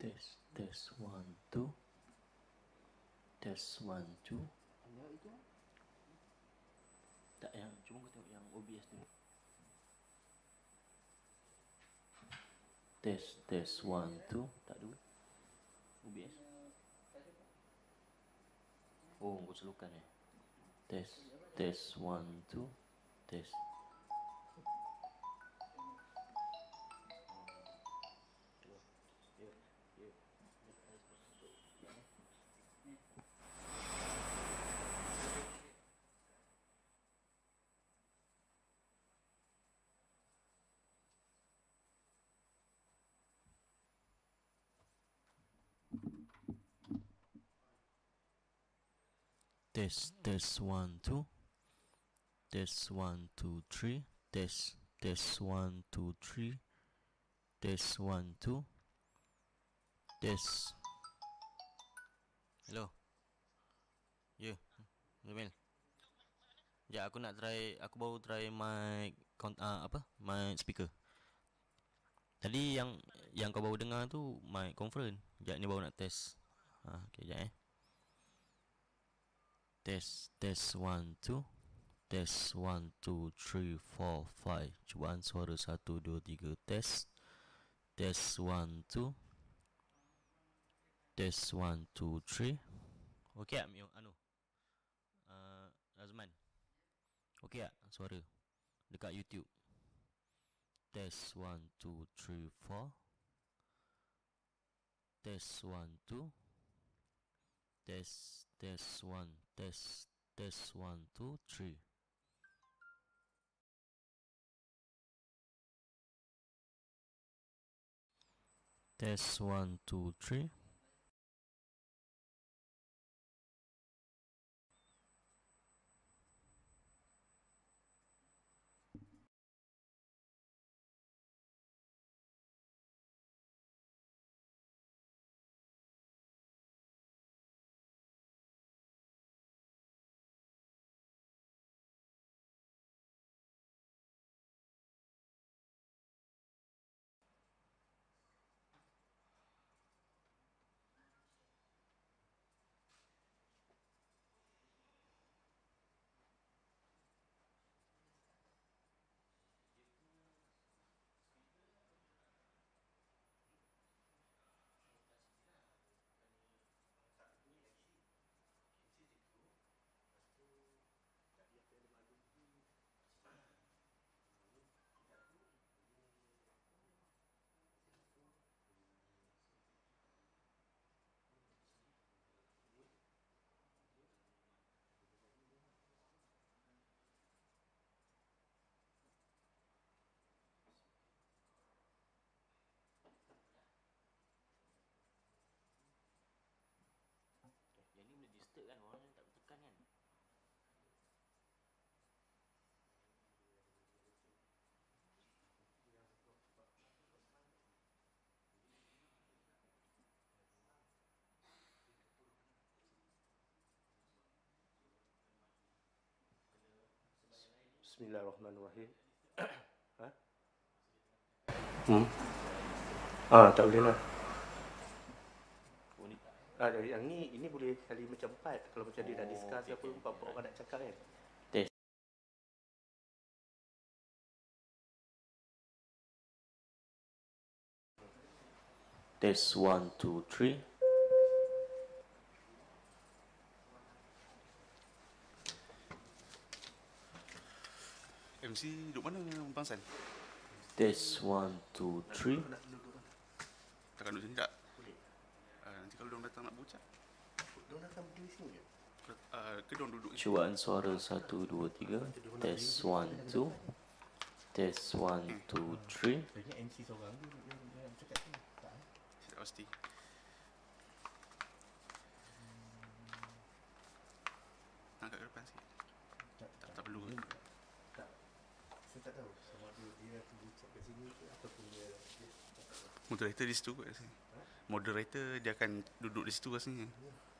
Test 1 2. Test 1 2. Tak, yang cuma kau tengok yang OBS tu. Test 1 2. Tak ada OBS. Oh, kau selukan Test 1 2. Test. Test 1 2. Test 1 2 3. Test 1 2 3. Test 1 2. Test. Hello. Ya, Jamil. Ya, aku baru try mic mic speaker. Tadi yang kau baru dengar tu mic conference. Sekejap ni baru nak test. Okey, sekejap Test 1 2. Test 1 2 3 4 5. Cubaan suara 1 2 3. Test 1 2. Test 1 2 3. Okey tak Osman? Okey tak suara dekat YouTube? Test 1 2 3 4. Test 1 2. Test 1. Test 1 2 3. Test 1 2 3. Yang ni boleh disturb kan, orang yang tak bertekan kan. Bismillahirrahmanirrahim. Tak boleh lah. Yang ini boleh kali macam 4. Kalau macam dia dah discuss apa, 4 orang nak cakap kan. Test 1 2 3. MC duduk mana Bang San? Test 1 2 3. Takkan duduk sini tak? Nanti kalau diorang datang nak bucak, Diorang akan berdiri sini ke? ke diorang duduk sini? Cubaan suara 1 2 3. Test 1 2. Test 1 2 3. Sebenarnya MC seorang tu yang cakap sini. Tak Tidak pasti. Angkat ke depan sikit. Tak perlu ke? Tak. Saya tak tahu sama ada dia akan bucak kat sini ke ataupun dia Moderator di situ kot rasanya. Moderator dia akan duduk di situ rasanya.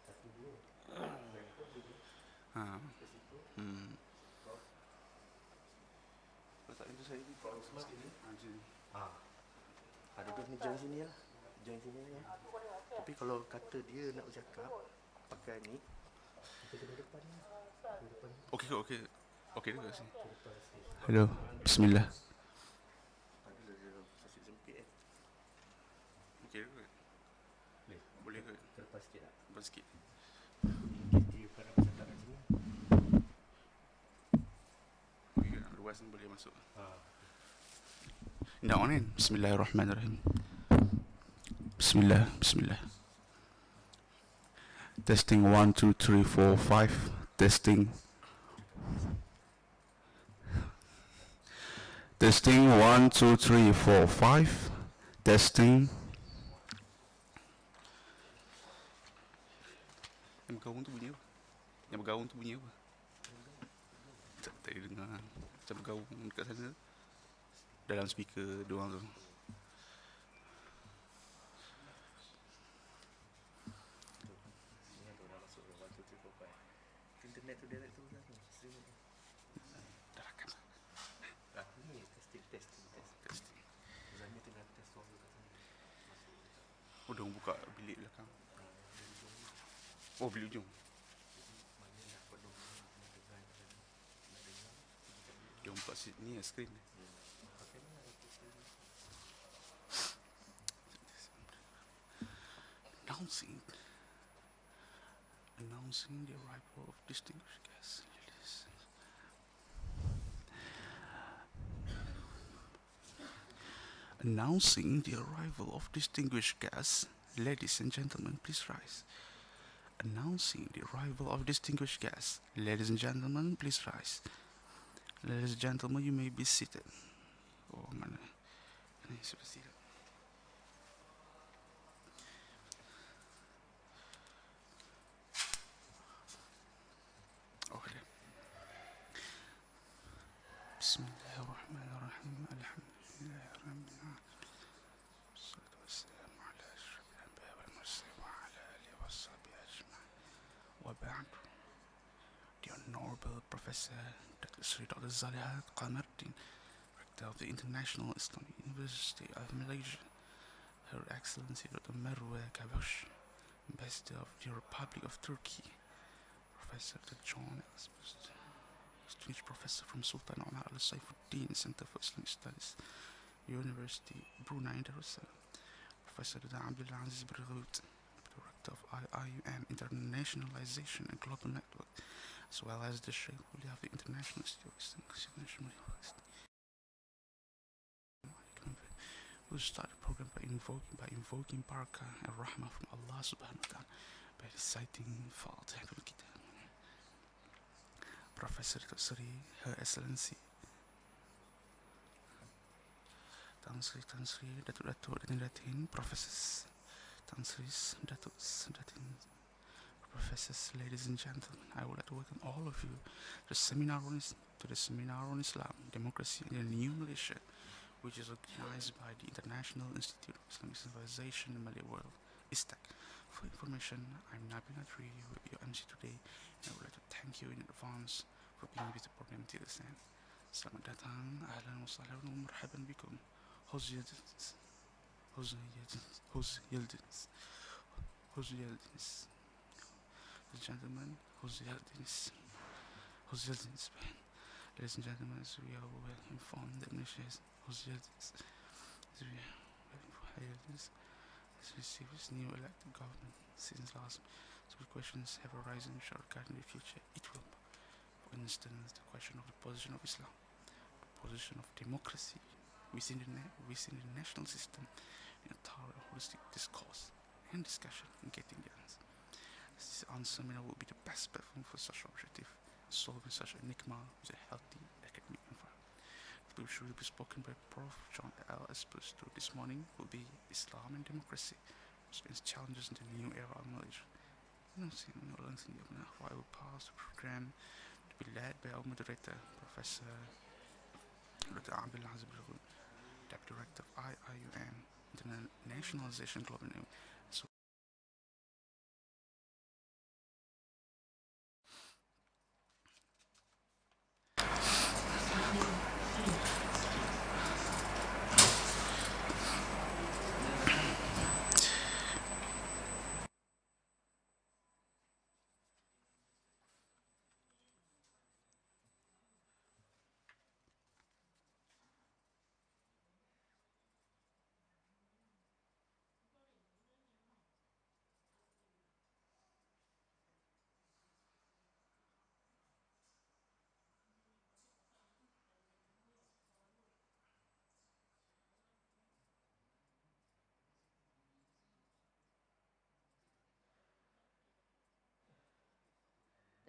satu dua. Kalau tak itu saya Osman sini. Ada duduk ni jam sini lah. join sini ya. Tapi kalau kata dia nak bercakap pakai ni, kita ke depan ni. Ke depan. Okey ke okey. Okey juga sih. Ke depan sikit. Hello. Bismillah. Ada sesi sempit kan. Okey ke? Boleh ke? Ke depan sikit tak? Depan sikit. Dia bukan nak bercakap kat sini. Okey ke? Luas ni boleh masuk. Dah on kan? Bismillahirrahmanirrahim. Bismillah. Testing 1 2 3 4 5. Testing 1 2 3 4 5. Testing. Yang bergaung tu bunyi apa? Yang bergaung tu bunyi apa? Tak dengar. Macam bergaung dekat sana. Dalam speaker doang tu. Internet tu direct tu kan. Streaming. Dah rakam. Aku ni testing. Zami tengah test suara kat sana. Oh, dia orang buka bilik belakang. Oh, bilik ujung. Dia orang buka ni skrin. Announcing the arrival of distinguished guests. Announcing the arrival of distinguished guests. Ladies and gentlemen, please rise. Announcing the arrival of distinguished guests. Ladies and gentlemen, please rise. Ladies and gentlemen, you may be seated. Oh, mana? Ini sudah siap. Oh, ada. Bismillahirrahmanirrahim. Alhamdulillahirrahmanirrahim. Wassalatu wassalamu ala asyrafil anbiya wal mursalin wa ala alihi washabihi ajma'in. Wa ba'd. The Honorable Professor Dr. Zaliha Qamardin, Rector of the International Islamic University of Malaysia, Her Excellency Dr. Marwa Kabush, Ambassador of the Republic of Turkey, Professor Dr. John Luis Esposito, Distinguished Professor from Sultan Omar Al Saifuddin Center for Islamic Studies, University Brunei Darussalam, Professor Dr. Abdul Aziz Barghouth, Director of IIUM Internationalization and Global Network, as well as the Sheikh of the International Institute of Islamic. We'll start the program by invoking barakah and rahmah from Allah subhanahu wa ta'ala by reciting Fatihatul Kitab. Professor Dr. Sri, Her Excellency Tan Sri, Dato, Datin, Professors, Tan Sri, Datos, Datin, Professors, ladies and gentlemen, I would like to welcome all of you to the seminar on Islam, Democracy in the New Malaysia, which is organized by the International Institute of Islamic Civilization in the Malay World, STAC. For information, I'm Nabil Nadri, your MC today, and I would like to thank you in advance for being with the program till this end. Selamat datang, ahlan wa sahlan wa marhaban bikum. How's Yildins? Ladies and gentlemen, ladies and gentlemen, as we are well informed that Malaysia has received its new elected government since last. Several questions have arisen regarding the future. It will, for instance, the question of the position of Islam, the position of democracy within the national system, in a thorough holistic discourse and discussion in getting the answer. This answer will be the best platform for such objective, solving such enigma with a healthy academic environment. The which will be spoken by Prof. John Luis Esposito this morning will be Islam and democracy, against challenges in the new era of Malaysia. I will pass the program to be led by our moderator, Professor Dr. Abdul Aziz Barghouth, Deputy Director of IIUM, Internationalization Global Network. So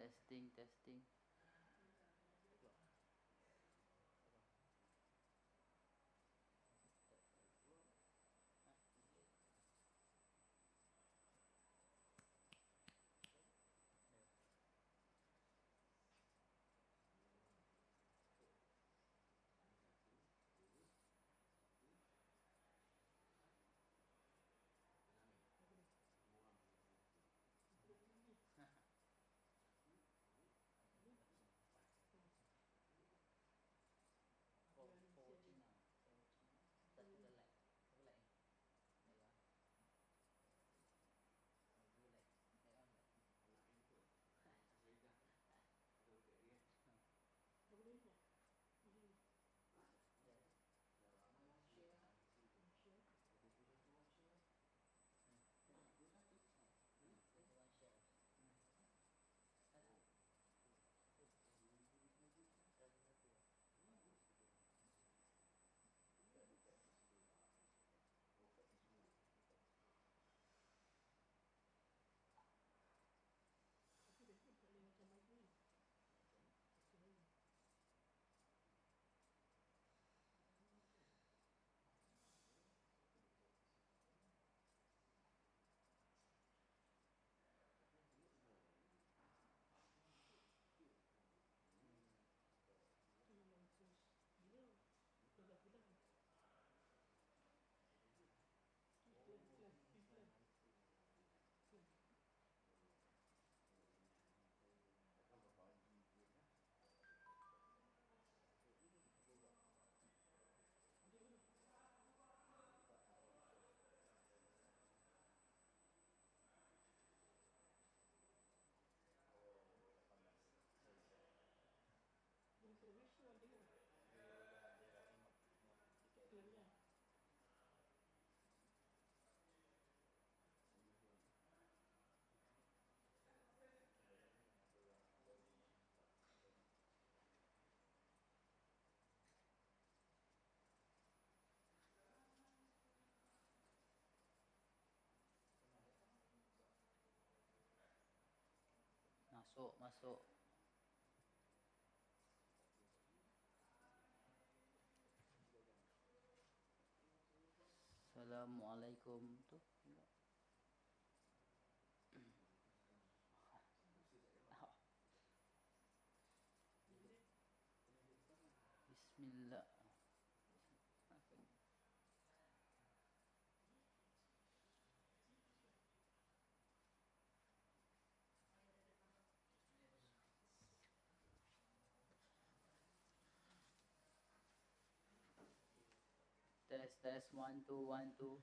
Testing, testing. Masuk, masuk. Assalamualaikum tu. Bismillah. Test, test, 1 2 1 2.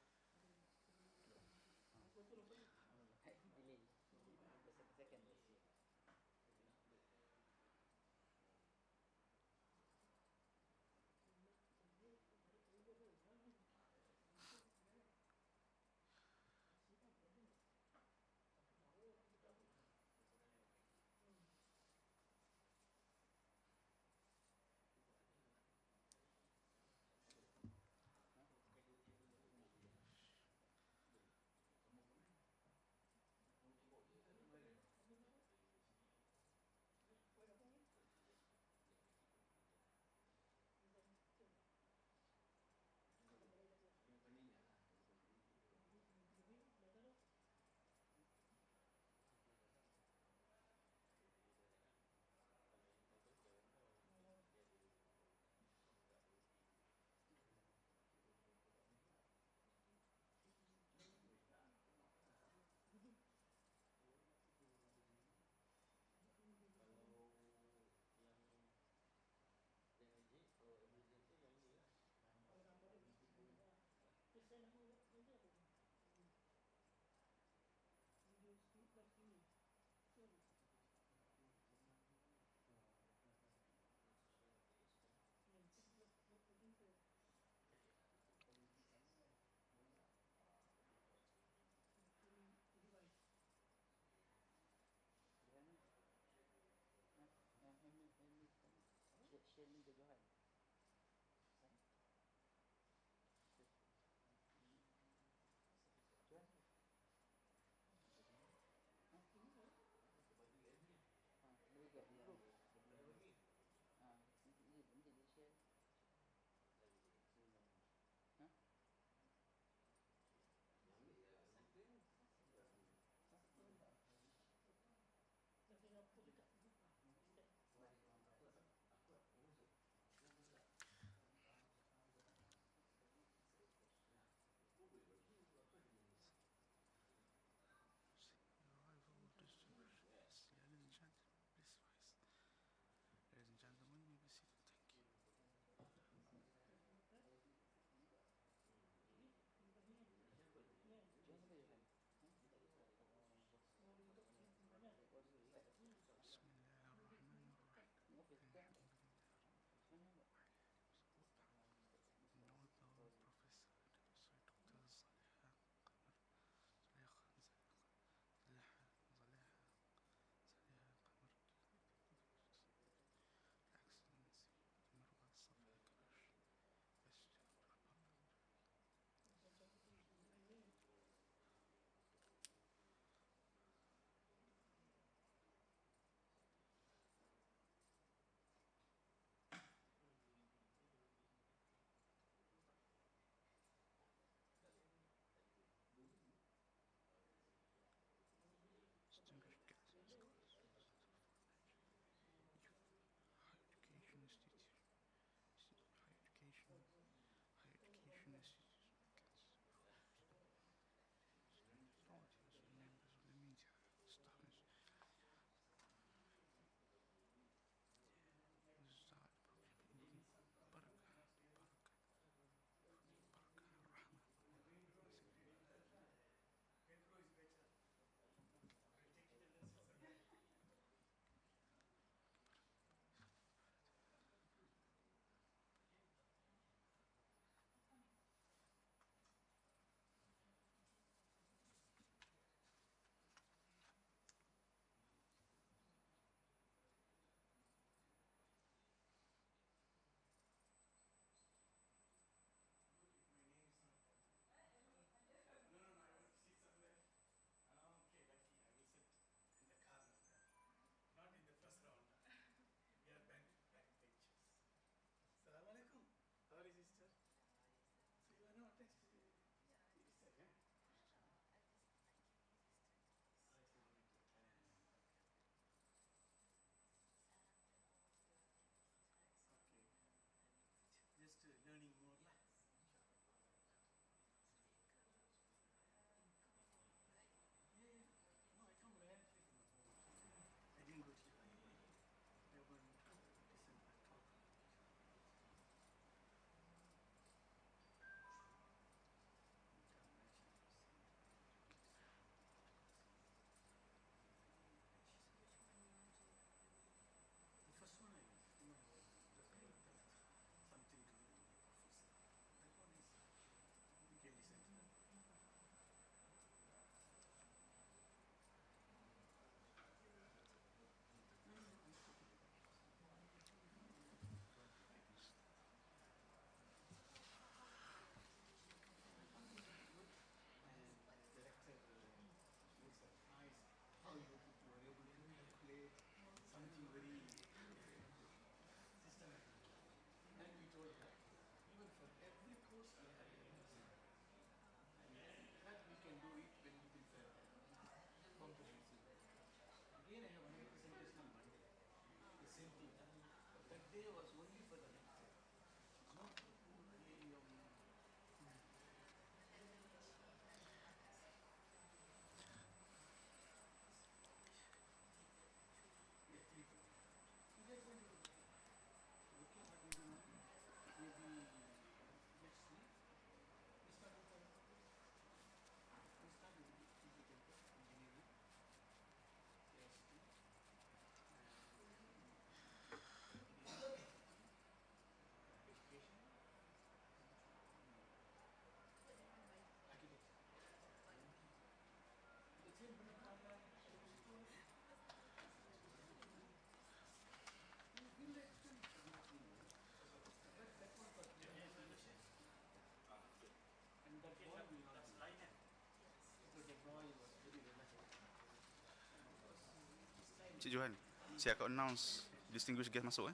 Cik Johan, saya akan announce distinguished guest masuk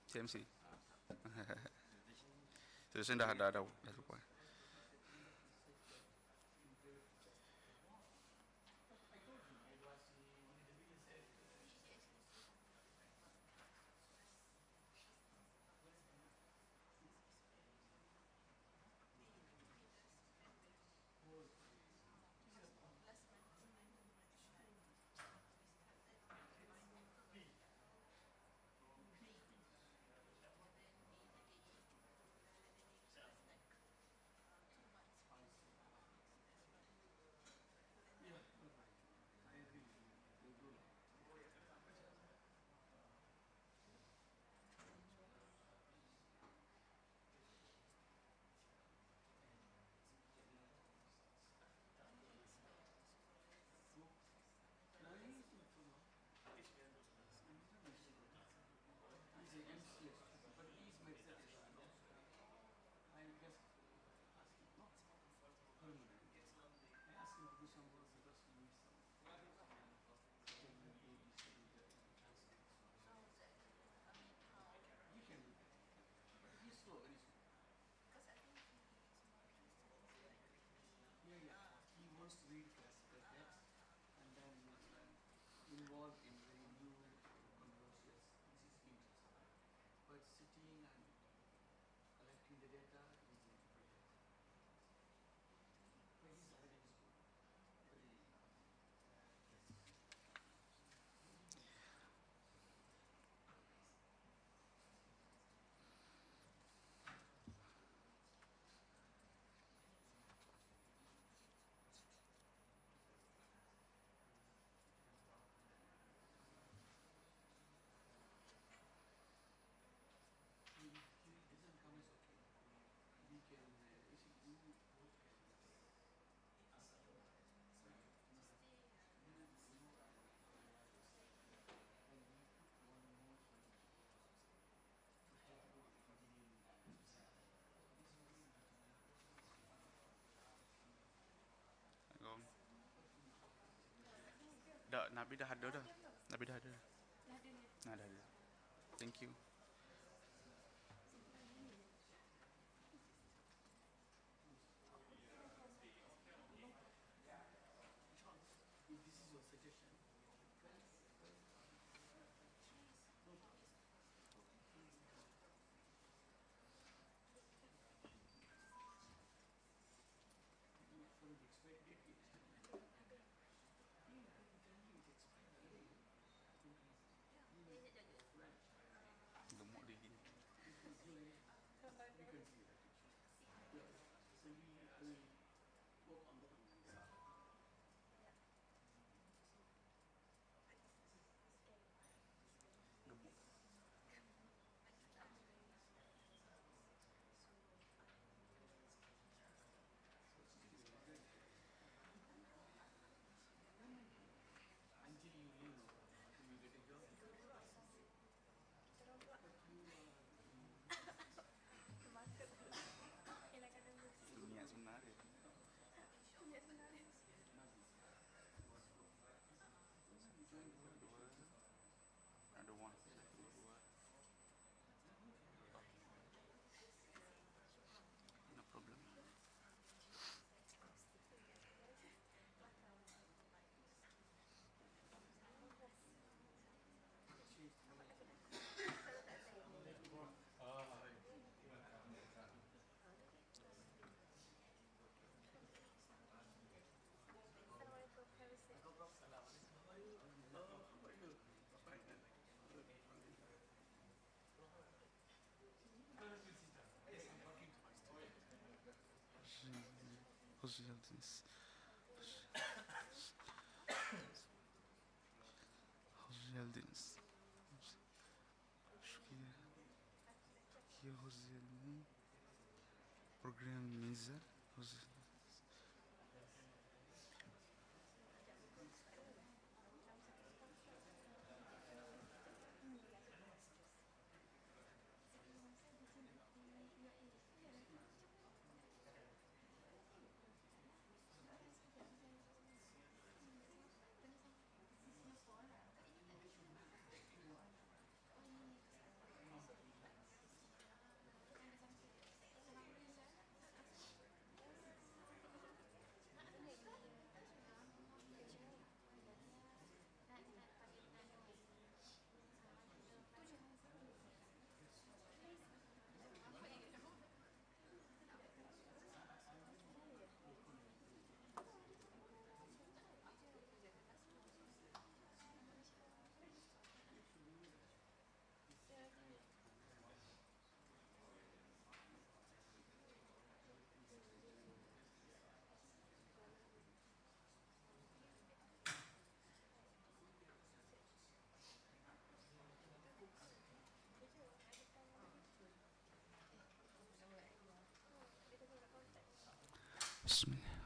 CMC. Saya dah lupa. Dah, Nabi dah ada dah. Nabi dah ada. Nah, dah ada. Thank you. hoş geldiniz. Hoş geldiniz. Türkiye hoş geldiniz. Programımıza hoş geldiniz. Bismillah.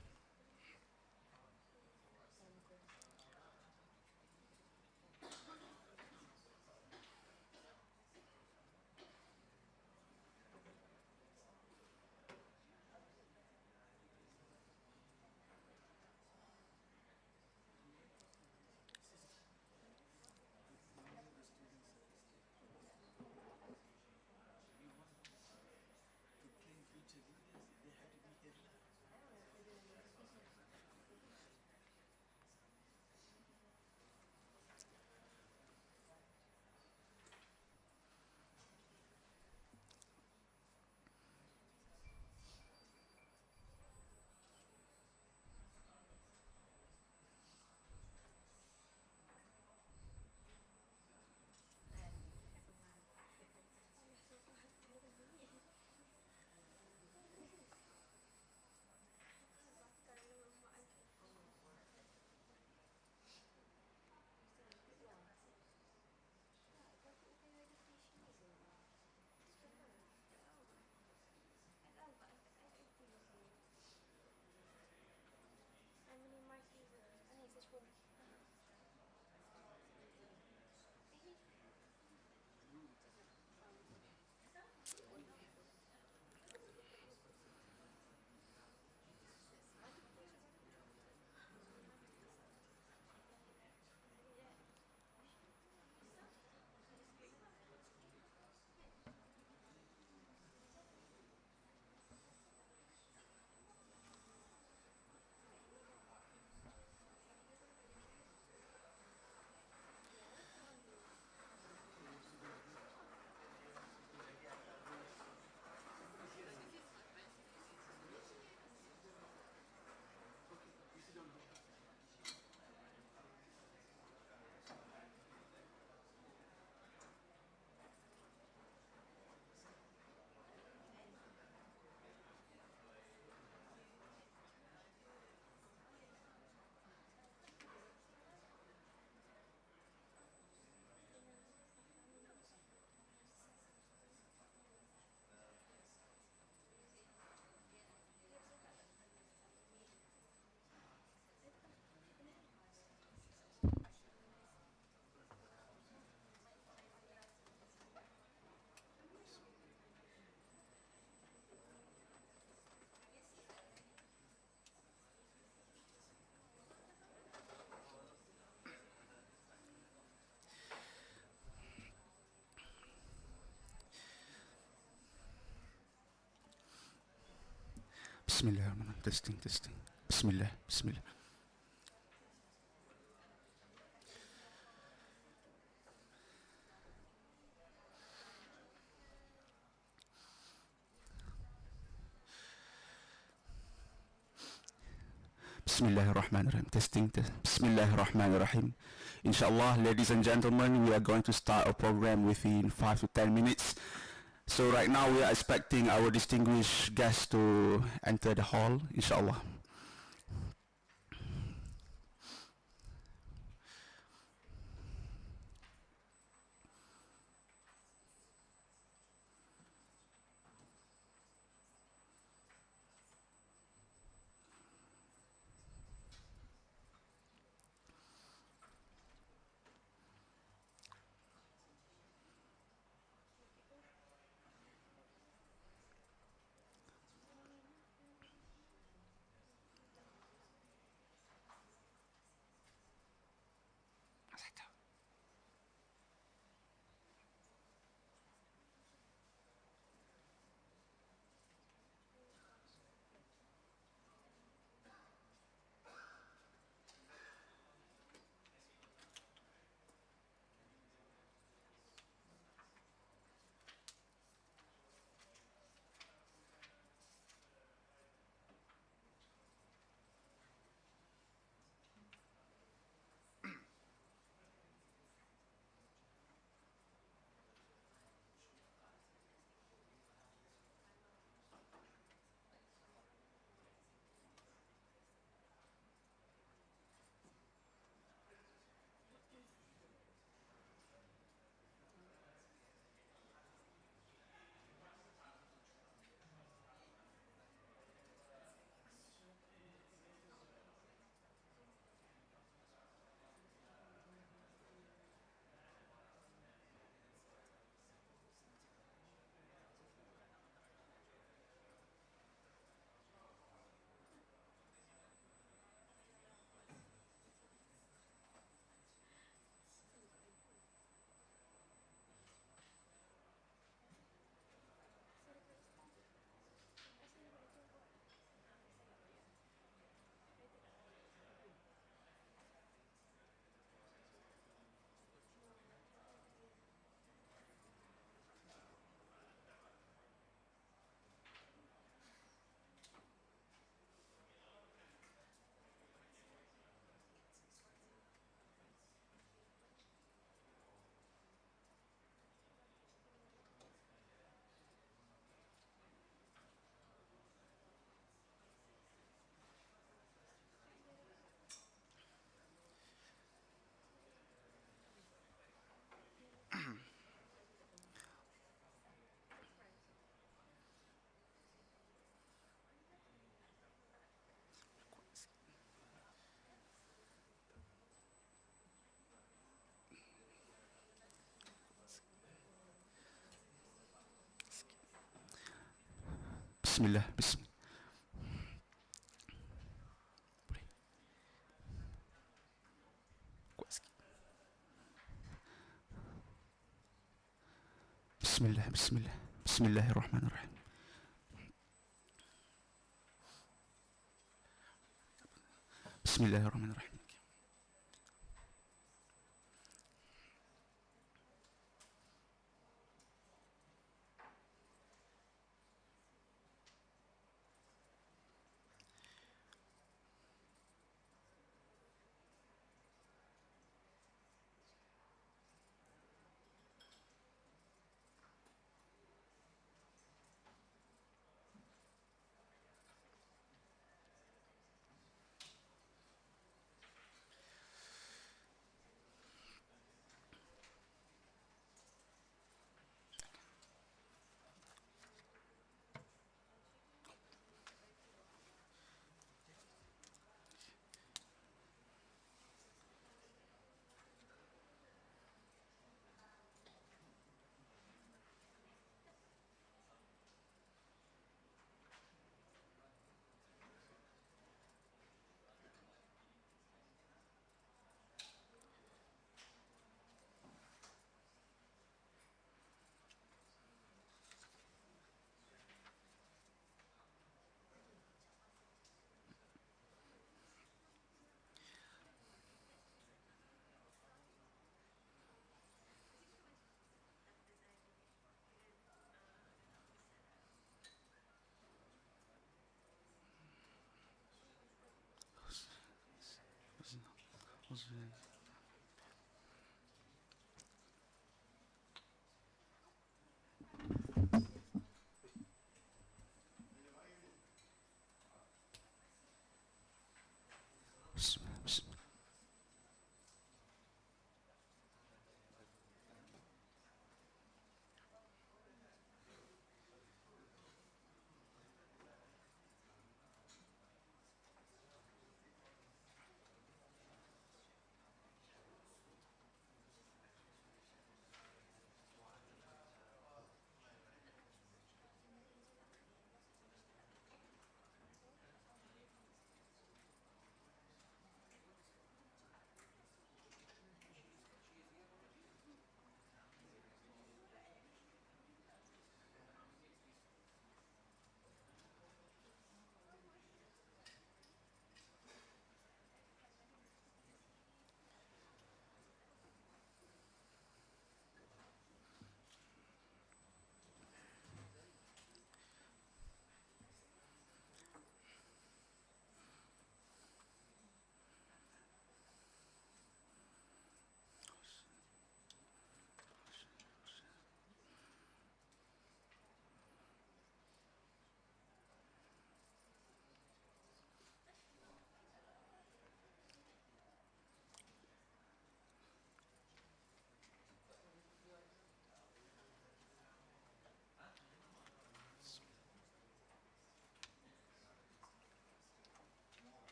Bismillahirrahmanirrahim. Testing. Bismillah. Bismillahirrahmanirrahim. Testing. Bismillahirrahmanirrahim. Inshallah, ladies and gentlemen, we are going to start our program within 5 to 10 minutes. So right now we are expecting our distinguished guests to enter the hall, inshallah. Bismillah. Bismillah. Boleh. Kuat sikit. Bismillah. Bismillah. Bismillahirrahmanirrahim. Bismillahirrahmanirrahim.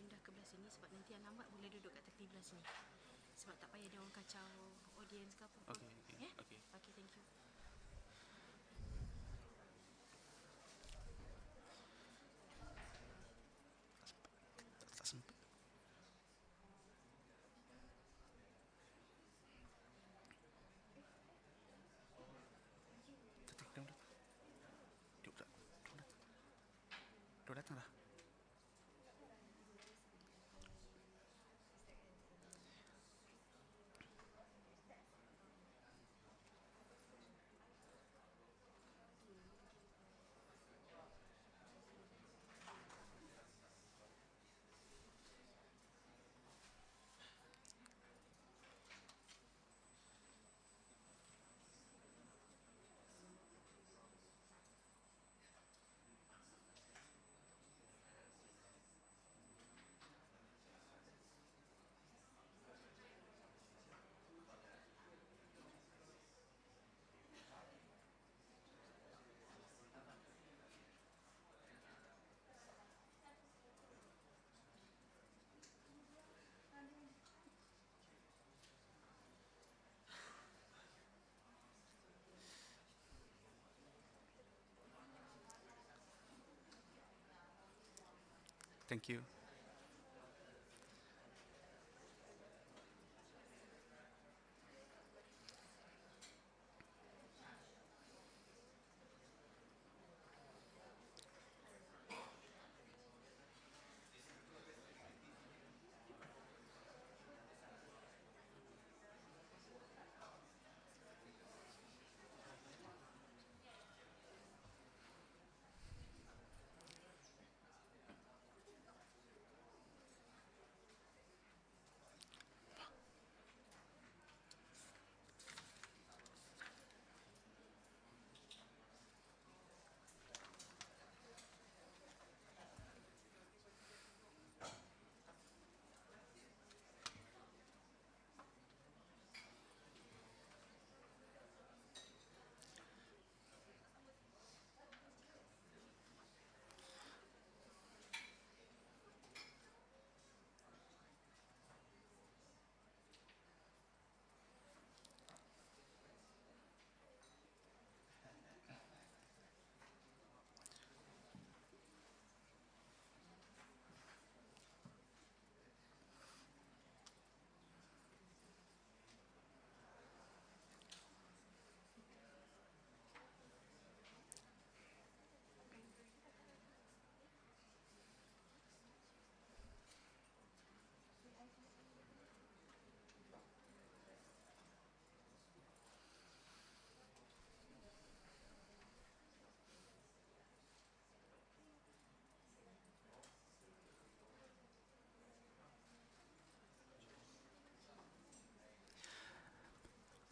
pindah ke belah sini sebab nanti yang lambat boleh duduk kat tepi belah sini. Sebab tak payah dia orang kacau audience ke apa-apa. Okay, okay, Yeah? okay. Okay, thank you. Tak sempat. Dia datang dah. Thank you.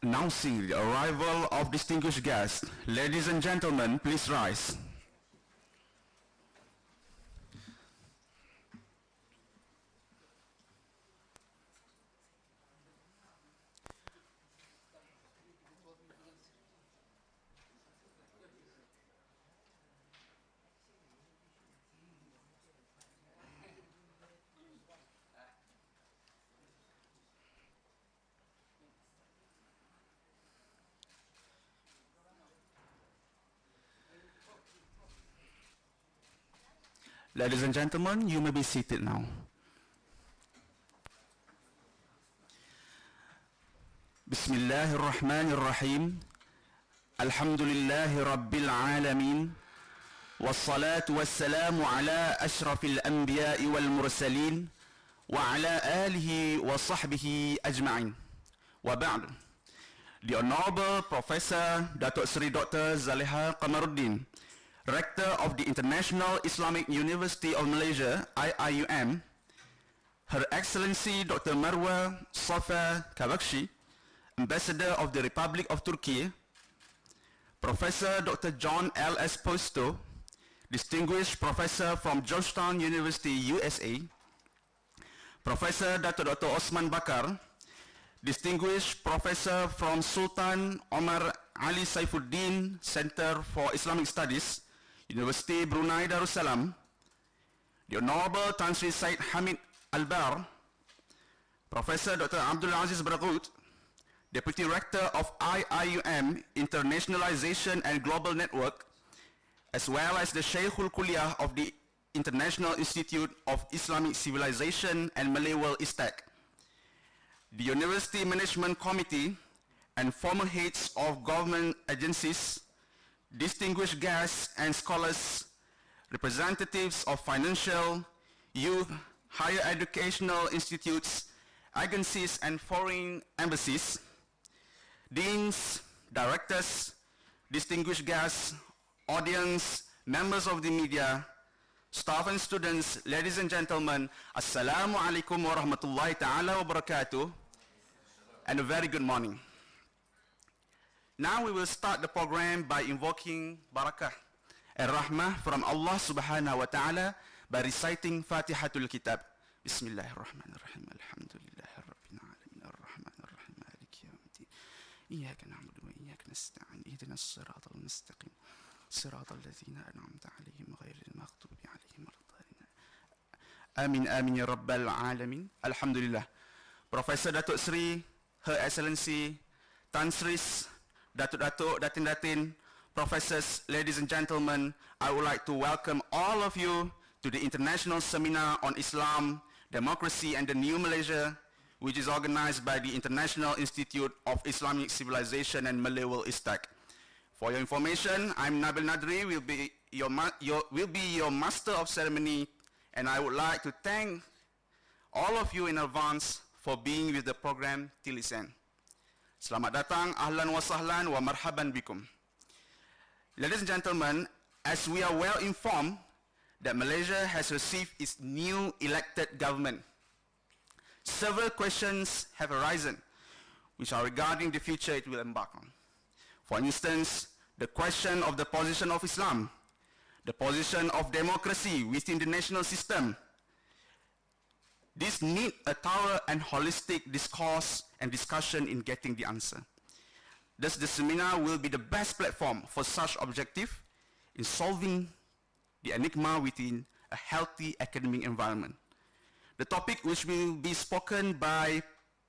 Announcing the arrival of distinguished guests. Ladies and gentlemen, please rise. Ladies and gentlemen, you may be seated now. Bismillahirrahmanirrahim. Alhamdulillahi Rabbil Alamin. Wassalatu wassalamu ala ashrafil anbiya'i wal mursalin. Wa ala alihi wa sahbihi ajma'in. Wa ba'd. The Honorable Professor Dato Sri Dr. Zaleha Qamaruddin, Rector of the International Islamic University of Malaysia, IIUM, Her Excellency Dr. Marwa Safa Kabakshi, Ambassador of the Republic of Turkey, Professor Dr. John L. Esposito, Distinguished Professor from Georgetown University, USA, Professor Dr. Osman Bakar, Distinguished Professor from Sultan Omar Ali Saifuddin Center for Islamic Studies, University Brunei Darussalam, The Honorable Tan Sri Said Hamid Albar, Professor Dr. Abdul Aziz Bragut, Deputy Rector of IIUM Internationalization and Global Network, as well as the Shaykhul Kuliah of the International Institute of Islamic Civilization and Malay World STAC, the University Management Committee, and former heads of government agencies, distinguished guests and scholars, representatives of financial, youth, higher educational institutes, agencies and foreign embassies, deans, directors, distinguished guests, audience, members of the media, staff and students, ladies and gentlemen, Assalamu alaikum wa rahmatullahi ta'ala wa barakatuh, and a very good morning. Now we will start the program by invoking barakah and rahmah from Allah subhanahu wa ta'ala by reciting Fatihatul Kitab. Bismillahirrahmanirrahim. Alhamdulillahi rabbil alamin. Ar-Rahmanir-Rahim. Maliki yawmiddin. Iyyaka na'budu wa iyyaka nasta'in. Ihdinas siratal mustaqim. Siratal ladzina an'amta 'alaihim ghairil maghdubi 'alaihim waladdallin. Amin amin ya rabbal alamin. Alhamdulillah. Professor Datuk Sri, Her Excellency Tan Sris, Datuk-Datuk, Datin-Datin, professors, ladies and gentlemen, I would like to welcome all of you to the International Seminar on Islam, Democracy and the New Malaysia, which is organized by the International Institute of Islamic Civilization and Malay World STAC. For your information, I'm Nabil Nadri, will be your master of ceremony, and I would like to thank all of you in advance for being with the program till its end. Selamat datang, ahlan wa sahlan wa marhaban bikum. Ladies and gentlemen, as we are well informed that Malaysia has received its new elected government, several questions have arisen which are regarding the future it will embark on. For instance, the question of the position of Islam, the position of democracy within the national system. This need a thorough and holistic discourse and discussion in getting the answer. Thus, the seminar will be the best platform for such objective in solving the enigma within a healthy academic environment. The topic which will be spoken by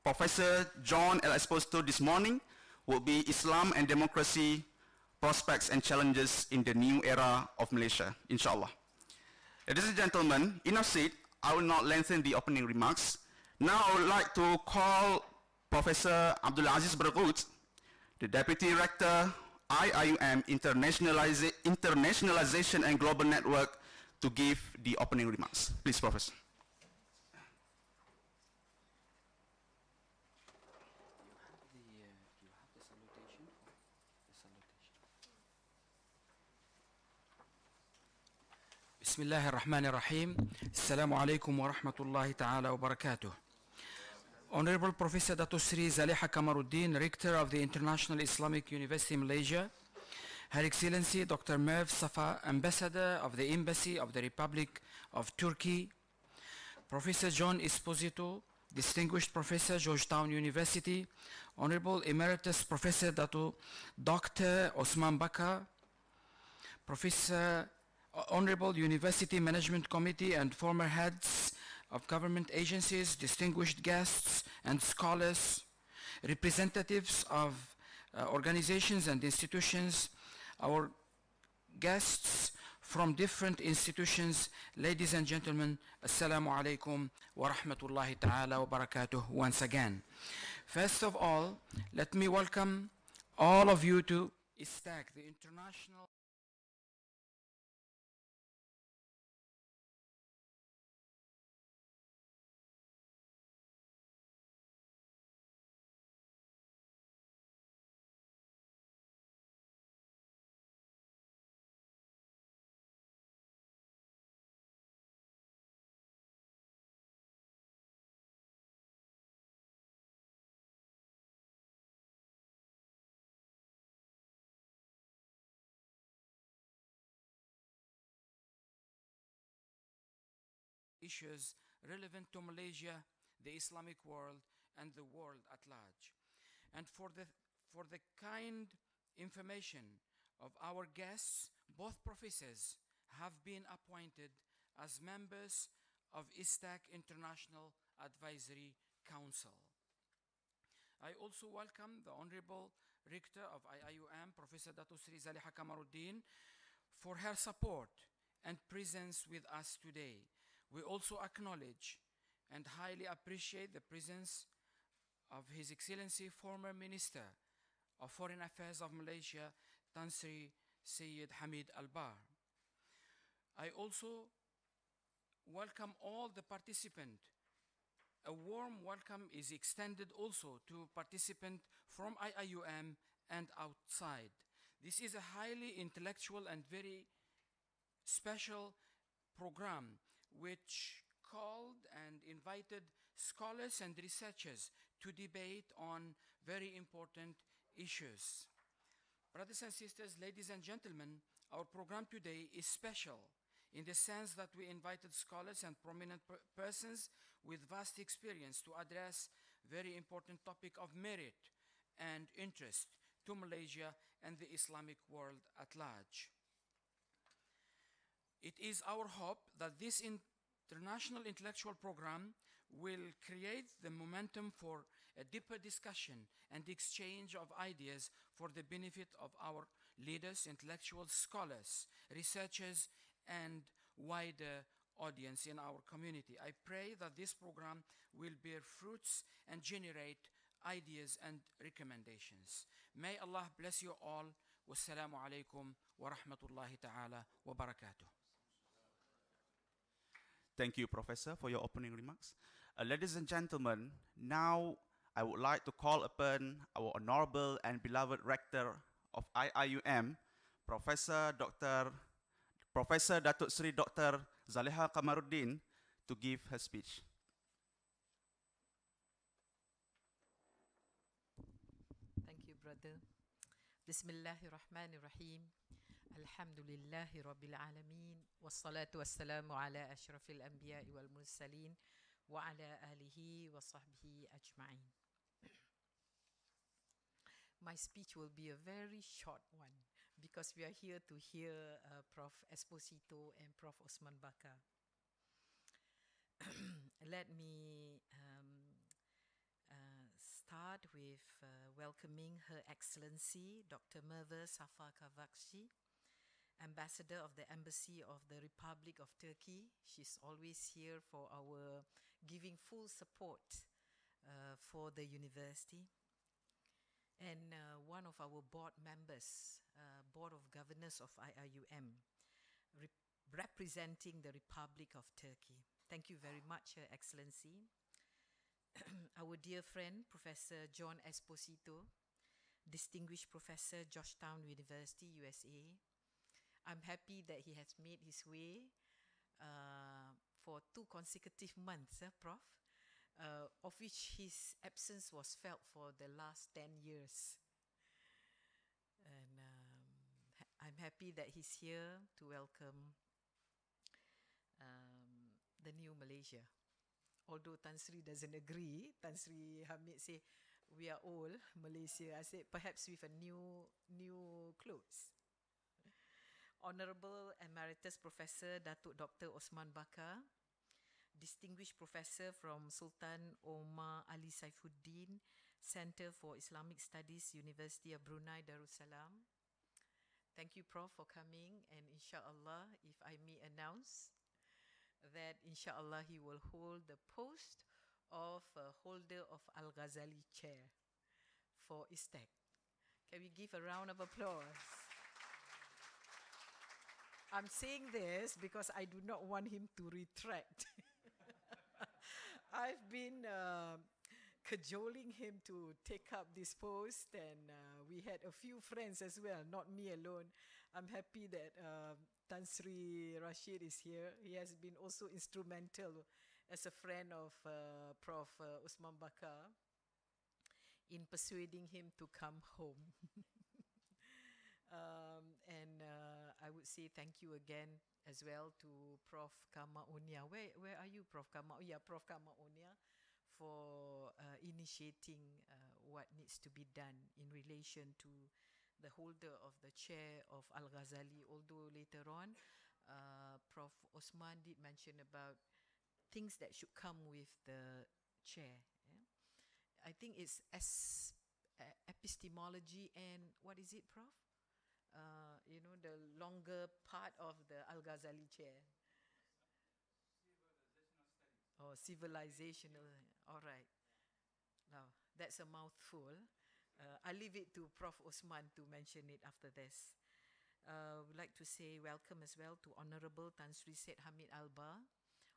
Professor John Luis Esposito this morning will be Islam and Democracy, Prospects and Challenges in the New Era of Malaysia, inshallah. Ladies and gentlemen, enough said, I will not lengthen the opening remarks. Now I would like to call Professor Abdul Aziz Bragut, the Deputy Rector, IIUM Internationalization and Global Network, to give the opening remarks. Please, Professor. بسم الله الرحمن الرحيم. السلام عليكم ورحمة الله تعالى وبركاته. Honorable Professor Dato Sri Zaliha Kamaruddin, Rector of the International Islamic University Malaysia, Her Excellency Dr. Merv Safa, Ambassador of the Embassy of the Republic of Turkey, Professor John Esposito, Distinguished Professor, Georgetown University, Honorable Emeritus Professor Dato Dr. Osman Bakar, Professor Honorable University Management Committee and former heads of government agencies, distinguished guests and scholars, representatives of organizations and institutions, our guests from different institutions, ladies and gentlemen, Assalamu alaikum wa rahmatullahi ta'ala wa barakatuh once again. First of all, let me welcome all of you to STAC, the International issues relevant to Malaysia, the Islamic world, and the world at large. And for the kind information of our guests, both professors have been appointed as members of STAC International Advisory Council. I also welcome the Honorable Rector of IIUM, Professor Dato Sri Zaliha Kamaruddin, for her support and presence with us today. We also acknowledge and highly appreciate the presence of His Excellency, former Minister of Foreign Affairs of Malaysia, Tan Sri Syed Hamid Al-Bar. I also welcome all the participants. A warm welcome is extended also to participants from IIUM and outside. This is a highly intellectual and very special program which called and invited scholars and researchers to debate on very important issues. Brothers and sisters, ladies and gentlemen, our program today is special in the sense that we invited scholars and prominent persons with vast experience to address very important topic of merit and interest to Malaysia and the Islamic world at large. It is our hope that this international intellectual program will create the momentum for a deeper discussion and exchange of ideas for the benefit of our leaders, intellectuals, scholars, researchers, and wider audience in our community. I pray that this program will bear fruits and generate ideas and recommendations. May Allah bless you all. Wassalamu alaikum wa rahmatullahi ta'ala wa barakatuh. Thank you, Professor, for your opening remarks. Ladies and gentlemen, now I would like to call upon our honorable and beloved Rector of IIUM, Professor Dato Sri Dr. Zaliha Kamaruddin, to give her speech. Thank you, brother. Bismillahirrahmanirrahim. Alhamdulillahi Rabbil Alameen. Wassalatu wassalamu ala ashrafil anbiya'i wal mursalin wa ala alihi wa sahbihi ajma'in. My speech will be a very short one because we are here to hear Prof. Esposito and Prof. Osman Bakar. Let me start with welcoming Her Excellency Dr. Merve Safa Kavakshi, Ambassador of the Embassy of the Republic of Turkey. She's always here for our giving full support for the university. And one of our board members, Board of Governors of IIUM, representing the Republic of Turkey. Thank you very much, Her Excellency. Our dear friend, Professor John Esposito, Distinguished Professor, Georgetown University, USA. I'm happy that he has made his way for 2 consecutive months, Prof, of which his absence was felt for the last 10 years. And I'm happy that he's here to welcome the new Malaysia. Although Tan Sri doesn't agree, Tan Sri Hamid say, we are all Malaysia. I said, perhaps with a new clothes. Honorable Emeritus Professor Dato Dr. Osman Bakar, Distinguished Professor from Sultan Omar Ali Saifuddin Center for Islamic Studies, University of Brunei Darussalam. Thank you, Prof, for coming, and inshallah, if I may announce that inshallah he will hold the post of holder of Al-Ghazali chair for STAC. Can we give a round of applause? I'm saying this because I do not want him to retract. I've been cajoling him to take up this post, and we had a few friends as well, not me alone. I'm happy that Tan Sri Rashid is here. He has been also instrumental as a friend of Prof. Osman Bakar in persuading him to come home. And I would say thank you again as well to Prof. Kama Onia. Where are you, Prof. Kama? Oh, yeah, Prof. Kama Onia, for initiating what needs to be done in relation to the holder of the chair of Al-Ghazali, although later on Prof. Osman did mention about things that should come with the chair. Yeah? I think it's epistemology and what is it, Prof? You know, the longer part of the Al-Ghazali chair. Oh, civilizational. All right. Now, that's a mouthful. I'll leave it to Prof. Osman to mention it after this. We'd like to say welcome as well to Honorable Tan Sri Said Hamid Alba,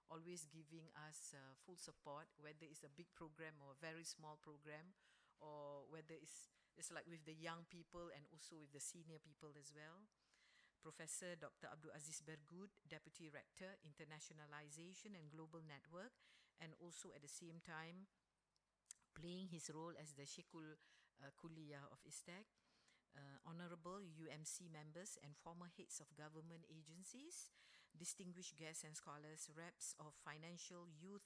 always giving us full support, whether it's a big program or a very small program, or whether it's like with the young people and also with the senior people as well. Professor Dr. Abdul Aziz Bergud, Deputy Rector, Internationalization and Global Network, and also at the same time playing his role as the Sheikhul Kulliyah of STAC. Honorable UMC members and former heads of government agencies, distinguished guests and scholars, reps of financial, youth,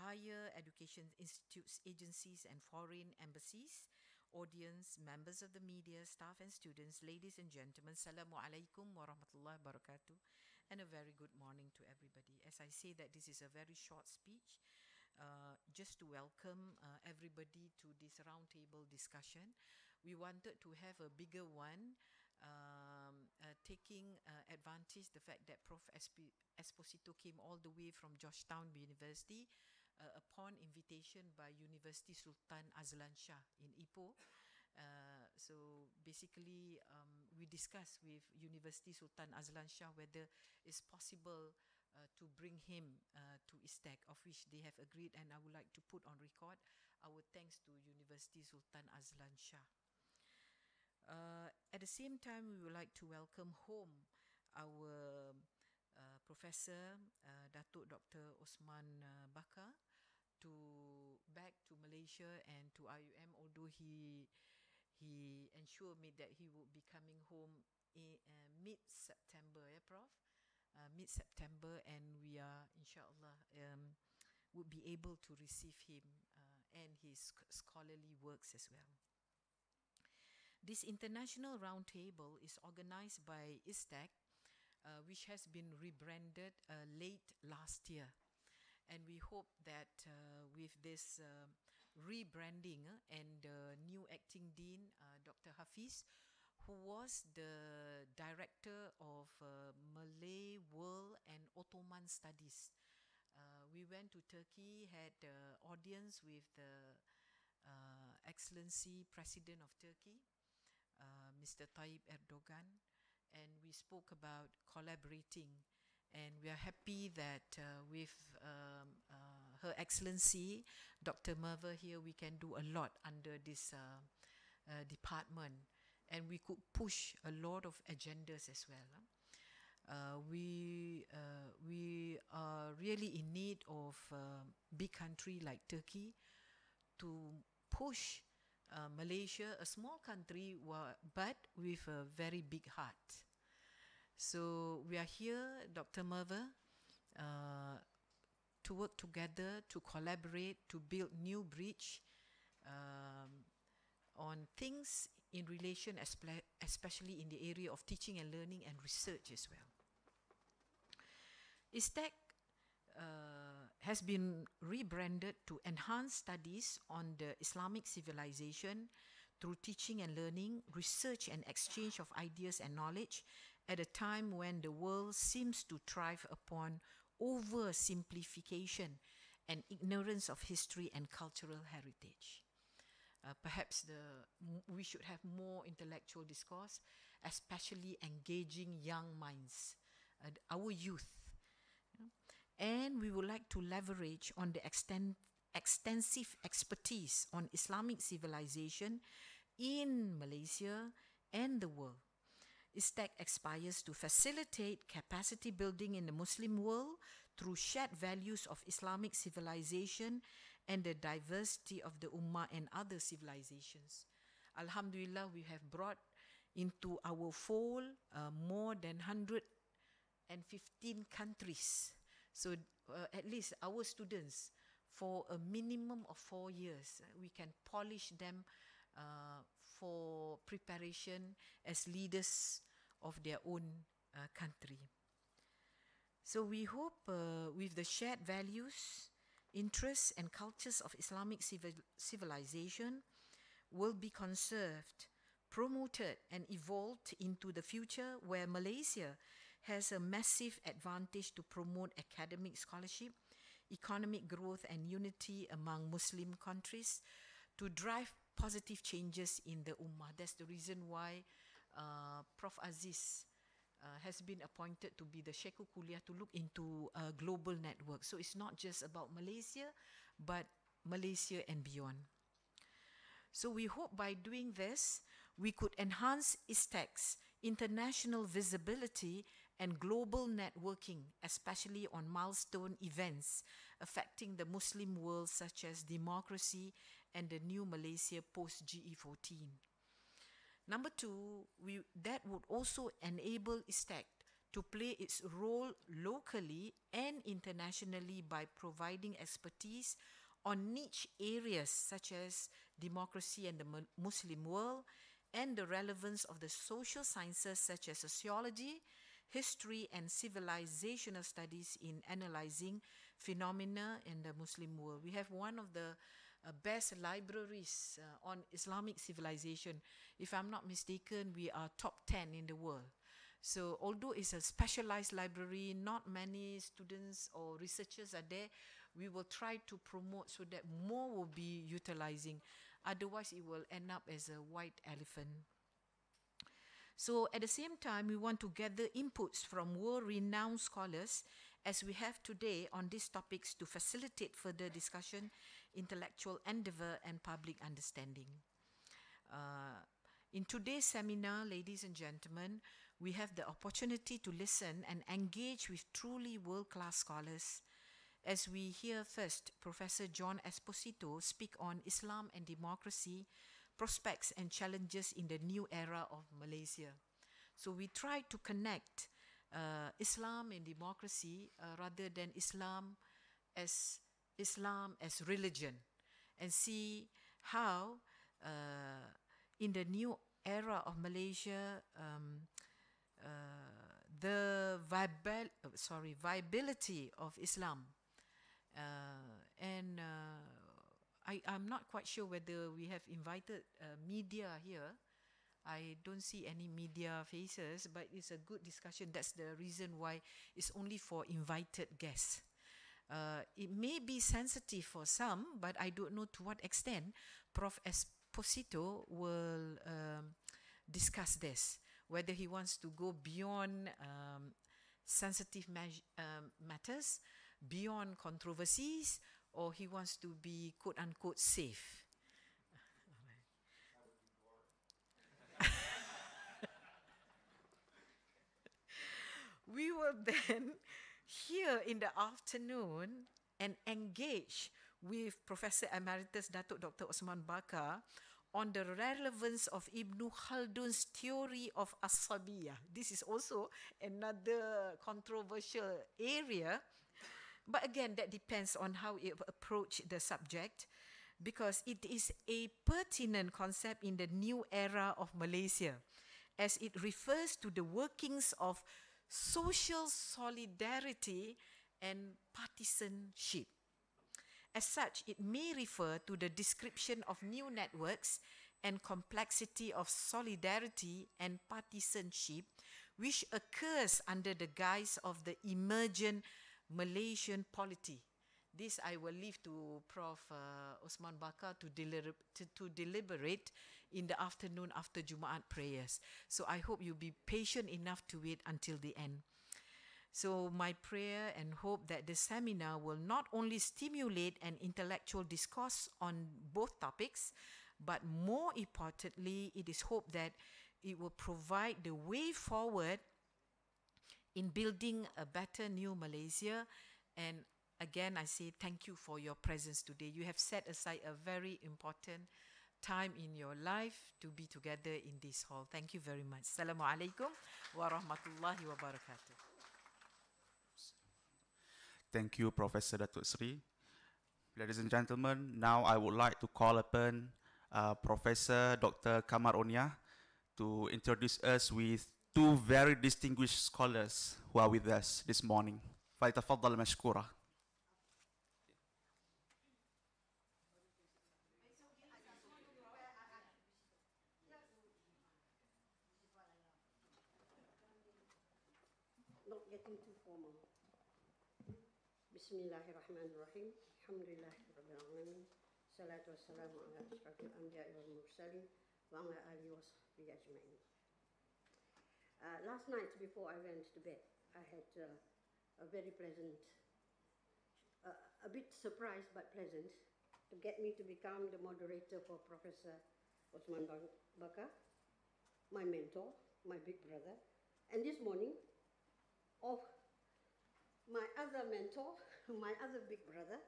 higher education institutes, agencies and foreign embassies, audience, members of the media, staff and students, ladies and gentlemen, Assalamu alaikum wa rahmatullahi wa barakatuh, and a very good morning to everybody. As I say that this is a very short speech, just to welcome everybody to this roundtable discussion. We wanted to have a bigger one, taking advantage the fact that Prof. Esposito came all the way from Georgetown University upon invitation by University Sultan Azlan Shah in Ipoh. So basically, we discussed with University Sultan Azlan Shah whether it's possible to bring him to STAC, of which they have agreed, and I would like to put on record our thanks to University Sultan Azlan Shah. At the same time, we would like to welcome home our Professor Dato Dr. Osman Bakar back to Malaysia and to IUM, although he ensured me that he would be coming home in mid-September, yeah, Prof? Mid-September, and we are, inshallah, would be able to receive him and his scholarly works as well. This international roundtable is organized by STAC, which has been rebranded late last year. And we hope that with this rebranding and new acting dean, Dr. Hafiz, who was the director of Malay, World and Ottoman Studies. We went to Turkey, had audience with the Excellency President of Turkey, Mr. Tayyip Erdogan, and we spoke about collaborating. And we are happy that with Her Excellency, Dr. Merva here, we can do a lot under this department. And we could push a lot of agendas as well. We are really in need of a big country like Turkey to push Malaysia, a small country, but with a very big heart. So we are here, Dr. Merva, to work together, to collaborate, to build new bridge on things in relation, especially in the area of teaching and learning and research as well. STAC has been rebranded to enhance studies on the Islamic civilization through teaching and learning, research and exchange of ideas and knowledge at a time when the world seems to thrive upon oversimplification and ignorance of history and cultural heritage. Perhaps we should have more intellectual discourse, especially engaging young minds, our youth. And we would like to leverage on the extensive expertise on Islamic civilization in Malaysia and the world. STAC aspires to facilitate capacity building in the Muslim world through shared values of Islamic civilization and the diversity of the Ummah and other civilizations. Alhamdulillah, we have brought into our fold more than 115 countries. So at least our students, for a minimum of 4 years, we can polish them for preparation as leaders of their own country. So we hope with the shared values, interests and cultures of Islamic civilization will be conserved, promoted and evolved into the future where Malaysia has a massive advantage to promote academic scholarship, economic growth and unity among Muslim countries to drive positive changes in the Ummah. That's the reason why Prof. Aziz has been appointed to be the Sheikh Kuliah to look into a global network. So it's not just about Malaysia, but Malaysia and beyond. So we hope by doing this, we could enhance STAC's international visibility and global networking, especially on milestone events affecting the Muslim world such as democracy and the new Malaysia post-GE14. Number two, that would also enable STAC to play its role locally and internationally by providing expertise on niche areas such as democracy and the Muslim world and the relevance of the social sciences such as sociology, history and civilizational studies in analyzing phenomena in the Muslim world. We have one of the best libraries on Islamic civilization. If I'm not mistaken, we are top 10 in the world. So although it's a specialized library, not many students or researchers are there, we will try to promote so that more will be utilizing. Otherwise, it will end up as a white elephant. So at the same time, we want to gather inputs from world-renowned scholars as we have today on these topics to facilitate further discussion, intellectual endeavor, and public understanding. In today's seminar, ladies and gentlemen, we have the opportunity to listen and engage with truly world-class scholars as we hear first Professor John Esposito speak on Islam and democracy, prospects and challenges in the new era of Malaysia. So we try to connect Islam and democracy rather than Islam as religion, and see how in the new era of Malaysia the viability of Islam I'm not quite sure whether we have invited media here. I don't see any media faces, but it's a good discussion. That's the reason why it's only for invited guests. It may be sensitive for some, but I don't know to what extent Prof. Esposito will discuss this, whether he wants to go beyond sensitive matters, beyond controversies, or he wants to be quote-unquote safe. We will then hear in the afternoon and engage with Professor Emeritus Dato Dr. Osman Bakar on the relevance of Ibn Khaldun's theory of Asabiyah. This is also another controversial area, but again, that depends on how you approach the subject, because it is a pertinent concept in the new era of Malaysia, as it refers to the workings of social solidarity and partisanship. As such, it may refer to the description of new networks and complexity of solidarity and partisanship, which occurs under the guise of the emergent Malaysian polity. This I will leave to Prof. Osman Bakar to deliberate in the afternoon after Jumaat prayers. So I hope you'll be patient enough to wait until the end. So my prayer and hope that the seminar will not only stimulate an intellectual discourse on both topics, but more importantly, it is hoped that it will provide the way forward in building a better new Malaysia. And again, I say thank you for your presence today. You have set aside a very important time in your life to be together in this hall. Thank you very much. Assalamualaikum warahmatullahi wabarakatuh. Thank you, Professor Datuk Sri. Ladies and gentlemen, now I would like to call upon Professor Dr. Kamar Onia to introduce us with two very distinguished scholars who are with us this morning. فليتفضل مشكورا. Not getting too formal. Bismillahirrahmanirrahim. Alhamdulillahirabbil alamin. Salatu wassalamu ala asyrafil anbiya'i wal mursalin wa ala alihi wa sahbihi ajma'in. Last night before I went to bed, I had a very pleasant, a bit surprised but pleasant, to get me to become the moderator for Professor Osman Bakar, my mentor, my big brother. And this morning, of my other mentor, my other big brother.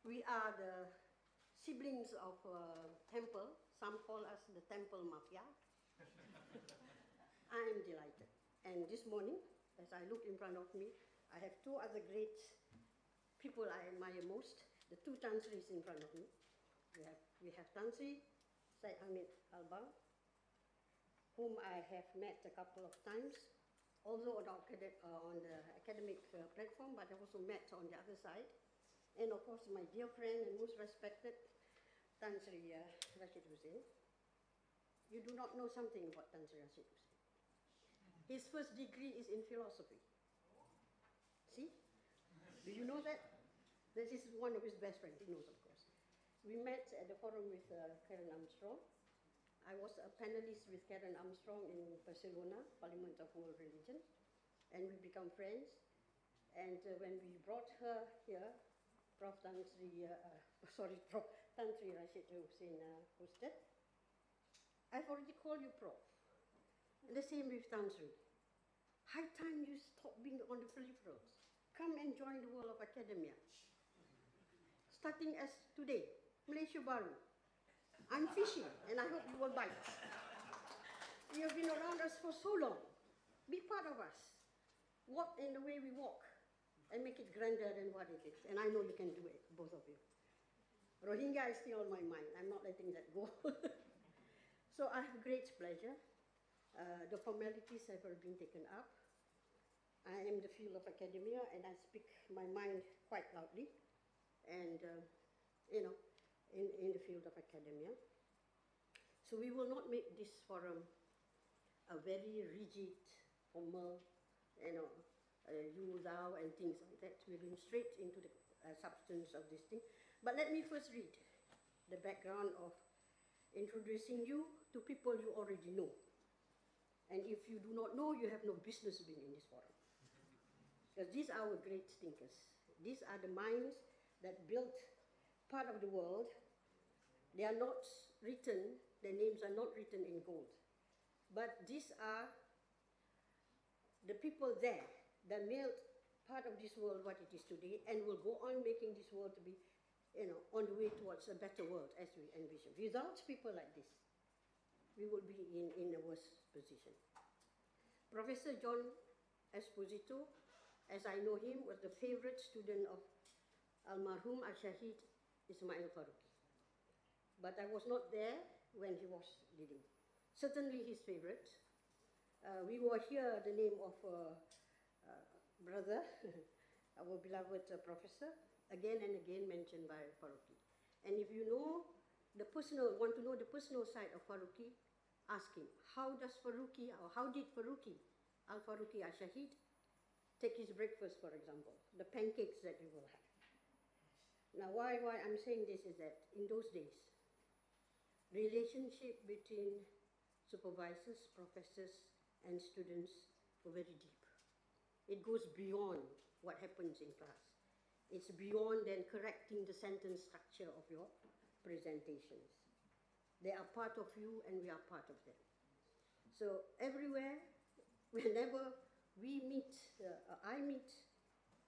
We are the siblings of Temple. Some call us the Temple Mafia. I am delighted. And this morning, as I look in front of me, I have two other great people I admire most. The two Tan Sris in front of me. We have Tan Sri Syed Hamid Albang, whom I have met a couple of times, also on the academic platform, but I also met on the other side. And of course, my dear friend and most respected Tan Sri Rashid Hussain. You do not know something about Tan Sri Rashid Hussain. His first degree is in philosophy. See? Do you know that? This is one of his best friends, he knows, of course. We met at the forum with Karen Armstrong. I was a panelist with Karen Armstrong in Barcelona, Parliament of World Religion, and we become friends. And when we brought her here, Prof. Tan Sri Rashid Hussain hosted, I've already called you Prof. And the same with Tan Sri. High time you stop being on the peripherals. Come and join the world of academia. Starting as today, Malaysia Baru. I'm fishing, and I hope you will bite. You have been around us for so long. Be part of us. Walk in the way we walk, and make it grander than what it is. And I know you can do it, both of you. Rohingya is still on my mind. I'm not letting that go. So I have great pleasure. The formalities have already been taken up. I am the field of academia, and I speak my mind quite loudly. And, in the field of academia. So we will not make this forum a very rigid, formal, you, thou, and things like that. We're going straight into the substance of this thing. But let me first read the background of introducing you to people you already know. And if you do not know, you have no business being in this forum. Because these are our great thinkers. These are the minds that built part of the world. They are not written, their names are not written in gold. But these are the people there that made part of this world what it is today and will go on making this world to be, on the way towards a better world as we envision. Without people like this, we would be in a worse position. Professor John Esposito, as I know him, was the favorite student of Almarhum Al-Shahid Ismail Faruqi. But I was not there when he was leading. Certainly his favorite. We will hear the name of brother, our beloved professor, again and again mentioned by Faruqi. And if you know want to know the personal side of Faruqi, ask him, how did Faruqi Al-Faruqi Al-Shahid take his breakfast, for example, the pancakes that you will have. Now, why I'm saying this is that in those days, relationship between supervisors, professors, and students were very deep. It goes beyond what happens in class. It's beyond then correcting the sentence structure of your presentations. They are part of you and we are part of them. So everywhere, whenever we meet, I meet,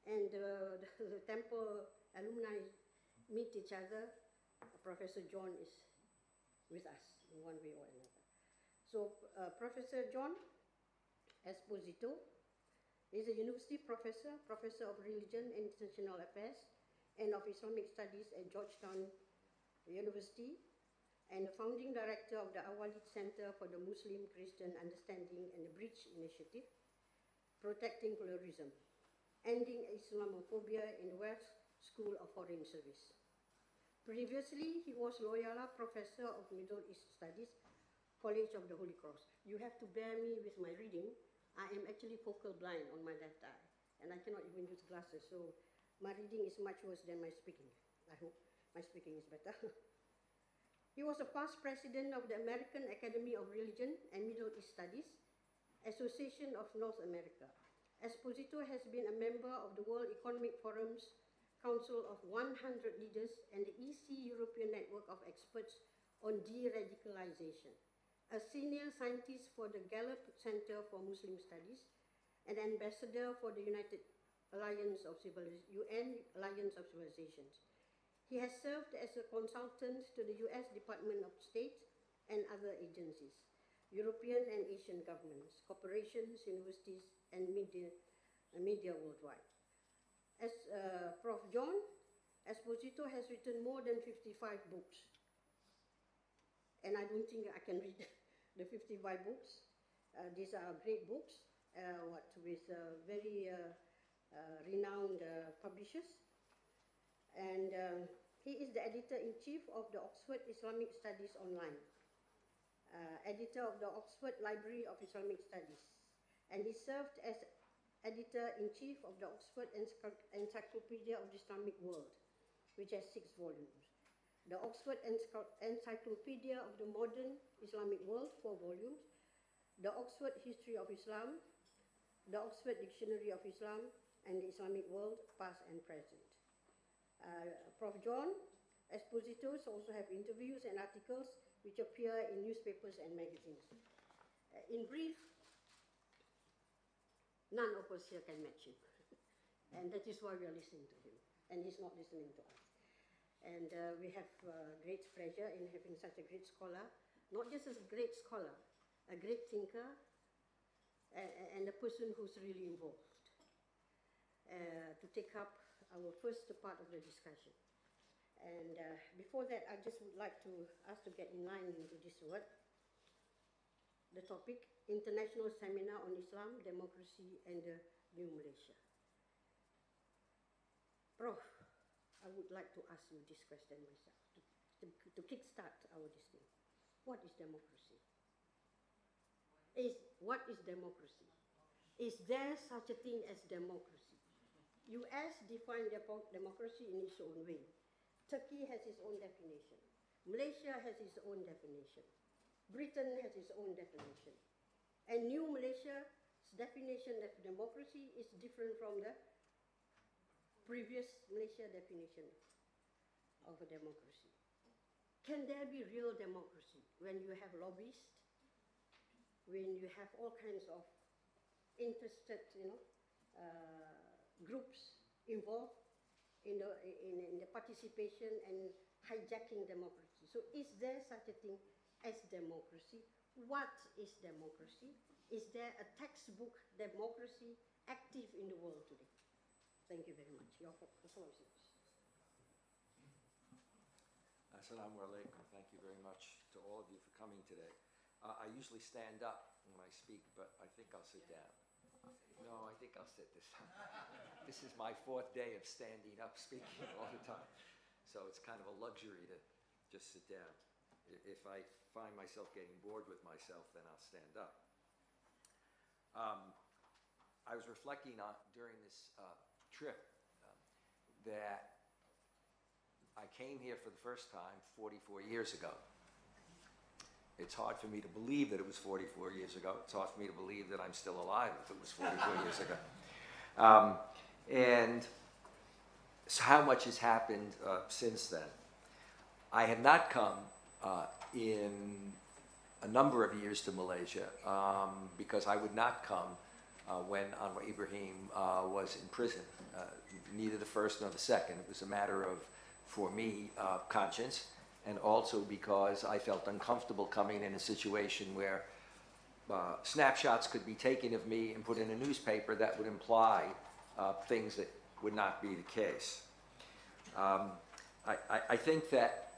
and the Temple alumni meet each other, Professor John is with us in one way or another. So Professor John Esposito is a university professor, professor of religion and international affairs and of Islamic studies at Georgetown University, and the founding director of the Awalid Center for the Muslim-Christian Understanding and the Bridge Initiative, protecting pluralism. Ending Islamophobia in the West School of Foreign Service. Previously, he was Loyola Professor of Middle East Studies, College of the Holy Cross. You have to bear me with my reading. I am actually focal blind on my left eye, and I cannot even use glasses, so my reading is much worse than my speaking. I hope my speaking is better. He was a past president of the American Academy of Religion and Middle East Studies, Association of North America. Esposito has been a member of the World Economic Forum's Council of 100 Leaders and the EC European Network of Experts on De-Radicalization, a senior scientist for the Gallup Center for Muslim Studies, an ambassador for the UN Alliance of Civilizations. He has served as a consultant to the US Department of State and other agencies, European and Asian governments, corporations, universities, and media worldwide. As Prof. John Esposito has written more than 55 books, and I don't think I can read the 55 books. These are great books, with very renowned publishers. And he is the editor-in-chief of the Oxford Islamic Studies Online, editor of the Oxford Library of Islamic Studies, and he served as editor-in-chief of the Oxford Encyclopedia of the Islamic World, which has 6 volumes. The Oxford Encyclopedia of the Modern Islamic World, 4 volumes. The Oxford History of Islam, the Oxford Dictionary of Islam, and the Islamic World, Past and Present. Prof. John Esposito also have interviews and articles which appear in newspapers and magazines. In brief, none of us here can match him. And that is why we are listening to him. And he's not listening to us. And we have great pleasure in having such a great scholar, not just as a great scholar, a great thinker, and a person who's really involved, to take up our first part of the discussion. And before that, I just would like to ask to get in line into this word. The topic, International Seminar on Islam, Democracy, and the New Malaysia. Prof, I would like to ask you this question myself, to kickstart our discussion. What is democracy? What is democracy? Is there such a thing as democracy? US defined democracy in its own way. Turkey has its own definition. Malaysia has its own definition. Britain has its own definition. And New Malaysia's definition of democracy is different from the previous Malaysia definition of a democracy. Can there be real democracy when you have lobbyists, when you have all kinds of interested, groups involved in the participation and hijacking democracy? So is there such a thing as democracy? What is democracy? Is there a textbook democracy active in the world today? Thank you very much. Your floor is yours. Assalamu alaikum. Thank you very much to all of you for coming today. I usually stand up when I speak, but I think I'll sit down. No, I think I'll sit this time. This is my 4th day of standing up speaking all the time. So it's kind of a luxury to just sit down. If I find myself getting bored with myself, then I'll stand up. I was reflecting on during this trip that I came here for the first time 44 years ago. It's hard for me to believe that it was 44 years ago. It's hard for me to believe that I'm still alive if it was 44 years ago. And so how much has happened since then? I have not come in a number of years to Malaysia because I would not come when Anwar Ibrahim was in prison. Neither the first nor the second. It was a matter of, for me, conscience, and also because I felt uncomfortable coming in a situation where snapshots could be taken of me and put in a newspaper that would imply things that would not be the case. I think that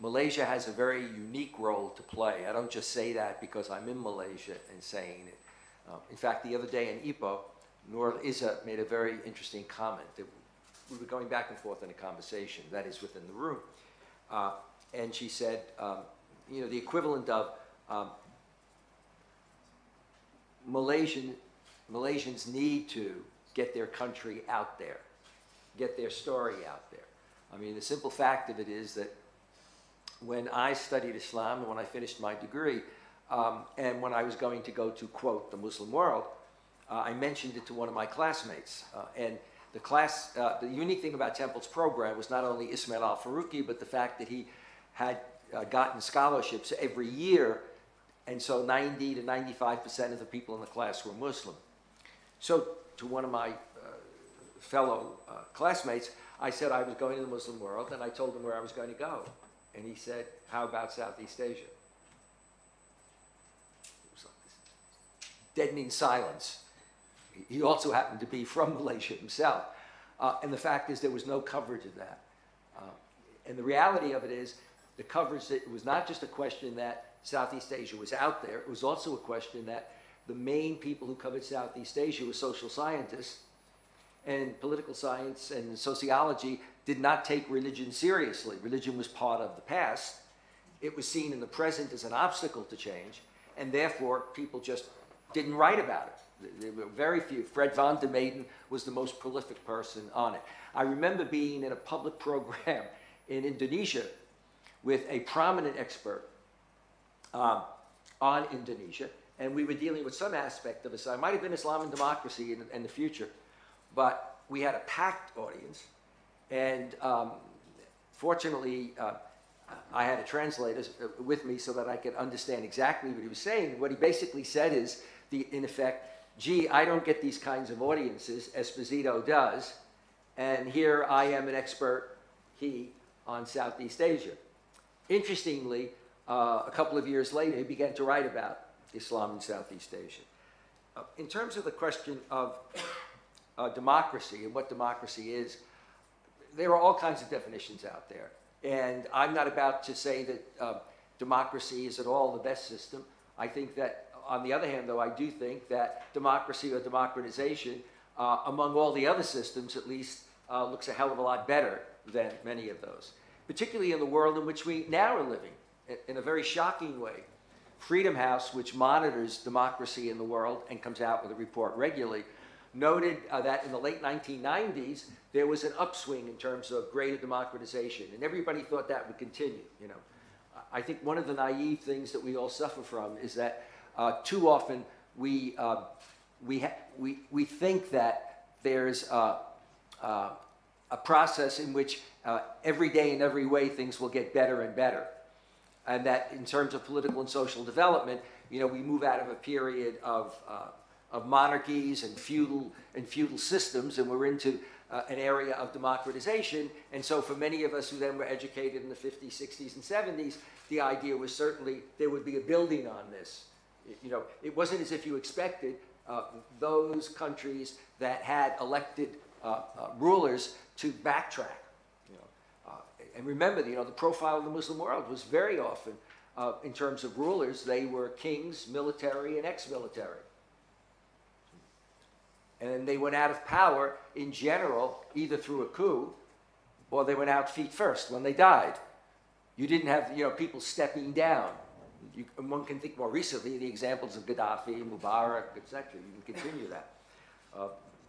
Malaysia has a very unique role to play. I don't just say that because I'm in Malaysia and saying it. In fact, the other day in Ipoh, Nur Isa made a very interesting comment. That we were going back and forth in a conversation, that is within the room. And she said, you know, the equivalent of Malaysians need to get their country out there, get their story out there. I mean, the simple fact of it is that when I studied Islam, and when I finished my degree, and when I was going to go to, quote, the Muslim world, I mentioned it to one of my classmates. And the unique thing about Temple's program was not only Ismail al-Faruqi, but the fact that he had gotten scholarships every year, and so 90 to 95% of the people in the class were Muslim. So to one of my fellow classmates, I said I was going to the Muslim world, and I told him where I was going to go. And he said, how about Southeast Asia? It was like this deadening silence. He also happened to be from Malaysia himself. And the fact is there was no coverage of that. And the reality of it is the coverage, that it was not just a question that Southeast Asia was out there, it was also a question that the main people who covered Southeast Asia were social scientists, and political science and sociology did not take religion seriously. Religion was part of the past. It was seen in the present as an obstacle to change, and therefore people just didn't write about it. There were very few. Fred van der Meyden was the most prolific person on it. I remember being in a public program in Indonesia with a prominent expert on Indonesia, and we were dealing with some aspect of Islam. It might have been Islam and democracy in the future, but we had a packed audience, and fortunately, I had a translator with me so that I could understand exactly what he was saying. What he basically said is, in effect, gee, I don't get these kinds of audiences, Esposito does, and here I am an expert, on Southeast Asia. Interestingly, a couple of years later, he began to write about Islam in Southeast Asia. In terms of the question of democracy and what democracy is, there are all kinds of definitions out there. And I'm not about to say that democracy is at all the best system. I think that, on the other hand, though, I do think that democracy or democratization, among all the other systems at least, looks a hell of a lot better than many of those, particularly in the world in which we now are living, in a very shocking way. Freedom House, which monitors democracy in the world and comes out with a report regularly, noted that in the late 1990s, there was an upswing in terms of greater democratization, and everybody thought that would continue. You know, I think one of the naive things that we all suffer from is that too often we think that there's a process in which every day in every way things will get better and better, and that in terms of political and social development, you know, we move out of a period of monarchies and feudal systems, and we're into an area of democratization. And so for many of us who then were educated in the 50s, 60s, and 70s, the idea was certainly there would be a building on this. You know, it wasn't as if you expected those countries that had elected rulers to backtrack. You know, and remember, you know, the profile of the Muslim world was very often, in terms of rulers, they were kings, military, and ex-military. And they went out of power in general, either through a coup, or they went out feet first when they died. You didn't have, you know, people stepping down. One can think more recently the examples of Gaddafi, Mubarak, etc. You can continue that.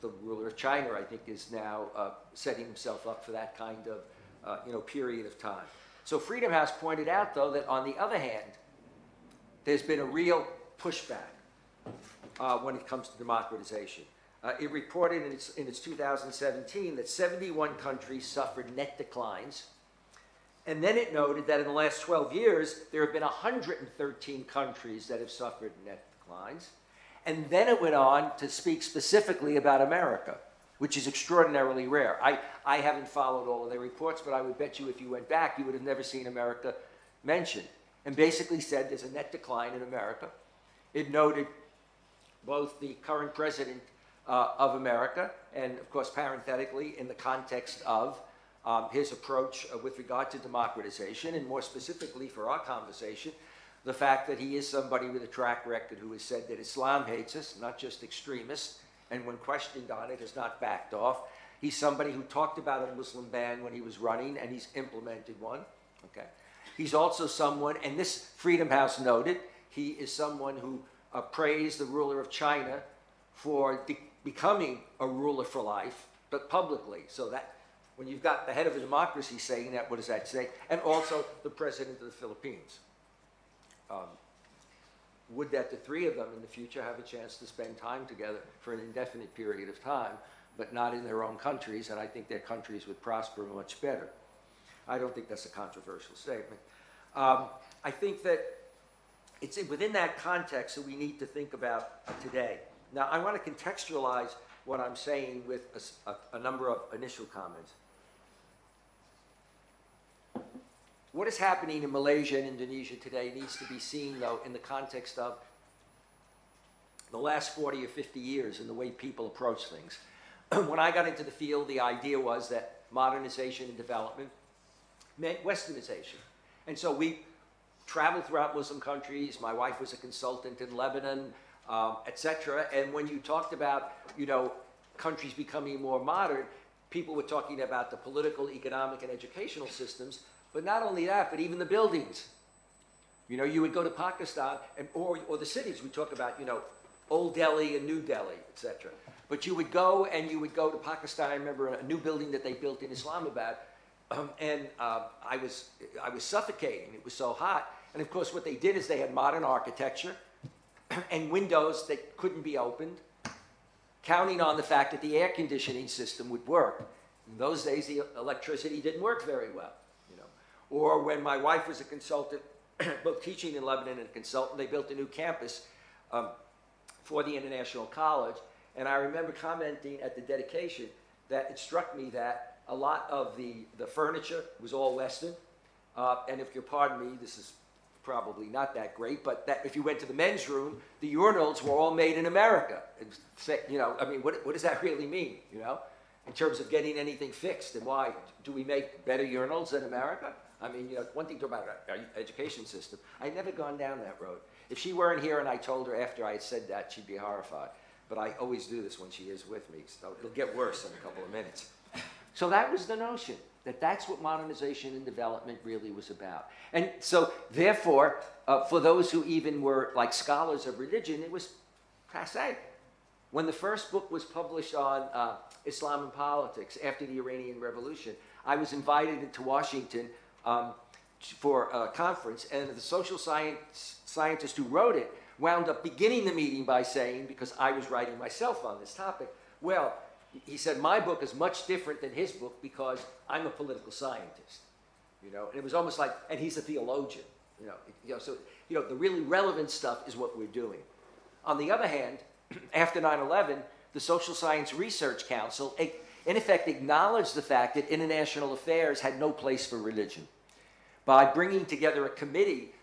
The ruler of China, I think, is now setting himself up for that kind of, you know, period of time. So Freedom House pointed out, though, that on the other hand, there's been a real pushback when it comes to democratization. It reported in its 2017 that 71 countries suffered net declines. And then it noted that in the last 12 years, there have been 113 countries that have suffered net declines. And then it went on to speak specifically about America, which is extraordinarily rare. I haven't followed all of their reports, but I would bet you if you went back, you would have never seen America mentioned. And basically said there's a net decline in America. It noted both the current president of America, and of course, parenthetically, in the context of his approach with regard to democratization, and more specifically for our conversation, the fact that he is somebody with a track record who has said that Islam hates us, not just extremists, and when questioned on it, has not backed off. He's somebody who talked about a Muslim ban when he was running, and he's implemented one. Okay. He's also someone, and this Freedom House noted, he is someone who praised the ruler of China for becoming a ruler for life, but publicly. So that, when you've got the head of a democracy saying that, what does that say? And also the president of the Philippines. Would that the three of them in the future have a chance to spend time together for an indefinite period of time, but not in their own countries, and I think their countries would prosper much better. I don't think that's a controversial statement. I think that it's within that context that we need to think about today. Now, I want to contextualize what I'm saying with a number of initial comments. What is happening in Malaysia and Indonesia today needs to be seen, though, in the context of the last 40 or 50 years and the way people approach things. When I got into the field, the idea was that modernization and development meant westernization. And so we traveled throughout Muslim countries. My wife was a consultant in Lebanon, etc. And when you talked about, you know, countries becoming more modern, people were talking about the political, economic, and educational systems. But not only that, but even the buildings. You know, you would go to Pakistan, and, or the cities. We talk about, you know, Old Delhi and New Delhi, etc. But you would go to Pakistan. I remember a new building that they built in Islamabad, and I was suffocating. It was so hot. And of course, what they did is they had modern architecture and windows that couldn't be opened, counting on the fact that the air conditioning system would work. In those days, the electricity didn't work very well. Or when my wife was a consultant, both teaching in Lebanon and a consultant, they built a new campus for the International College. And I remember commenting at the dedication that it struck me that a lot of the furniture was all Western. And if you'll pardon me, this is probably not that great, but that if you went to the men's room, the urinals were all made in America. You know, I mean, what does that really mean, you know, in terms of getting anything fixed? And why? Do we make better urinals than America? I mean, you know, one thing to talk about our education system. I'd never gone down that road. If she weren't here and I told her after I had said that, she'd be horrified. But I always do this when she is with me, so it'll get worse in a couple of minutes. So that was the notion, that that's what modernization and development really was about. And so, therefore, for those who even were like scholars of religion, it was passé. When the first book was published on Islam and politics after the Iranian Revolution, I was invited into Washington for a conference, and the social scientist who wrote it wound up beginning the meeting by saying, because I was writing myself on this topic, well, he said, my book is much different than his book because I'm a political scientist, you know, and it was almost like, and he's a theologian, you know, so, you know, the really relevant stuff is what we're doing. On the other hand, after 9/11, the Social Science Research Council, in effect, acknowledged the fact that international affairs had no place for religion by bringing together a committee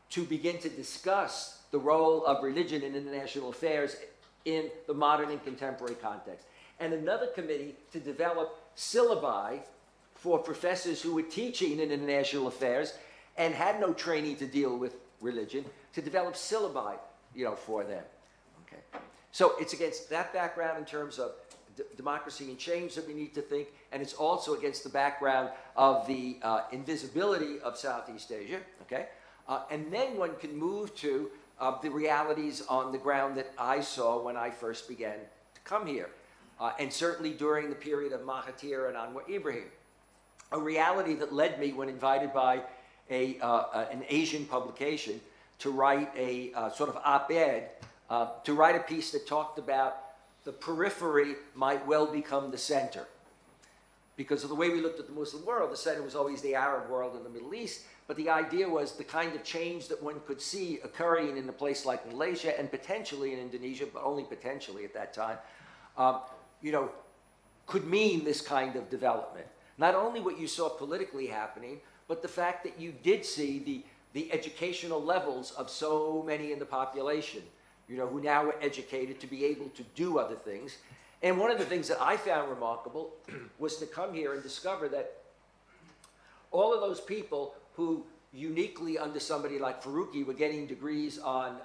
to begin to discuss the role of religion in international affairs in the modern and contemporary context, and another committee to develop syllabi for professors who were teaching in international affairs and had no training to deal with religion, to develop syllabi, you know, for them. Okay. So it's against that background in terms of democracy and change that we need to think, and it's also against the background of the invisibility of Southeast Asia, okay? And then one can move to the realities on the ground that I saw when I first began to come here, and certainly during the period of Mahathir and Anwar Ibrahim, a reality that led me, when invited by an Asian publication to write a sort of op-ed, to write a piece that talked about the periphery might well become the center. Because of the way we looked at the Muslim world, the center was always the Arab world and the Middle East, but the idea was the kind of change that one could see occurring in a place like Malaysia and potentially in Indonesia, but only potentially at that time, you know, could mean this kind of development. Not only what you saw politically happening, but the fact that you did see the educational levels of so many in the population, you know, who now were educated to be able to do other things. And one of the things that I found remarkable was to come here and discover that all of those people who uniquely under somebody like Faruqi were getting degrees on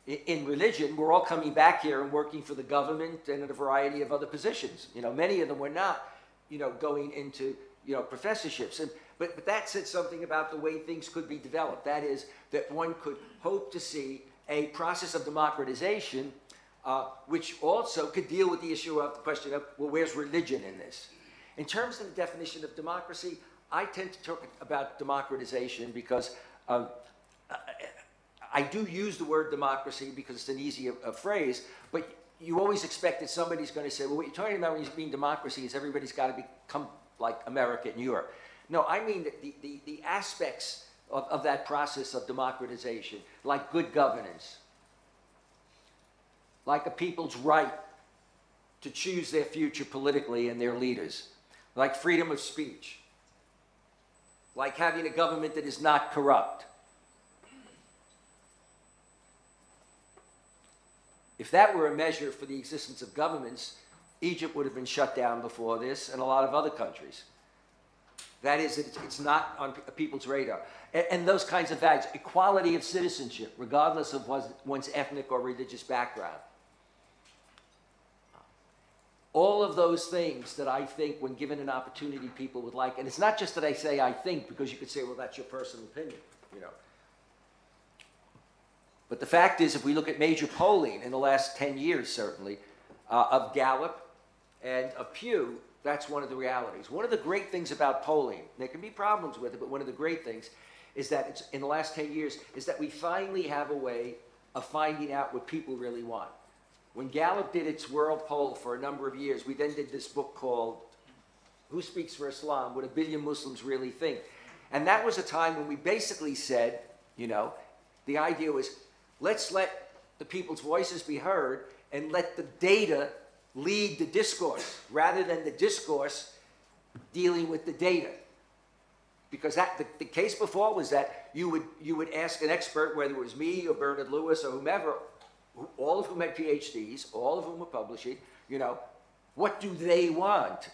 in religion, we're all coming back here and working for the government and in a variety of other positions. You know, many of them were not, you know, going into, you know, professorships. But that said something about the way things could be developed. That is, that one could hope to see a process of democratization which also could deal with the issue of the question of, well, where's religion in this? In terms of the definition of democracy, I tend to talk about democratization because I do use the word democracy because it's an easy phrase, but you always expect that somebody's going to say, well, what you're talking about when you mean democracy is everybody's got to become like America and Europe. No, I mean that the aspects of that process of democratization, like good governance, like a people's right to choose their future politically and their leaders, like freedom of speech, like having a government that is not corrupt. If that were a measure for the existence of governments, Egypt would have been shut down before this, and a lot of other countries. That is, it's not on people's radar. And those kinds of values, equality of citizenship, regardless of one's ethnic or religious background. All of those things that I think, when given an opportunity, people would like. And it's not just that I say I think, because you could say, well, that's your personal opinion, you know. But the fact is, if we look at major polling in the last 10 years, certainly, of Gallup and of Pew, that's one of the realities. One of the great things about polling, there can be problems with it, but one of the great things is that it's, in the last 10 years, is that we finally have a way of finding out what people really want. When Gallup did its world poll for a number of years, we then did this book called Who Speaks for Islam? What a Billion Muslims Really Think. And that was a time when we basically said, you know, the idea was, let's let the people's voices be heard and let the data lead the discourse rather than the discourse dealing with the data. Because the case before was that you would ask an expert, whether it was me or Bernard Lewis or whomever, all of whom had PhDs, all of whom were publishing, you know, what do they want?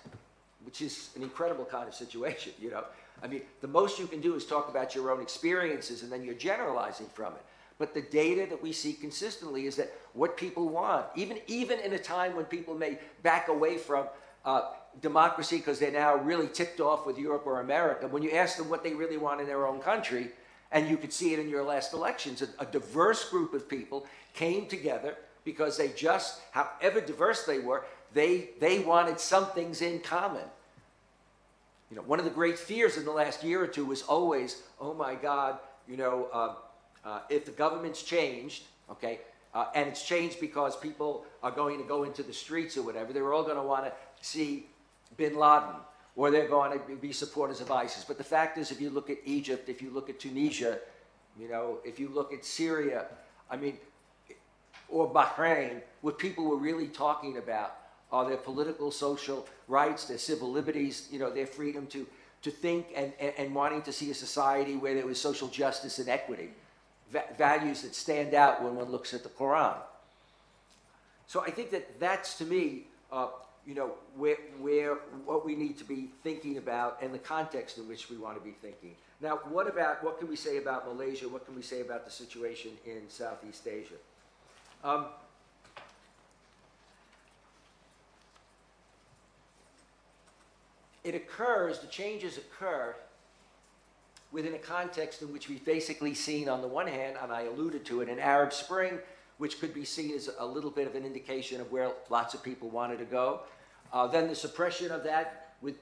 Which is an incredible kind of situation, you know. I mean, the most you can do is talk about your own experiences and then you're generalizing from it. But the data that we see consistently is that what people want, even in a time when people may back away from democracy because they're now really ticked off with Europe or America, when you ask them what they really want in their own country, and you could see it in your last elections, a diverse group of people came together because they just, however diverse they were, they wanted some things in common. You know, one of the great fears in the last year or two was always, oh my God, you know, if the government's changed, okay, and it's changed because people are going to go into the streets or whatever, they're all going to want to see bin Laden, or they're going to be supporters of ISIS. But the fact is, if you look at Egypt, if you look at Tunisia, you know, if you look at Syria, I mean, or Bahrain, what people were really talking about are their political, social rights, their civil liberties, you know, their freedom to think and wanting to see a society where there was social justice and equity, values that stand out when one looks at the Quran. So I think that that's, to me, you know, what we need to be thinking about and the context in which we want to be thinking. Now, what can we say about Malaysia? What can we say about the situation in Southeast Asia? The changes occur within a context in which we've basically seen, on the one hand, and I alluded to it, an Arab Spring, which could be seen as a little bit of an indication of where lots of people wanted to go. Then the suppression of that with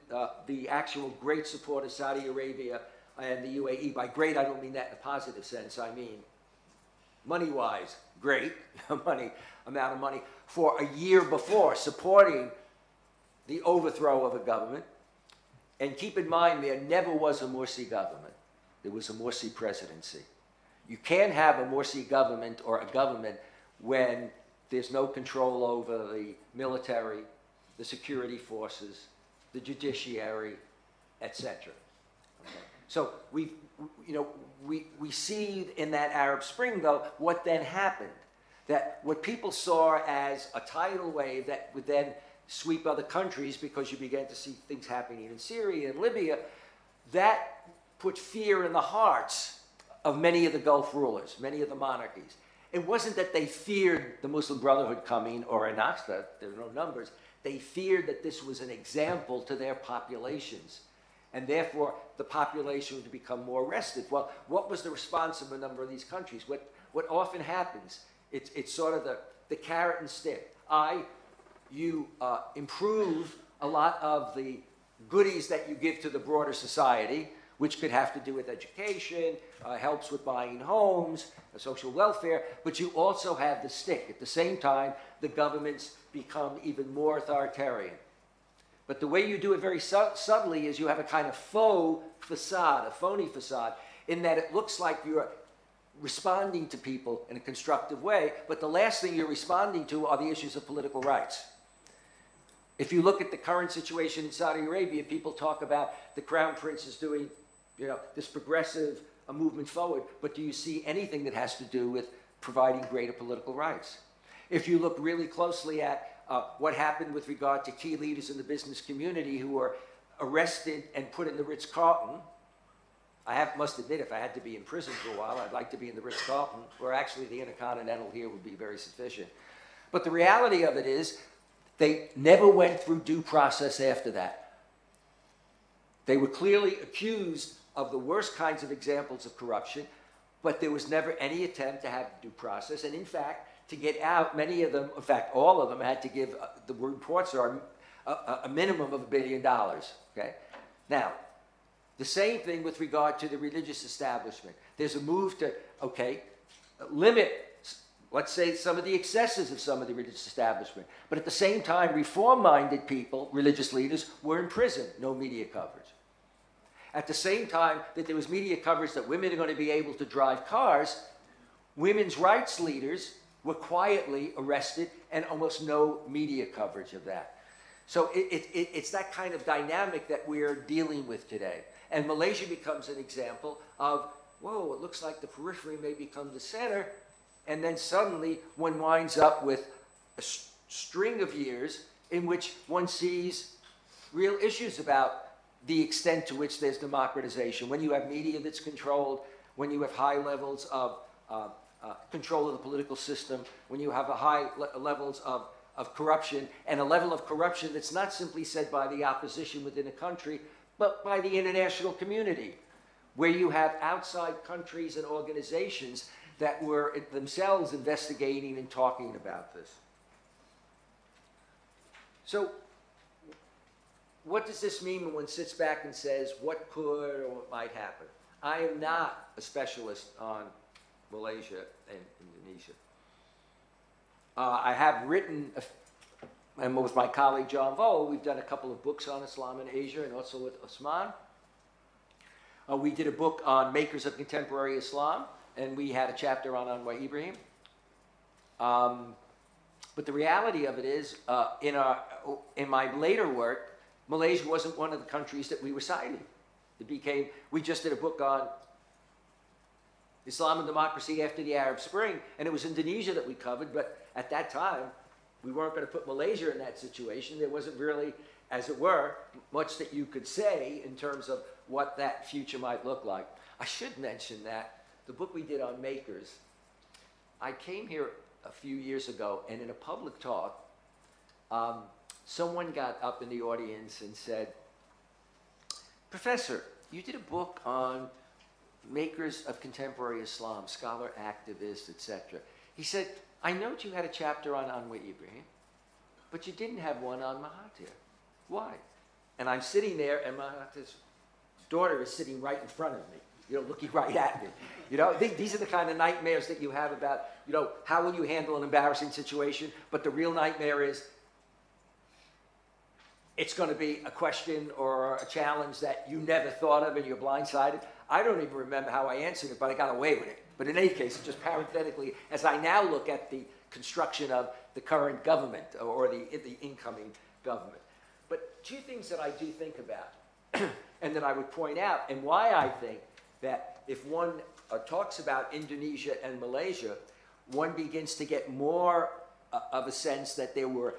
the actual great support of Saudi Arabia and the UAE. By great, I don't mean that in a positive sense. I mean, money-wise, great amount of money for a year before, supporting the overthrow of a government. And keep in mind, there never was a Morsi government. There was a Morsi presidency. You can't have a Morsi government or a government when there's no control over the military, the security forces, the judiciary, etc. Okay. So we see in that Arab Spring, though, what then happened. That what people saw as a tidal wave that would then sweep other countries, because you began to see things happening in Syria and Libya, that put fear in the hearts of many of the Gulf rulers, many of the monarchies. It wasn't that they feared the Muslim Brotherhood coming or Ennahda, there were no numbers. They feared that this was an example to their populations. And therefore, the population would become more restive. Well, what was the response of a number of these countries? What often happens, it's sort of the carrot and stick. You improve a lot of the goodies that you give to the broader society, which could have to do with education, helps with buying homes, social welfare, but you also have the stick. At the same time, the governments become even more authoritarian. But the way you do it very subtly is you have a kind of faux facade, a phony facade, in that it looks like you're responding to people in a constructive way, but the last thing you're responding to are the issues of political rights. If you look at the current situation in Saudi Arabia, people talk about the Crown Prince is doing, this progressive movement forward, but do you see anything that has to do with providing greater political rights? If you look really closely at what happened with regard to key leaders in the business community who were arrested and put in the Ritz-Carlton, must admit, if I had to be in prison for a while, I'd like to be in the Ritz-Carlton, or actually the Intercontinental here would be very sufficient. But the reality of it is, they never went through due process after that. They were clearly accused of the worst kinds of examples of corruption, but there was never any attempt to have due process. And in fact, to get out, many of them, in fact, all of them had to give, the reports are a minimum of $1 billion, okay? Now, the same thing with regard to the religious establishment. There's a move to, limit, let's say, some of the excesses of some of the religious establishment. But at the same time, reform-minded people, religious leaders, were in prison, no media coverage. At the same time that there was media coverage that women are going to be able to drive cars, women's rights leaders were quietly arrested and almost no media coverage of that. So it's that kind of dynamic that we're dealing with today. And Malaysia becomes an example of, whoa, it looks like the periphery may become the center, and then suddenly one winds up with a string of years in which one sees real issues about the extent to which there's democratization. When you have media that's controlled, when you have high levels of control of the political system, when you have levels of corruption, and a level of corruption that's not simply said by the opposition within a country, but by the international community, where you have outside countries and organizations that were themselves investigating and talking about this. So, what does this mean when one sits back and says, what could or what might happen? I am not a specialist on Malaysia and Indonesia. I have written, and with my colleague John Vo, we've done a couple of books on Islam in Asia, and also with Osman. We did a book on makers of contemporary Islam, and we had a chapter on Anwar Ibrahim. But the reality of it is, in my later work, Malaysia wasn't one of the countries that we were citing. We just did a book on Islam and democracy after the Arab Spring, and it was Indonesia that we covered, but at that time, we weren't going to put Malaysia in that situation. There wasn't really, as it were, much that you could say in terms of what that future might look like. I should mention that the book we did on makers, I came here a few years ago, and in a public talk, someone got up in the audience and said, Professor, you did a book on makers of contemporary Islam, scholar, activist, etc. He said, I note you had a chapter on Anwar Ibrahim, but you didn't have one on Mahathir. Why? And I'm sitting there, and Mahathir's daughter is sitting right in front of me, looking right at me. These are the kind of nightmares that you have about, how will you handle an embarrassing situation? But the real nightmare is, it's going to be a question or a challenge that you never thought of and you're blindsided. I don't even remember how I answered it, but I got away with it. But in any case, just parenthetically, as I now look at the construction of the current government or the incoming government. But two things that I do think about and that I would point out, and why I think that if one talks about Indonesia and Malaysia, one begins to get more of a sense that there were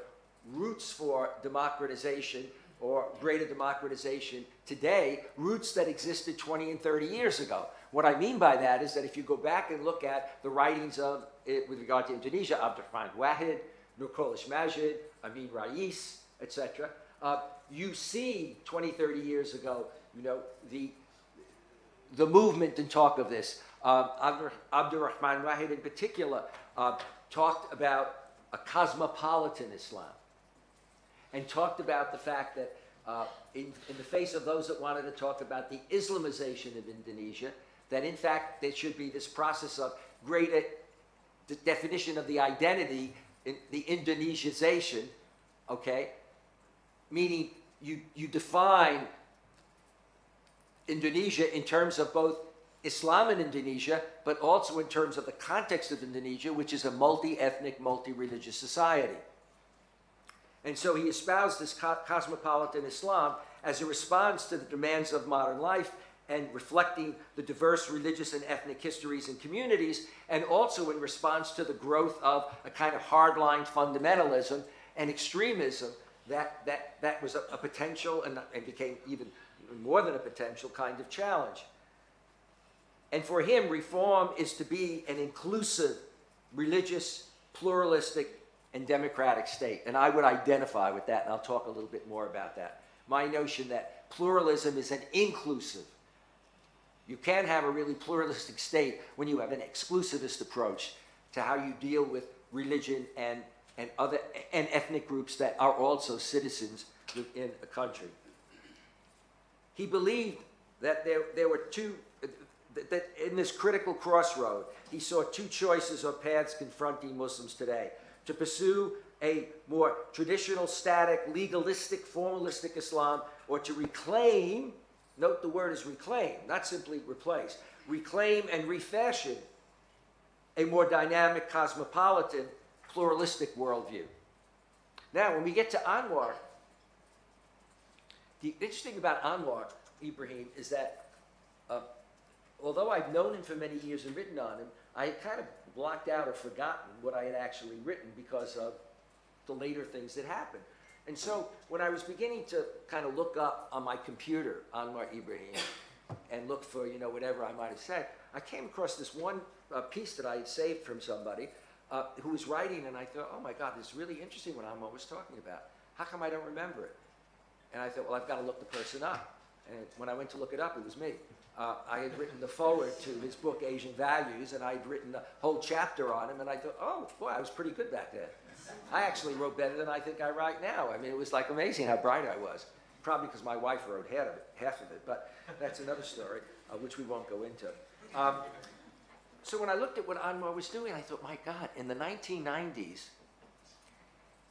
roots for democratization or greater democratization today, roots that existed 20 and 30 years ago. What I mean by that is that if you go back and look at the writings of, with regard to Indonesia, Abdurrahman Wahid, Nurkolis Majid, Amin Rais, etc., you see 20, 30 years ago, you know, the movement and talk of this. Abdurrahman Wahid in particular talked about a cosmopolitan Islam, and talked about the fact that in the face of those that wanted to talk about the Islamization of Indonesia, that in fact there should be this process of greater definition of the identity, the Indonesiization, okay? Meaning you define Indonesia in terms of both Islam in Indonesia, but also in terms of the context of Indonesia, which is a multi-ethnic, multi-religious society. And so he espoused this cosmopolitan Islam as a response to the demands of modern life and reflecting the diverse religious and ethnic histories and communities, and also in response to the growth of a kind of hardline fundamentalism and extremism that was a potential and became even more than a potential kind of challenge. And for him, reform is to be an inclusive, religious, pluralistic, and democratic state. And I would identify with that, and I'll talk a little bit more about that. My notion that pluralism is an inclusive. You can't have a really pluralistic state when you have an exclusivist approach to how you deal with religion and ethnic groups that are also citizens within a country. He believed that there were two, that in this critical crossroad, he saw two choices or paths confronting Muslims today: to pursue a more traditional, static, legalistic, formalistic Islam, or to reclaim, note the word is reclaim, not simply replace, reclaim and refashion a more dynamic, cosmopolitan, pluralistic worldview. Now, when we get to Anwar, the interesting about Anwar Ibrahim is that although I've known him for many years and written on him, I had kind of blocked out or forgotten what I had actually written because of the later things that happened. And so when I was beginning to kind of look up on my computer Anwar Ibrahim and look for, you know, whatever I might have said, I came across this one piece that I had saved from somebody who was writing, and I thought, oh my God, this is really interesting what Anwar was talking about. How come I don't remember it? And I thought, well, I've got to look the person up. And when I went to look it up, it was me. I had written the foreword to his book, Asian Values, and I'd written a whole chapter on him, and I thought, oh, boy, I was pretty good back then. I actually wrote better than I think I write now. I mean, it was like amazing how bright I was. Probably because my wife wrote half of it, but that's another story, which we won't go into. So when I looked at what Anwar was doing, I thought, my God, in the 1990s,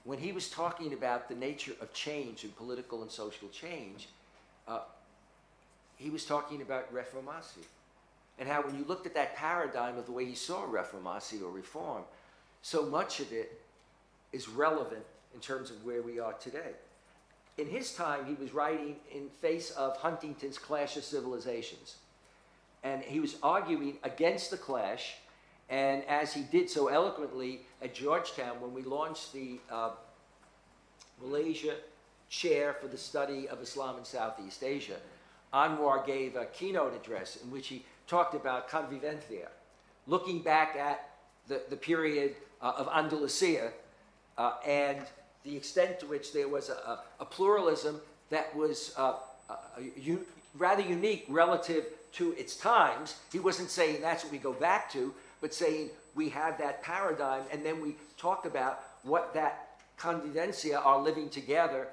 when he was talking about the nature of change and political and social change, he was talking about reformasi, and how when you looked at that paradigm of the way he saw reformasi or reform, so much of it is relevant in terms of where we are today. In his time, he was writing in face of Huntington's Clash of Civilizations, and he was arguing against the clash, and as he did so eloquently at Georgetown when we launched the Malaysia Chair for the Study of Islam in Southeast Asia, Anwar gave a keynote address in which he talked about convivencia, looking back at the period of Andalusia and the extent to which there was a pluralism that was rather unique relative to its times. He wasn't saying that's what we go back to, but saying we have that paradigm, and then we talk about what that convivencia, our living together,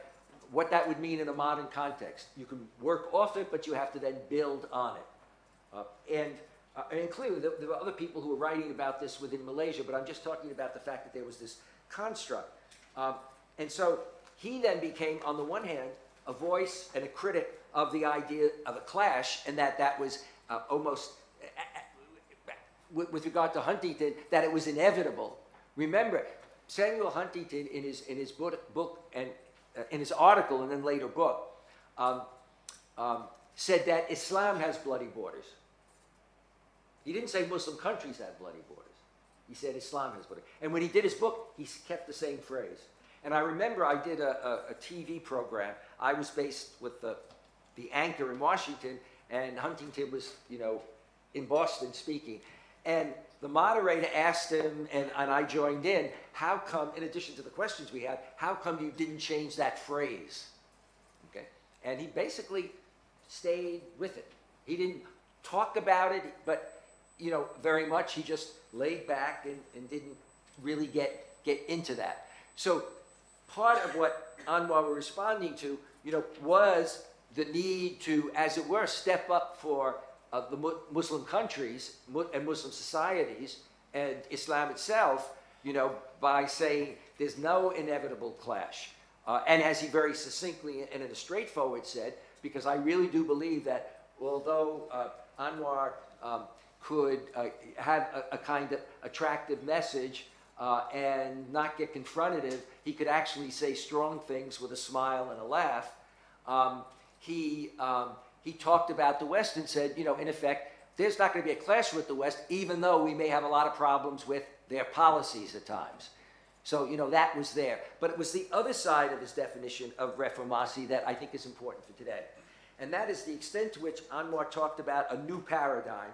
what that would mean in a modern context. You can work off it, but you have to then build on it. And clearly, there were other people who were writing about this within Malaysia, but I'm just talking about the fact that there was this construct. And so he then became, on the one hand, a voice and a critic of the idea of a clash, and that was almost, with regard to Huntington, that it was inevitable. Remember, Samuel Huntington, in his book and in his article and then later book, said that Islam has bloody borders. He didn't say Muslim countries have bloody borders. He said Islam has bloody. And when he did his book, he kept the same phrase. And I remember I did a TV program I was based with the anchor in Washington, and Huntington was, you know, in Boston speaking. And the moderator asked him, and I joined in, how come, in addition to the questions we had, how come you didn't change that phrase? Okay? And he basically stayed with it. He didn't talk about it, but, you know, very much. He just laid back and didn't really get into that. So part of what Anwar was responding to, you know, was the need to, as it were, step up for the Muslim countries and Muslim societies and Islam itself, you know, by saying there's no inevitable clash. And as he very succinctly and in a straightforward said, because I really do believe that although Anwar could have a kind of attractive message and not get confrontative, he could actually say strong things with a smile and a laugh. He talked about the West and said, you know, in effect, there's not going to be a clash with the West, even though we may have a lot of problems with their policies at times. So, you know, that was there. But it was the other side of his definition of reformasi that I think is important for today. And that is the extent to which Anwar talked about a new paradigm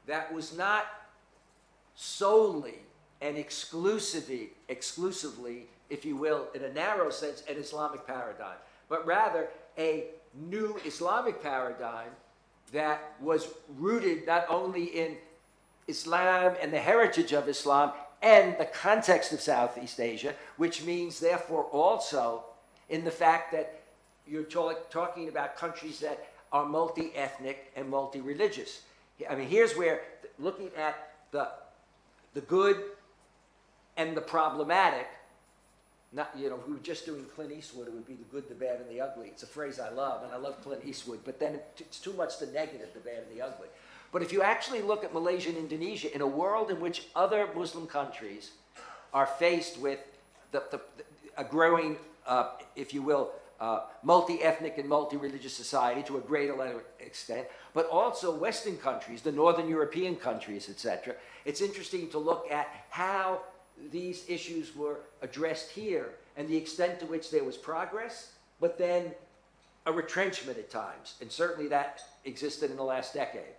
that was not solely and exclusively, if you will, in a narrow sense, an Islamic paradigm, but rather a new Islamic paradigm that was rooted not only in Islam and the heritage of Islam and the context of Southeast Asia, which means therefore also in the fact that you're talking about countries that are multi-ethnic and multi-religious. I mean, here's where, looking at the good and the problematic, not, you know, if we were just doing Clint Eastwood, it would be the good, the bad, and the ugly. It's a phrase I love, and I love Clint Eastwood, but then it's too much the negative, the bad, and the ugly. But if you actually look at Malaysia and Indonesia, in a world in which other Muslim countries are faced with a growing, if you will, multi-ethnic and multi-religious society to a greater extent, but also Western countries, the Northern European countries, etc., it's interesting to look at how these issues were addressed here and the extent to which there was progress, but then a retrenchment at times. And certainly that existed in the last decade.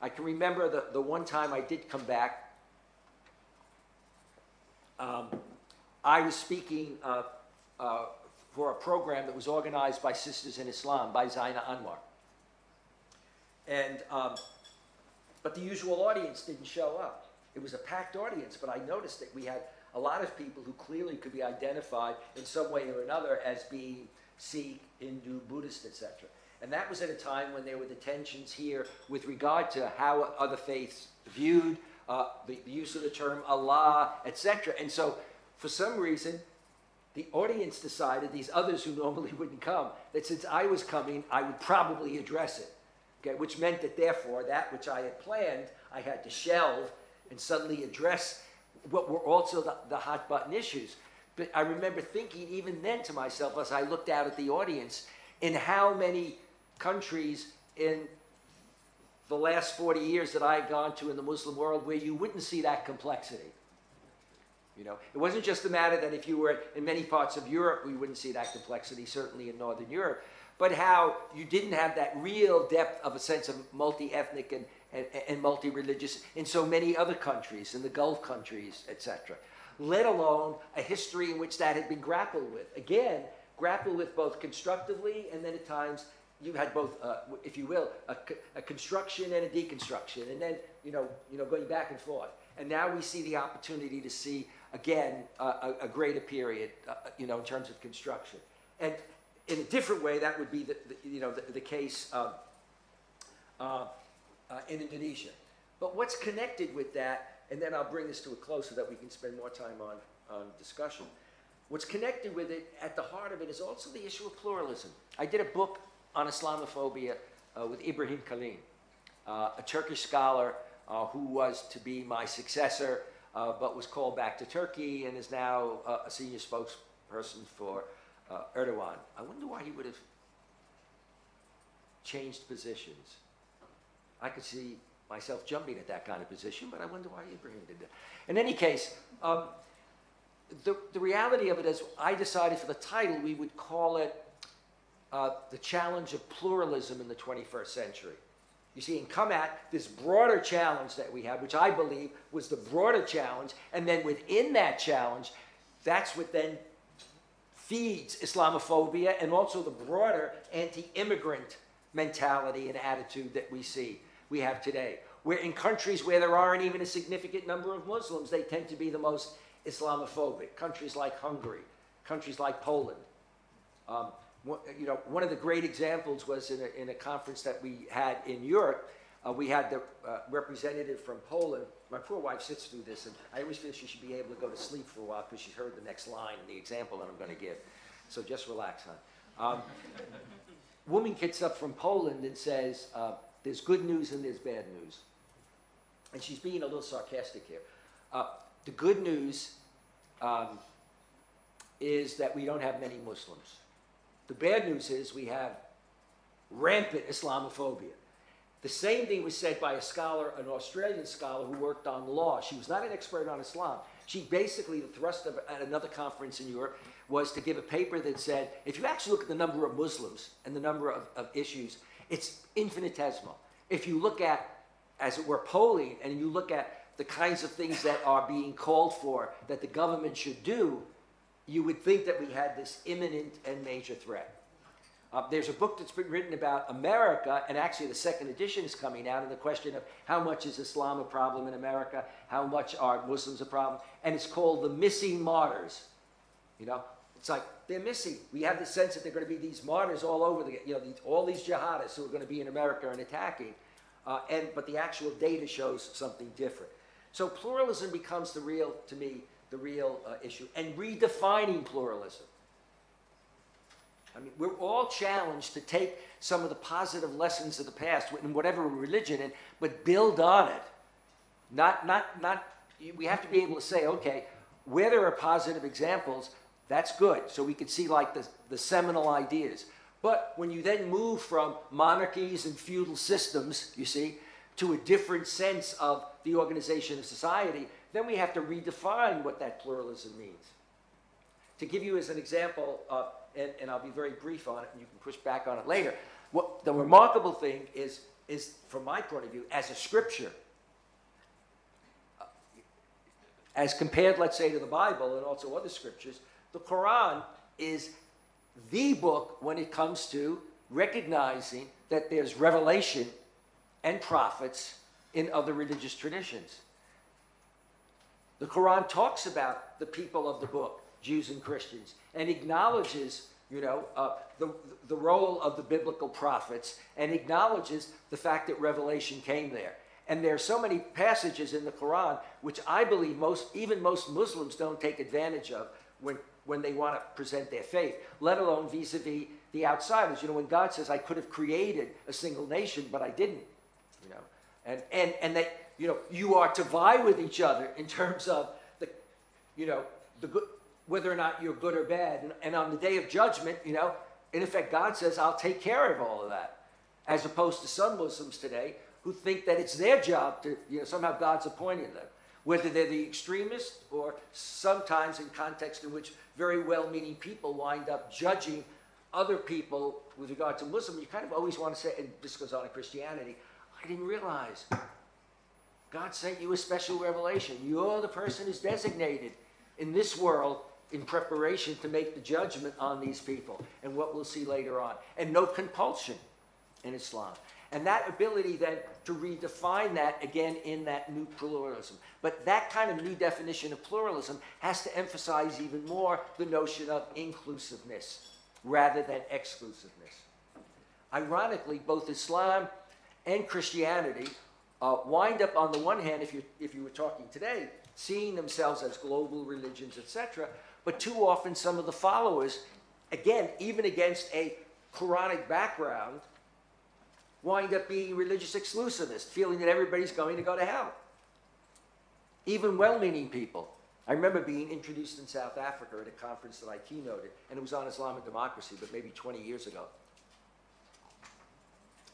I can remember the one time I did come back, I was speaking for a program that was organized by Sisters in Islam, by Zaina Anwar. And, but the usual audience didn't show up. It was a packed audience, but I noticed that we had a lot of people who clearly could be identified in some way or another as being Sikh, Hindu, Buddhist, etc. And that was at a time when there were the tensions here with regard to how other faiths viewed the use of the term Allah, etc. And so, for some reason, the audience decided, these others who normally wouldn't come, that since I was coming, I would probably address it. Okay, which meant that therefore, that which I had planned, I had to shelve and suddenly address what were also the hot button issues. But I remember thinking even then to myself, as I looked out at the audience, in how many countries in the last 40 years that I had gone to in the Muslim world where you wouldn't see that complexity. You know, it wasn't just a matter that if you were in many parts of Europe, we wouldn't see that complexity, certainly in Northern Europe, but how you didn't have that real depth of a sense of multi-ethnic and multi-religious in so many other countries, in the Gulf countries, etc., let alone a history in which that had been grappled with. Again, grappled with both constructively, and then at times you had both, if you will, a construction and a deconstruction, and then, you know, going back and forth. And now we see the opportunity to see, again, a greater period, you know, in terms of construction. And in a different way, that would be the case in Indonesia. But what's connected with that, and then I'll bring this to a close so that we can spend more time on discussion. What's connected with it, at the heart of it, is also the issue of pluralism. I did a book on Islamophobia with Ibrahim Kalin, a Turkish scholar who was to be my successor, but was called back to Turkey and is now a senior spokesperson for Erdogan. I wonder why he would have changed positions. I could see myself jumping at that kind of position, but I wonder why Ibrahim did that. In any case, the reality of it is I decided for the title we would call it the challenge of pluralism in the 21st century. You see, and come at this broader challenge that we have, which I believe was the broader challenge, and then within that challenge, that's what then feeds Islamophobia and also the broader anti-immigrant mentality and attitude that we have today. Where in countries where there aren't even a significant number of Muslims, they tend to be the most Islamophobic. Countries like Hungary, countries like Poland. You know, one of the great examples was in a conference that we had in Europe. We had the representative from Poland. My poor wife sits through this, and I always feel she should be able to go to sleep for a while because she's heard the next line in the example that I'm going to give. So just relax, hon. Woman gets up from Poland and says, there's good news and there's bad news. And she's being a little sarcastic here. The good news is that we don't have many Muslims. The bad news is we have rampant Islamophobia. The same thing was said by a scholar, an Australian scholar who worked on law. She was not an expert on Islam. She basically, the thrust of at another conference in Europe was to give a paper that said, if you actually look at the number of Muslims and the number of issues, it's infinitesimal. If you look at, as it were, polling, and you look at the kinds of things that are being called for that the government should do, you would think that we had this imminent and major threat. There's a book that's been written about America, and actually the second edition is coming out, and the question of how much is Islam a problem in America, how much are Muslims a problem, and it's called The Missing Martyrs. You know, it's like they're missing. We have the sense that there are going to be these martyrs all over, all these jihadists who are going to be in America and attacking, but the actual data shows something different. So pluralism becomes to me, the real issue, and redefining pluralism. I mean, we're all challenged to take some of the positive lessons of the past in whatever religion, but build on it. We have to be able to say, okay, where there are positive examples, that's good. So we can see like the seminal ideas. But when you then move from monarchies and feudal systems, you see, to a different sense of the organization of society, then we have to redefine what that pluralism means. To give you as an example, and I'll be very brief on it, and you can push back on it later, what the remarkable thing is from my point of view, as a scripture, as compared, let's say, to the Bible and also other scriptures, the Quran is the book when it comes to recognizing that there's revelation and prophets in other religious traditions. The Quran talks about the people of the book, Jews and Christians, and acknowledges, the role of the biblical prophets, and acknowledges the fact that revelation came there. And there are so many passages in the Quran which I believe even most Muslims don't take advantage of when they want to present their faith, let alone vis-a-vis the outsiders. You know, when God says, I could have created a single nation, but I didn't, and that, you are to vie with each other in terms of the good, whether or not you're good or bad. And on the day of judgment, in effect, God says, I'll take care of all of that. As opposed to some Muslims today who think that it's their job to, somehow God's appointing them. Whether they're the extremists or sometimes in context in which very well-meaning people wind up judging other people with regard to Muslim, you kind of always want to say, and this goes on in Christianity, I didn't realize God sent you a special revelation. You're the person who's designated in this world in preparation to make the judgment on these people, and what we'll see later on. And no compulsion in Islam. And that ability then to redefine that again in that new pluralism. But that kind of new definition of pluralism has to emphasize even more the notion of inclusiveness rather than exclusiveness. Ironically, both Islam and Christianity wind up, on the one hand, if you were talking today, seeing themselves as global religions, etc., but too often some of the followers, again, even against a Quranic background, wind up being religious exclusivists, feeling that everybody's going to go to hell. Even well-meaning people. I remember being introduced in South Africa at a conference that I keynoted, and it was on Islamic democracy, but maybe 20 years ago.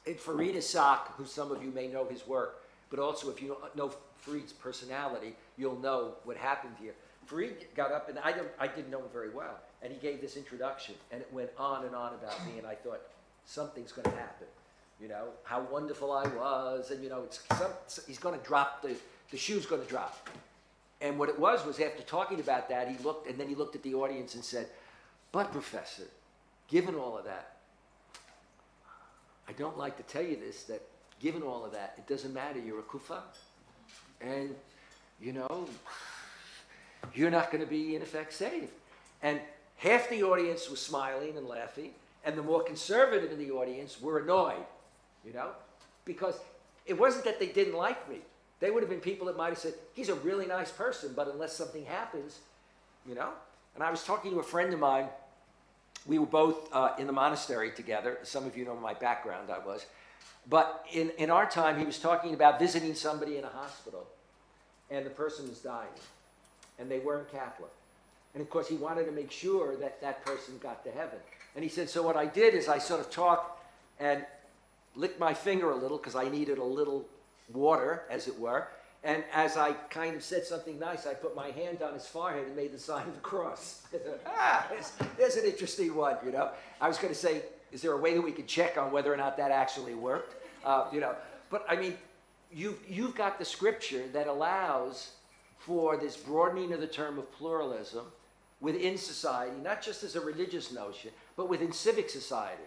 And Farid Isaac, who some of you may know his work, but also if you know Farid's personality, you'll know what happened here. Fareed got up, and I didn't know him very well, and he gave this introduction, and it went on and on about me, and I thought, something's going to happen, you know, how wonderful I was, and, you know, he's going to drop, the shoe's going to drop. And what it was after talking about that, he looked, and then he looked at the audience and said, but Professor, given all of that, I don't like to tell you this, that given all of that, it doesn't matter, you're a kufa. And, you know, you're not going to be, in effect, saved. And half the audience was smiling and laughing, and the more conservative in the audience were annoyed, you know, because it wasn't that they didn't like me. They would have been people that might have said, he's a really nice person, but unless something happens, you know. And I was talking to a friend of mine. We were both in the monastery together. Some of you know my background, I was. But in our time, he was talking about visiting somebody in a hospital, and the person was dying, and they weren't Catholic. And of course, he wanted to make sure that that person got to heaven. And he said, so what I did is I sort of talked and licked my finger a little, because I needed a little water, as it were. And as I kind of said something nice, I put my hand on his forehead and made the sign of the cross. There's an interesting one, you know. I was going to say, is there a way that we could check on whether or not that actually worked? You know, but I mean, you've got the scripture that allows for this broadening of the term of pluralism within society, not just as a religious notion, but within civic society.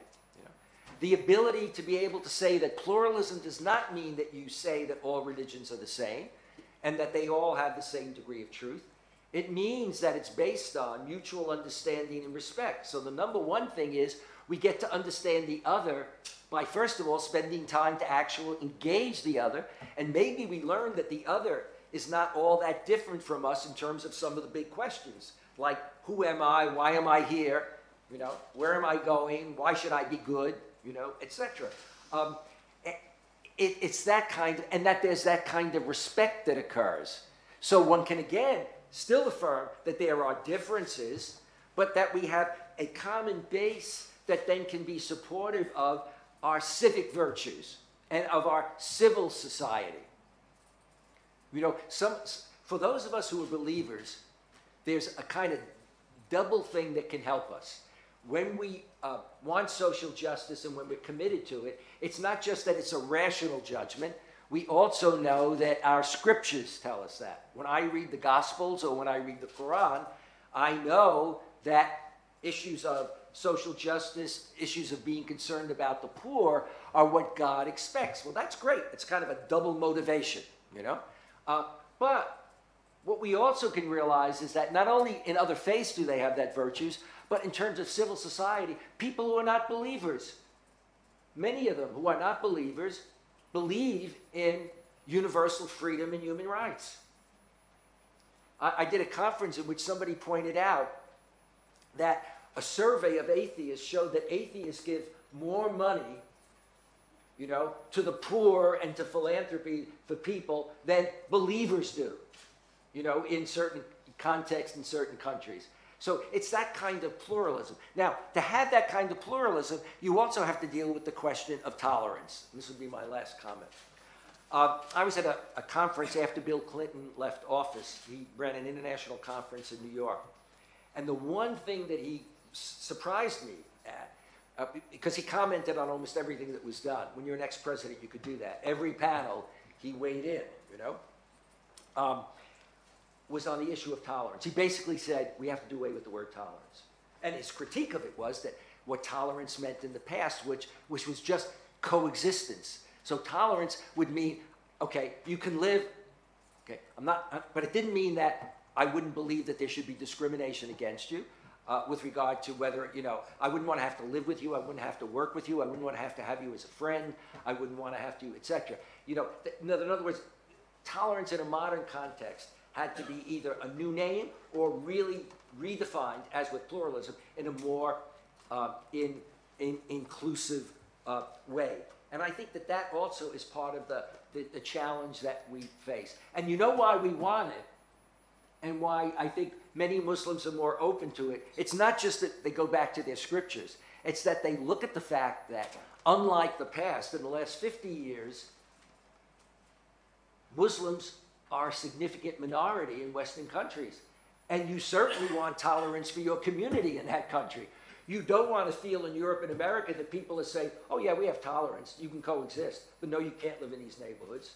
The ability to be able to say that pluralism does not mean that you say that all religions are the same and that they all have the same degree of truth. It means that it's based on mutual understanding and respect. So the number one thing is we get to understand the other by, first of all, spending time to actually engage the other. And maybe we learn that the other is not all that different from us in terms of some of the big questions, like who am I, why am I here, you know, where am I going, why should I be good, you know, etc. It's that kind of, and that there's that kind of respect that occurs. So one can, again, still affirm that there are differences, but that we have a common base that then can be supportive of our civic virtues and of our civil society. You know, for those of us who are believers, there's a kind of double thing that can help us. When we want social justice and when we're committed to it, it's not just that it's a rational judgment. We also know that our scriptures tell us that. When I read the Gospels or when I read the Quran, I know that issues of social justice, issues of being concerned about the poor are what God expects. Well, that's great. It's kind of a double motivation, you know? But what we also can realize is that not only in other faiths do they have that virtues, but in terms of civil society, people who are not believers, many of them who are not believers, believe in universal freedom and human rights. I did a conference in which somebody pointed out that a survey of atheists showed that atheists give more money, you know, to the poor and to philanthropy for people than believers do, you know, in certain contexts in certain countries. So it's that kind of pluralism. Now, to have that kind of pluralism, you also have to deal with the question of tolerance. This would be my last comment. I was at a conference after Bill Clinton left office. He ran an international conference in New York. And the one thing that he surprised me at, because he commented on almost everything that was done. When you're an ex-president, you could do that. Every panel, he weighed in, you know. Was on the issue of tolerance. He basically said, we have to do away with the word tolerance. And his critique of it was that what tolerance meant in the past, which was just coexistence. So tolerance would mean, okay, you can live, okay, but it didn't mean that I wouldn't believe that there should be discrimination against you with regard to whether, you know, I wouldn't want to have to live with you, I wouldn't have to work with you, I wouldn't want to have you as a friend, I wouldn't want to have to, etc. You know, in other words, tolerance in a modern context had to be either a new name or really redefined, as with pluralism, in a more inclusive way. And I think that that also is part of the challenge that we face. And you know why we want it, and why I think many Muslims are more open to it. It's not just that they go back to their scriptures. It's that they look at the fact that, unlike the past, in the last 50 years, Muslims are a significant minority in Western countries. And you certainly want tolerance for your community in that country. You don't want to feel in Europe and America that people are saying, oh yeah, we have tolerance, you can coexist, but no, you can't live in these neighborhoods.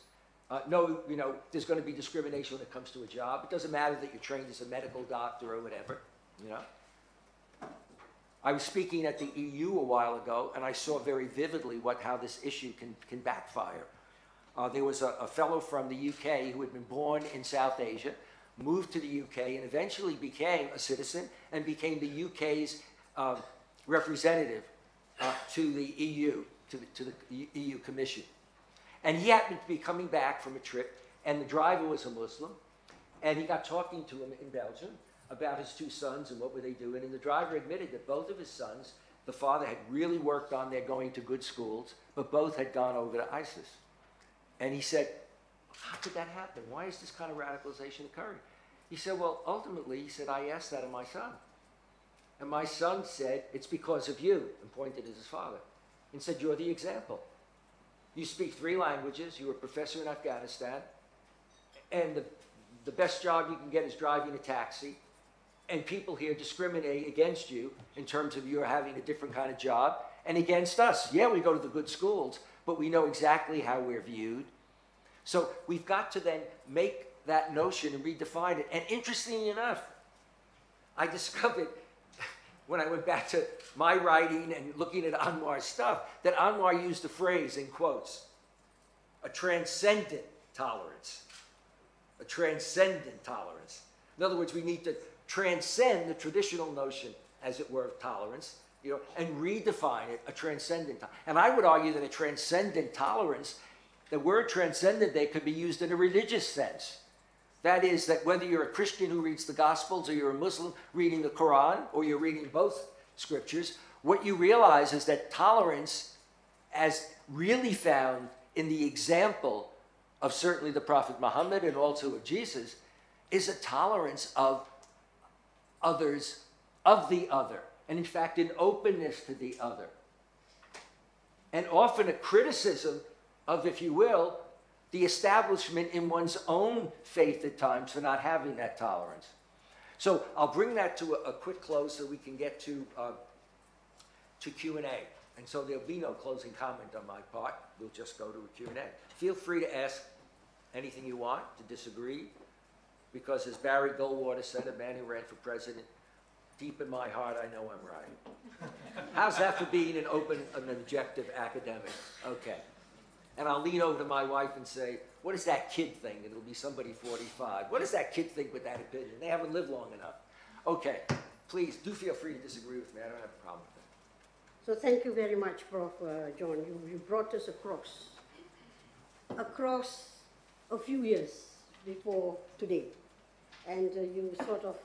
No, you know, there's going to be discrimination when it comes to a job. It doesn't matter that you're trained as a medical doctor or whatever, you know. I was speaking at the EU a while ago, and I saw very vividly how this issue can backfire. There was a fellow from the UK who had been born in South Asia, moved to the UK, and eventually became a citizen and became the UK's representative to the EU, to the EU Commission. And he happened to be coming back from a trip, and the driver was a Muslim, and he got talking to him in Belgium about his two sons and what were they doing, and the driver admitted that both of his sons, the father had really worked on their going to good schools, but both had gone over to ISIS. And he said, how could that happen? Why is this kind of radicalization occurring? He said, well, ultimately, he said, I asked that of my son. And my son said, it's because of you, and pointed at his father, and said, you're the example. You speak 3 languages, you're a professor in Afghanistan, and the best job you can get is driving a taxi, and people here discriminate against you in terms of you're having a different kind of job, and against us. Yeah, we go to the good schools, but we know exactly how we're viewed. So we've got to then make that notion and redefine it. And interestingly enough, I discovered when I went back to my writing and looking at Anwar's stuff, that Anwar used the phrase, in quotes, a transcendent tolerance. A transcendent tolerance. In other words, we need to transcend the traditional notion, as it were, of tolerance, you know, and redefine it, a transcendent tolerance. And I would argue that a transcendent tolerance, the word transcendent there could be used in a religious sense. That is, that whether you're a Christian who reads the Gospels or you're a Muslim reading the Quran or you're reading both scriptures, what you realize is that tolerance, as really found in the example of certainly the Prophet Muhammad and also of Jesus, is a tolerance of others, of the other, and in fact an openness to the other. And often a criticism of, if you will, the establishment in one's own faith at times for not having that tolerance. So I'll bring that to a quick close so we can get to Q&A. And so there'll be no closing comment on my part. We'll just go to a Q&A. Feel free to ask anything you want, to disagree, because as Barry Goldwater said, a man who ran for president, deep in my heart, I know I'm right. How's that for being an open and objective academic? Okay. And I'll lean over to my wife and say, what does that kid think? It'll be somebody 45. What does that kid think with that opinion? They haven't lived long enough. Okay, please, do feel free to disagree with me. I don't have a problem with that. So thank you very much, Prof. John. You brought us across a few years before today. And you sort of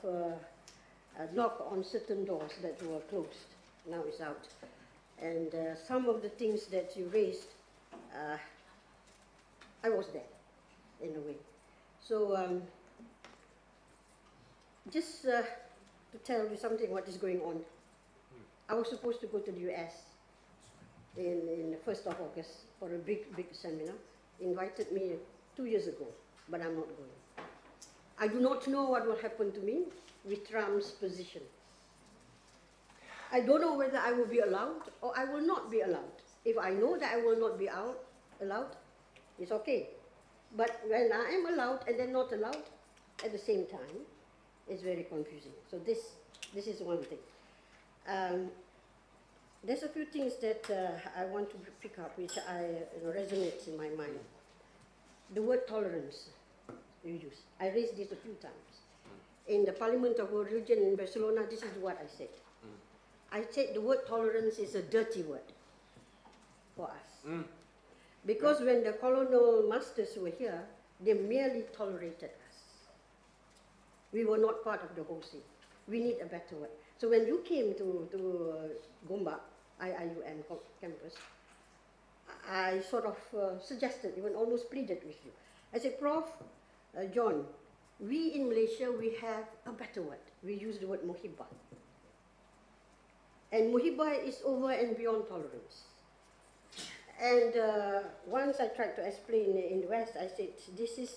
knock on certain doors that were closed. Now it's out. And some of the things that you raised, I was there, in a way. So just to tell you something what is going on. I was supposed to go to the US in the 1st of August for a big seminar. Invited me 2 years ago, but I'm not going. I do not know what will happen to me with Trump's position. I don't know whether I will be allowed or I will not be allowed. If I know that I will not be allowed, it's okay. But when I am allowed and then not allowed at the same time, it's very confusing. So this is one thing. There's a few things that I want to pick up, which resonates in my mind. The word tolerance you use. I raised this a few times. In the Parliament of World Religion in Barcelona, this is what I said. I said the word tolerance is a dirty word for us. Because when the colonial masters were here, they merely tolerated us. We were not part of the whole scene. We need a better word. So when you came to Gombak, IIUM campus, I sort of suggested, even almost pleaded with you. I said, Prof. John, we in Malaysia, we have a better word. We use the word muhibbah. And muhibbah is over and beyond tolerance. And once I tried to explain in the West, I said, this is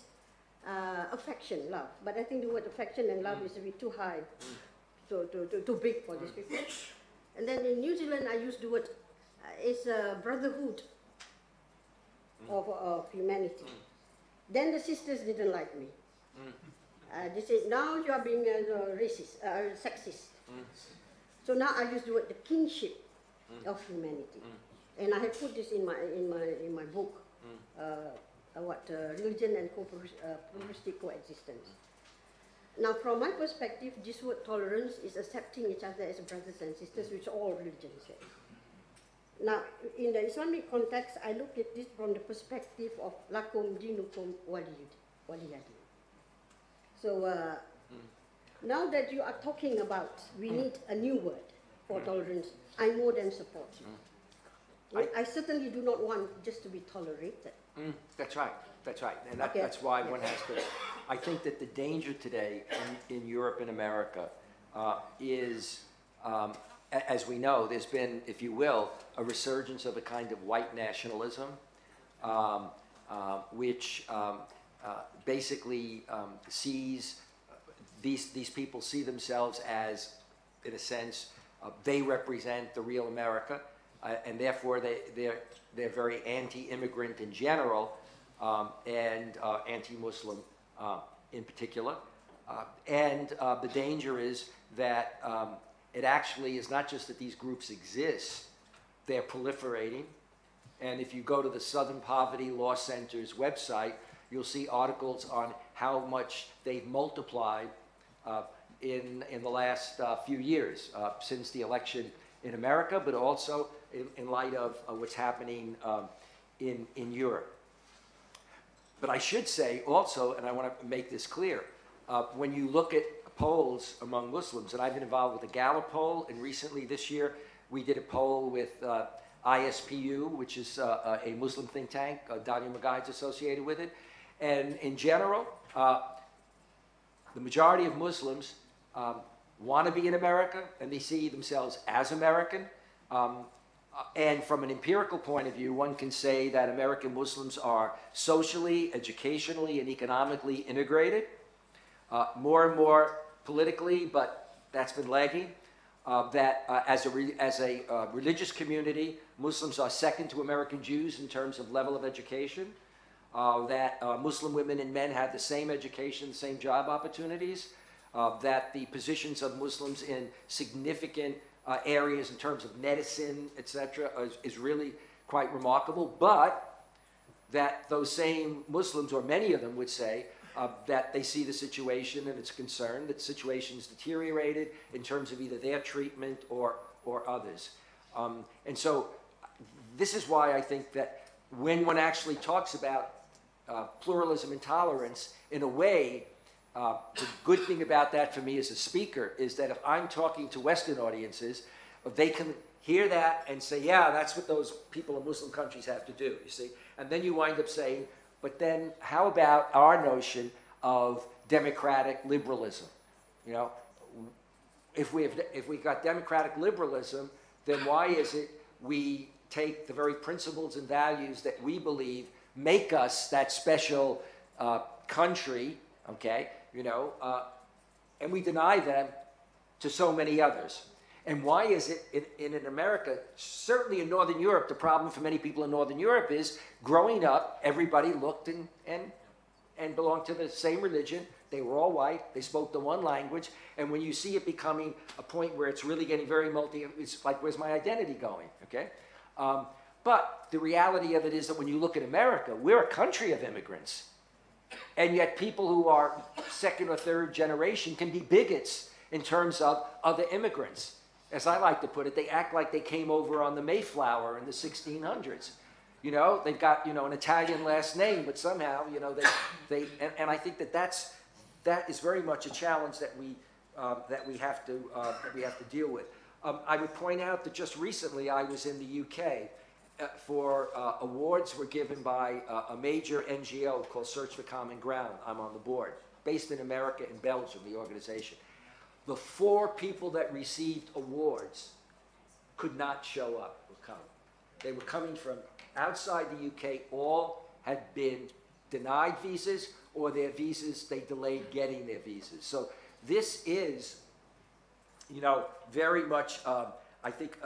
affection, love. But I think the word affection and love is a bit too high, too big for these people. And then in New Zealand, I use the word, it's a brotherhood of humanity. Then the sisters didn't like me. They said, now you are being racist, sexist. So now I use the word the kinship of humanity. And I have put this in my book, Religion and Pluralistic Coexistence. Now, from my perspective, this word tolerance is accepting each other as brothers and sisters, which all religions say. Now, in the Islamic context, I look at this from the perspective of lakum dinukum waliyadin. So, now that you are talking about, we need a new word for tolerance, I more than support you. I certainly do not want just to be tolerated. That's right. That's right. And that's why one has to. I think that the danger today in Europe and America is, as we know, there's been, if you will, a resurgence of a kind of white nationalism, which basically sees these people see themselves as, in a sense, they represent the real America, and therefore they're very anti-immigrant in general, and anti-Muslim in particular. And the danger is that it actually is not just that these groups exist, they're proliferating. And if you go to the Southern Poverty Law Center's website, you'll see articles on how much they've multiplied in the last few years since the election in America, but also in light of what's happening in Europe. But I should say also, and I want to make this clear, when you look at polls among Muslims, and I've been involved with the Gallup poll, and recently this year we did a poll with ISPU, which is a Muslim think tank, Daniel Magaid's associated with it, and in general, the majority of Muslims want to be in America, and they see themselves as American. And from an empirical point of view, one can say that American Muslims are socially, educationally, and economically integrated. More and more politically, but that's been lagging. That as a religious community, Muslims are second to American Jews in terms of level of education. That Muslim women and men have the same education, the same job opportunities. That the positions of Muslims in significant areas in terms of medicine, etc., is really quite remarkable. But that those same Muslims, or many of them, would say that they see the situation and it's concerned that the situation is deteriorated in terms of either their treatment or others. And so this is why I think that when one actually talks about pluralism and tolerance, in a way, the good thing about that for me as a speaker is that if I'm talking to Western audiences, they can hear that and say, yeah, that's what those people in Muslim countries have to do, you see? And then you wind up saying, but then how about our notion of democratic liberalism? You know, if we've got democratic liberalism, then why is it we take the very principles and values that we believe make us that special country, okay, you know, and we deny them to so many others? And why is it in America, certainly in Northern Europe, the problem for many people in Northern Europe is growing up, everybody looked and belonged to the same religion. They were all white. They spoke the one language. And when you see it becoming a point where it's really getting very it's like, where's my identity going, okay? But the reality of it is that when you look at America, we're a country of immigrants. And yet people who are second or third generation can be bigots in terms of other immigrants. As I like to put it, they act like they came over on the Mayflower in the 1600s. You know, they've got, you know, an Italian last name, but somehow, you know, and I think that is very much a challenge that we have to deal with. I would point out that just recently I was in the UK for awards were given by a major NGO called Search for Common Ground. I'm on the board, based in America and Belgium, the organization. The 4 people that received awards could not show up or come. They were coming from outside the UK. All had been denied visas, or their visas, they delayed getting their visas. So this is, you know, very much, I think,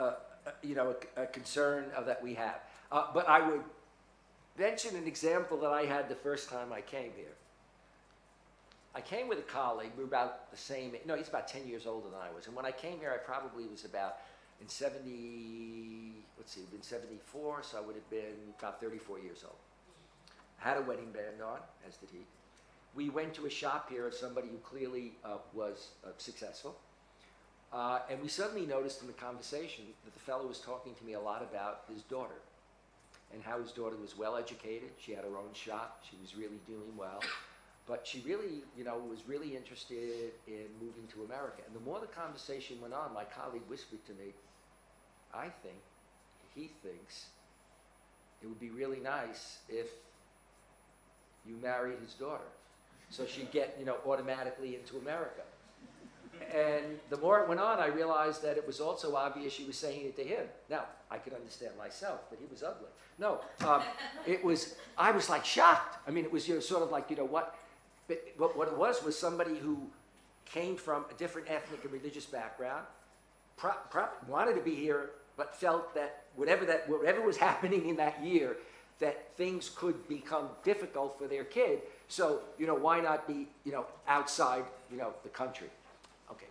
you know, a concern that we have. But I would mention an example that I had the first time I came here. I came with a colleague, we were about the same, no, he's about 10 years older than I was. And when I came here, I probably was about in 70, let's see, been 74, so I would have been about 34 years old. Had a wedding band on, as did he. We went to a shop here of somebody who clearly was successful. And we suddenly noticed in the conversation that the fellow was talking to me a lot about his daughter and how his daughter was well educated. She had her own shop. She was really doing well. But she really, you know, was really interested in moving to America. And the more the conversation went on, my colleague whispered to me, I think, he thinks, it would be really nice if you married his daughter. So she'd get, you know, automatically into America. And the more it went on, I realized that it was also obvious she was saying it to him. Now, I could understand myself, but he was ugly. No, it was, I was like shocked. I mean, it was, you know, sort of like, you know, what it was somebody who came from a different ethnic and religious background, wanted to be here, but felt that whatever was happening in that year, that things could become difficult for their kid. So, you know, why not be, you know, outside, you know, the country? Okay.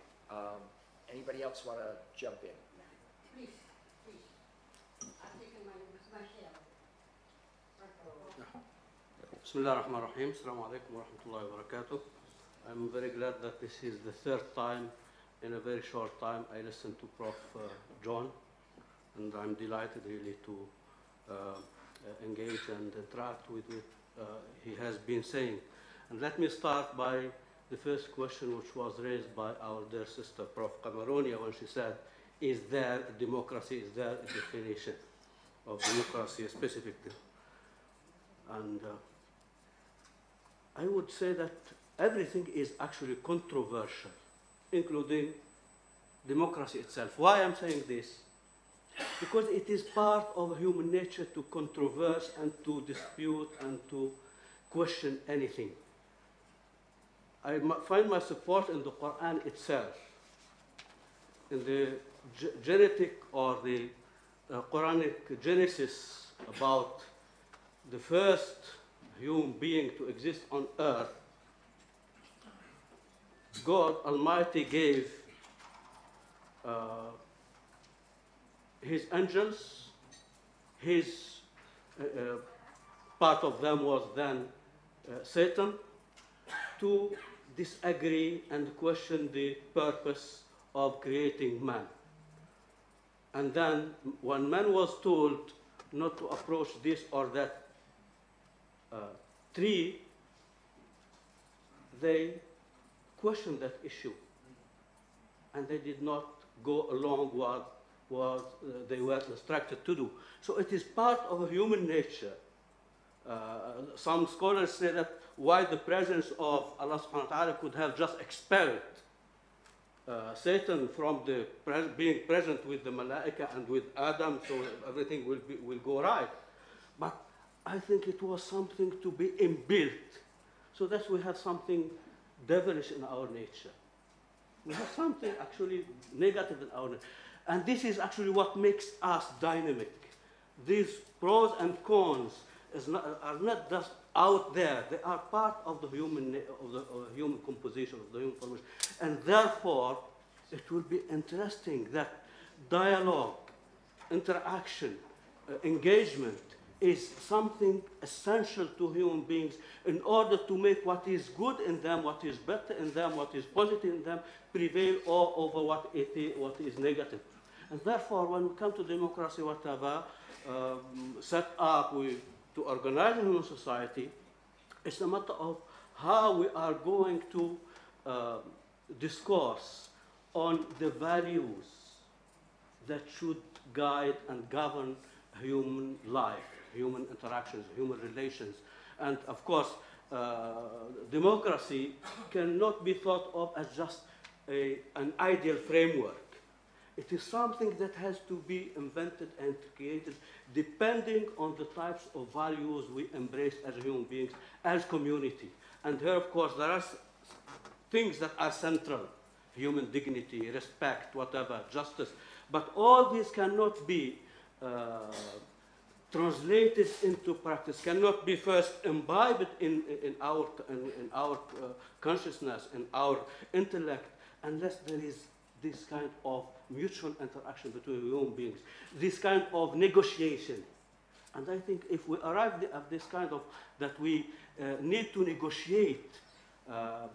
Anybody else want to jump in? Please, please. I've taken my share. Bismillah ar-Rahman ar-Rahim. Assalamu alaikum wa rahmatullahi wa barakatuh. I'm very glad that this is the third time in a very short time I listened to Prof. John, and I'm delighted really to engage and interact with what he has been saying. And let me start by the first question which was raised by our dear sister, Prof. Camaronia, when she said, is there a democracy, is there a definition of democracy specifically? And I would say that everything is actually controversial, including democracy itself. Why I'm saying this? Because it is part of human nature to controverse and to dispute and to question anything. I find my support in the Quran itself, in the genetic or the Quranic genesis about the first human being to exist on earth. God Almighty gave his angels, part of them was then Satan, to disagree and question the purpose of creating man. And then when man was told not to approach this or that tree, they questioned that issue. And they did not go along with what they were instructed to do. So it is part of human nature. Some scholars say that why the presence of Allah subhanahu wa ta'ala could have just expelled Satan from being present with the Malaika and with Adam, so everything will go right. But I think it was something to be inbuilt. So that we have something devilish in our nature. We have something actually negative in our nature. And this is actually what makes us dynamic. These pros and cons are not just out there. They are part of the human composition, of the human formation. And therefore, it will be interesting that dialogue, interaction, engagement is something essential to human beings in order to make what is good in them, what is better in them, what is positive in them, prevail over what is negative. And therefore, when we come to democracy, whatever, set up to organize a human society, it's a matter of how we are going to discourse on the values that should guide and govern human life, human interactions, human relations. And of course, democracy cannot be thought of as just an ideal framework. It is something that has to be invented and created depending on the types of values we embrace as human beings, as community. And here, of course, there are things that are central: human dignity, respect, whatever, justice. But all these cannot be translated into practice, cannot be first imbibed in our consciousness, in our intellect, unless there is this kind of mutual interaction between human beings, this kind of negotiation. And I think if we arrive at this kind of, that we need to negotiate,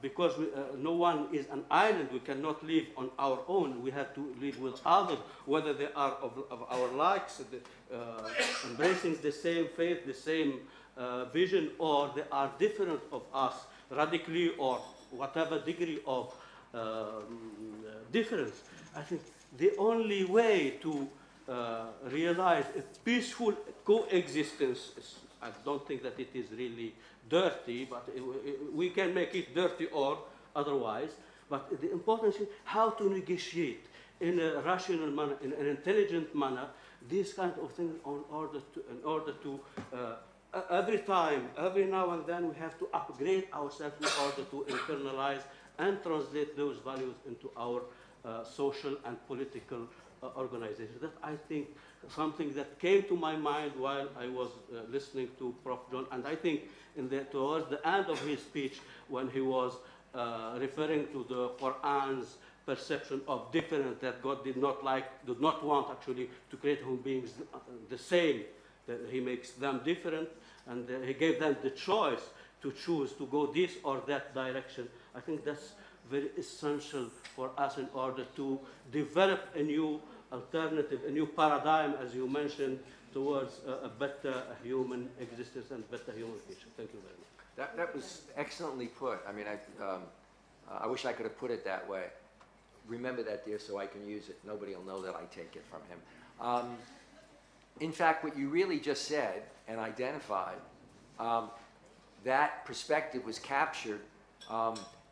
because no one is an island, we cannot live on our own, we have to live with others, whether they are of our likes, embracing the same faith, the same vision, or they are different of us radically, or whatever degree of difference. I think the only way to realize a peaceful coexistence, I don't think that it is really dirty, but we can make it dirty or otherwise. But the important thing, how to negotiate in a rational manner, in an intelligent manner, these kind of things in order to every time, every now and then, we have to upgrade ourselves in order to internalize and translate those values into our social and political organization. That, I think, something that came to my mind while I was listening to Prof. John, and I think towards the end of his speech, when he was referring to the Quran's perception of difference, that God did not want actually to create human beings the same, that he makes them different, and he gave them the choice to choose to go this or that direction. I think that's very essential for us in order to develop a new alternative, a new paradigm, as you mentioned, towards a better human existence and better human future. Thank you very much. That was excellently put. I mean, I wish I could have put it that way. Remember that, dear, so I can use it. Nobody will know that I take it from him. In fact, what you really just said and identified, that perspective was captured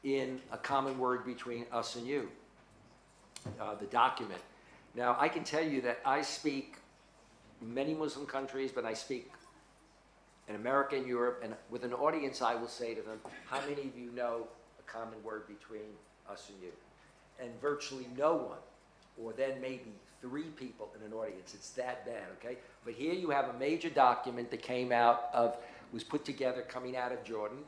in a common word between us and you, the document. Now, I can tell you that I speak in many Muslim countries, but I speak in America and Europe, and with an audience, I will say to them, how many of you know a common word between us and you? And virtually no one, or then maybe 3 people in an audience. It's that bad, okay? But here you have a major document that came out of, was put together coming out of Jordan.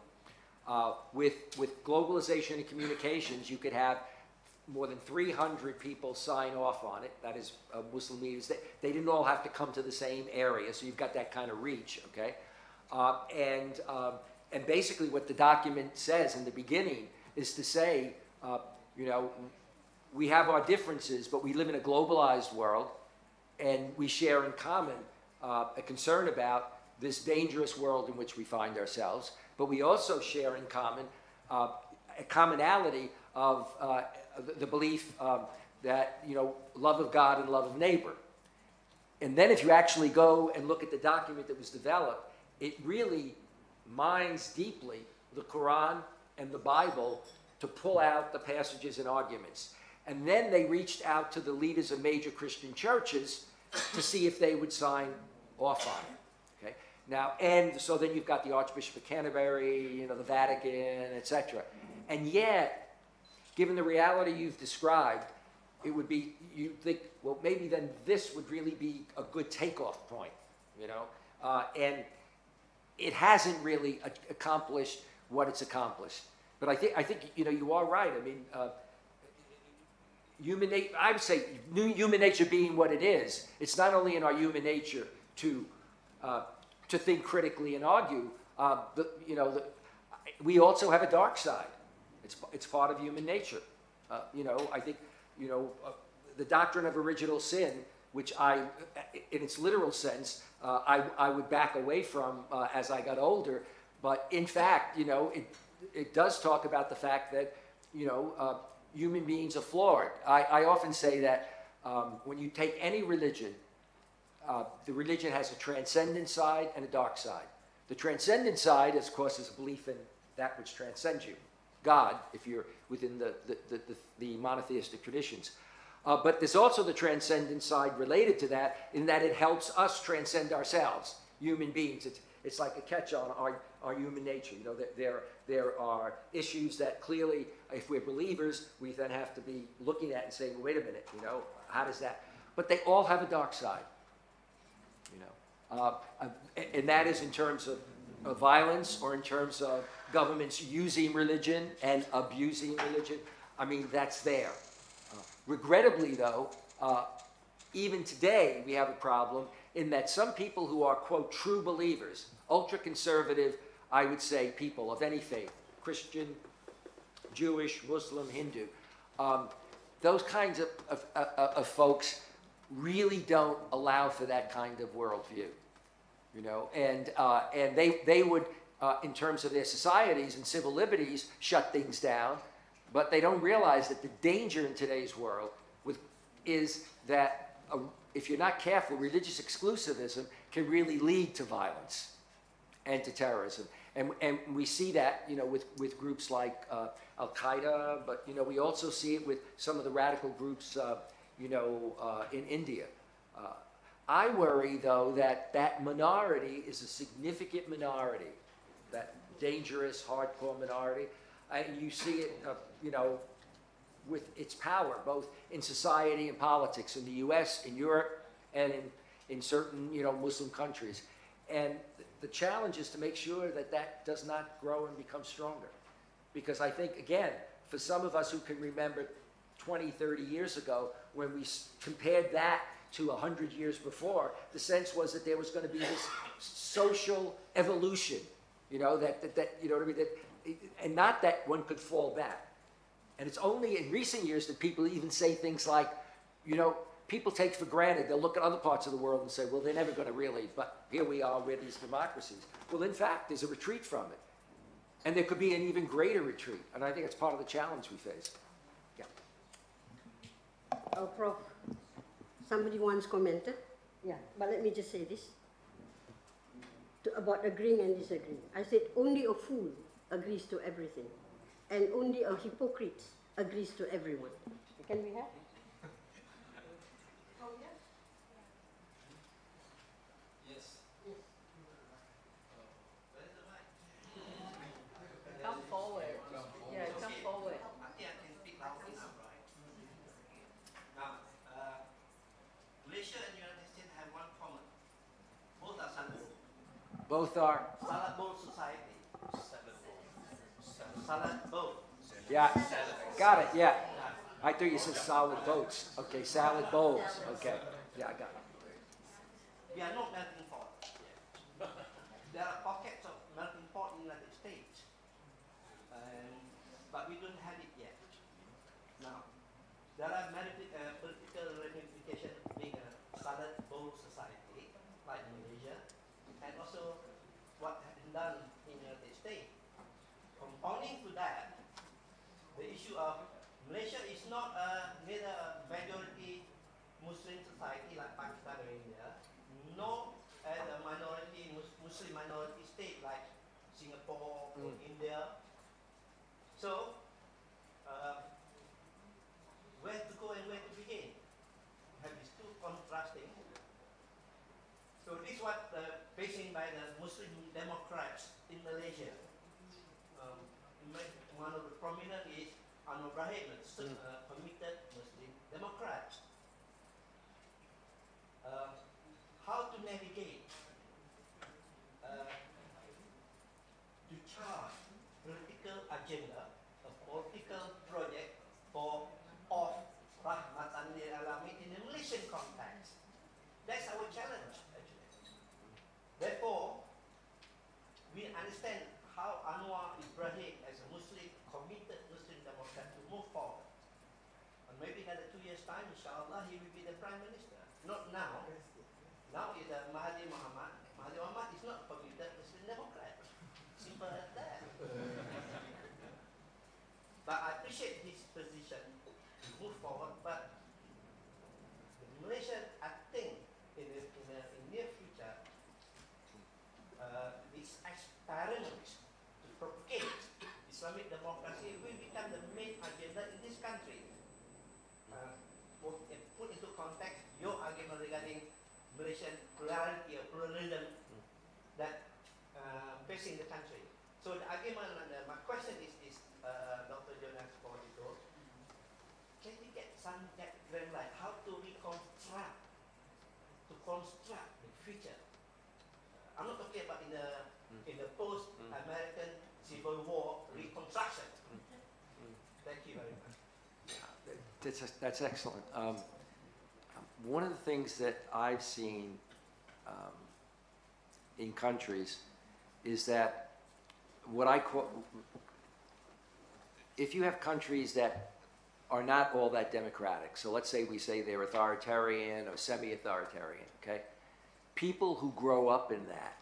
With globalization and communications, you could have more than 300 people sign off on it. That is Muslim leaders. They didn't all have to come to the same area, so you've got that kind of reach, okay? And basically what the document says in the beginning is to say, you know, we have our differences, but we live in a globalized world, and we share in common a concern about this dangerous world in which we find ourselves, but we also share in common a commonality of the belief that, you know, love of God and love of neighbor. And then if you actually go and look at the document that was developed, it really mines deeply the Quran and the Bible to pull out the passages and arguments. And then they reached out to the leaders of major Christian churches to see if they would sign off on it. Okay? Now, and so then you've got the Archbishop of Canterbury, you know, the Vatican, etc. And yet, given the reality you've described, it would be, you think, well, maybe then this would really be a good takeoff point, you know? And it hasn't really accomplished what it's accomplished. But I think you know, you are right. I mean, I would say human nature being what it is, it's not only in our human nature to think critically and argue, you know, we also have a dark side. It's part of human nature. You know, I think, you know, the doctrine of original sin, which in its literal sense, I would back away from as I got older. But in fact, you know, it does talk about the fact that, you know, human beings are flawed. I often say that when you take any religion, the religion has a transcendent side and a dark side. The transcendent side, of course, is a belief in that which transcends you, God, if you're within the monotheistic traditions. But there's also the transcendent side related to that, in that it helps us transcend ourselves, human beings. It's like a catch-all on our human nature. You know, there are issues that clearly, if we're believers, we then have to be looking at and saying, well, wait a minute, you know, how does that? But they all have a dark side, you know. And that is in terms of violence, or in terms of governments using religion and abusing religion. I mean, that's there. Regrettably, though, even today we have a problem in that some people who are, quote, true believers, ultra-conservative, I would say, people of any faith, Christian, Jewish, Muslim, Hindu, those kinds of folks really don't allow for that kind of worldview, you know, and they would, in terms of their societies and civil liberties, shut things down. But they don't realize that the danger in today's world is that if you're not careful, religious exclusivism can really lead to violence and to terrorism. And we see that, you know, with groups like Al-Qaeda, but, you know, we also see it with some of the radical groups, you know, in India. I worry, though, that minority is a significant minority, that dangerous, hardcore minority. And you see it, you know, with its power, both in society and politics, in the US, in Europe, and in certain, you know, Muslim countries. And the challenge is to make sure that that does not grow and become stronger. Because I think, again, for some of us who can remember 20, 30 years ago, when we compared that to 100 years before, the sense was that there was going to be this social evolution, you know, that you know what I mean, and not that one could fall back. And it's only in recent years that people even say things like, you know, people take for granted, they'll look at other parts of the world and say, well, they're never going to really, but here we are with these democracies. Well, in fact, there's a retreat from it. And there could be an even greater retreat. And I think it's part of the challenge we face. Yeah. Oh, Prof, somebody once commented, yeah, but let me just say this, about agreeing and disagreeing. I said only a fool agrees to everything, and only a hypocrite agrees to everyone. Can we have? Oh, yeah? Yes. Yes. Where's the mic? Come forward. Yeah, come forward. I think I can speak loud enough, right? Now, Malaysia and United States have one common. Both are Salad Bowl. Both are? Salad Bowl Society. Salad Bowl. Yeah, got it, yeah. I thought you said solid boats. Okay, salad bowls. Okay, yeah, I got it. We are not melting pot. There are pockets of melting pot in the United States, but we don't have it yet. Now, there are political ramifications being a salad bowl society, like Malaysia, and also what has been done in the United States. Compounding to that, the issue of Malaysia is not neither a majority Muslim society like Pakistan or India, nor as a minority Muslim minority state like Singapore or India. So, where to go and where to begin? Have these two contrasting. So this is what facing by the Muslim Democrats in Malaysia. One of the prominent is Anwar Ibrahim, a committed Muslim Democrat. How to navigate, to chart political agenda, a political project for rahmatan lil alamin in a Malaysian context. That's our challenge, actually. Therefore, we understand how Anwar Ibrahim, as a Muslim, committed Muslim Democrat, to move forward. And maybe in another 2 years' time, inshallah, he will be the Prime Minister. Not now. Now is Mahathir Mohamad. Mahathir Mohamad is not a committed Muslim Democrat. Simple as that. But I appreciate his position to move forward, but Malaysia, I think, in the near future, these experiments to propagate Islamic democracy will become the main agenda in this country. For your argument regarding Malaysian plurality or pluralism that facing the country. So the argument, my question is Dr. John Luis Esposito, can we get some grand light how to construct the future? I'm not talking about in the post-American Civil War reconstruction. Thank you very much. That's excellent. One of the things that I've seen in countries is that what I call, if you have countries that are not all that democratic, so let's say we say they're authoritarian or semi-authoritarian, okay? People who grow up in that,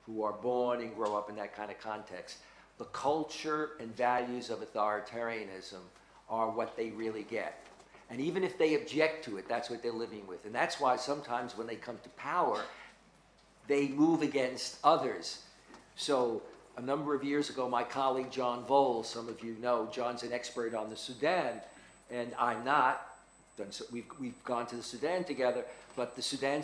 who are born and grow up in that kind of context, the culture and values of authoritarianism are what they really get. And even if they object to it, that's what they're living with. And that's why sometimes when they come to power, they move against others. So a number of years ago, my colleague John Voles, some of you know, John's an expert on the Sudan, and I'm not. We've gone to the Sudan together, but the Sudan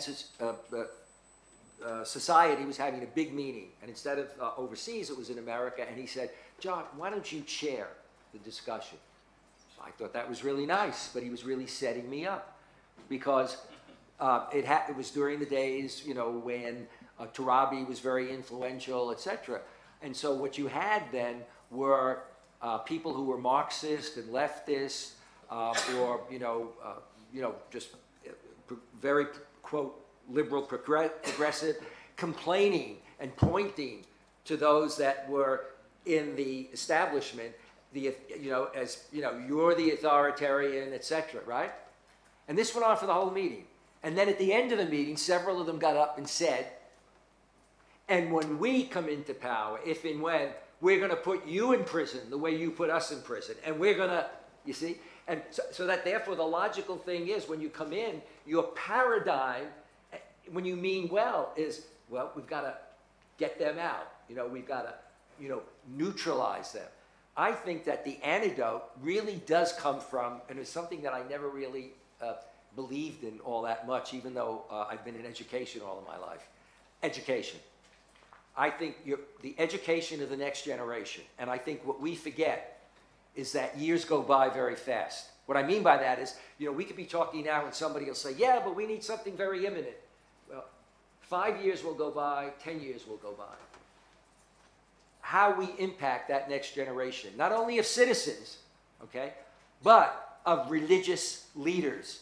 society was having a big meeting, and instead of overseas, it was in America, and he said, John, why don't you chair the discussion? I thought that was really nice, but he was really setting me up, because it was during the days, you know, when Turabi was very influential, etc. And so what you had then were people who were Marxist and leftist, or just very quote liberal progressive, complaining and pointing to those that were in the establishment, you're the authoritarian, etc. Right? And this went on for the whole meeting. And then at the end of the meeting, several of them got up and said, and when we come into power, if and when, we're going to put you in prison the way you put us in prison. And we're going to, you see? And so that therefore the logical thing is when you come in, your paradigm, when you mean well, is, well, we've got to get them out. We've got to, neutralize them. I think that the antidote really does come from, and it's something that I never really believed in all that much, even though I've been in education all of my life. Education. I think the education of the next generation, and I think what we forget is that years go by very fast. What I mean by that is, we could be talking now and somebody will say, yeah, but we need something very imminent. Well, 5 years will go by, 10 years will go by. How we impact that next generation, not only of citizens, okay, but of religious leaders,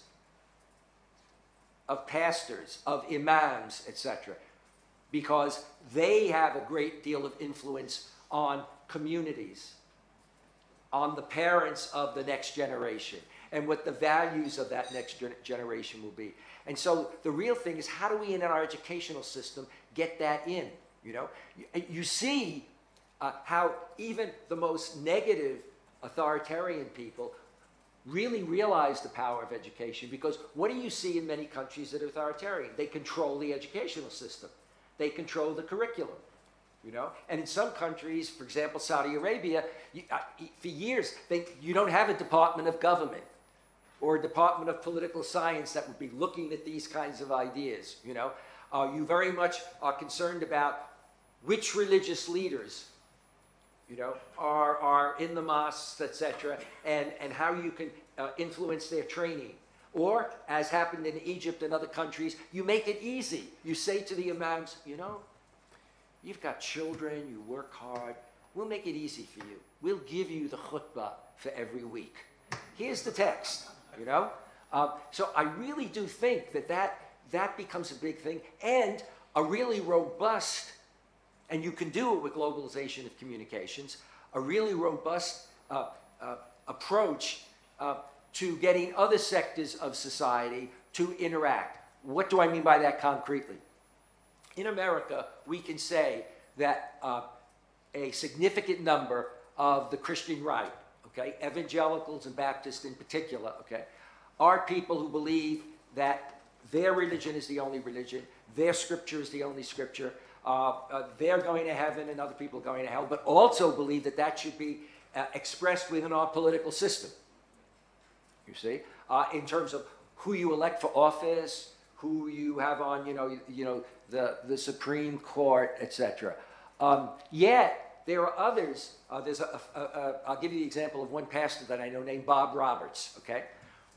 of pastors, of imams, etc., because they have a great deal of influence on communities, on the parents of the next generation, and what the values of that next generation will be. And so the real thing is, how do we in our educational system get that in? You see how even the most negative authoritarian people really realize the power of education, because what do you see in many countries that are authoritarian? They control the educational system. They control the curriculum, And in some countries, for example, Saudi Arabia, for years, you don't have a department of government or a department of political science that would be looking at these kinds of ideas, You very much are concerned about which religious leaders, are in the mosques, etc., and how you can influence their training. Or, as happened in Egypt and other countries, you make it easy. You say to the imams, you've got children, you work hard. We'll make it easy for you. We'll give you the khutbah for every week. Here's the text, So I really do think that becomes a big thing, and a really robust, and you can do it with globalization of communications, a really robust approach to getting other sectors of society to interact. What do I mean by that concretely? In America, we can say that a significant number of the Christian right, okay, evangelicals and Baptists in particular, okay, are people who believe that their religion is the only religion, their scripture is the only scripture, they're going to heaven and other people are going to hell, but also believe that that should be expressed within our political system. You see, in terms of who you elect for office, who you have on, the Supreme Court, etc. Yet there are others. I'll give you the example of one pastor that I know named Bob Roberts. Okay,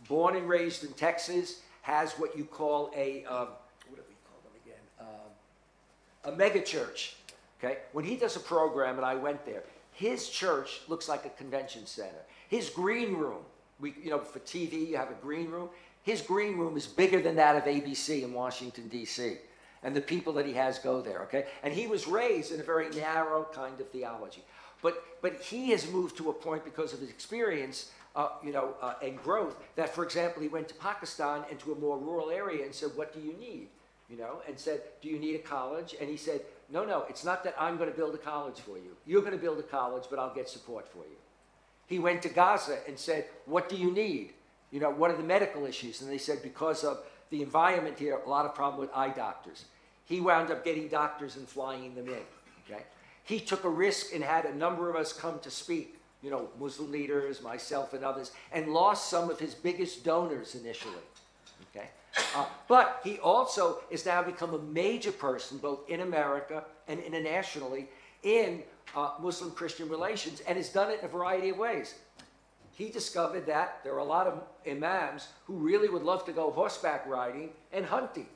born and raised in Texas, has what you call a what do we call them again? A mega church. Okay, when he does a program, and I went there, his church looks like a convention center. His green room, for TV, you have a green room. His green room is bigger than that of ABC in Washington, D.C. And the people that he has go there, okay? And he was raised in a very narrow kind of theology. But he has moved to a point because of his experience, and growth, that, for example, he went to Pakistan and to a more rural area and said, what do you need? And said, do you need a college? And he said, no, it's not that I'm going to build a college for you. You're going to build a college, but I'll get support for you. He went to Gaza and said, what do you need? What are the medical issues? And they said, because of the environment here, a lot of problem with eye doctors. He wound up getting doctors and flying them in, okay? He took a risk and had a number of us come to speak, Muslim leaders, myself and others, and lost some of his biggest donors initially, okay? But he also has now become a major person, both in America and internationally, in Muslim-Christian relations, and has done it in a variety of ways. He discovered that there are a lot of imams who really would love to go horseback riding and hunting.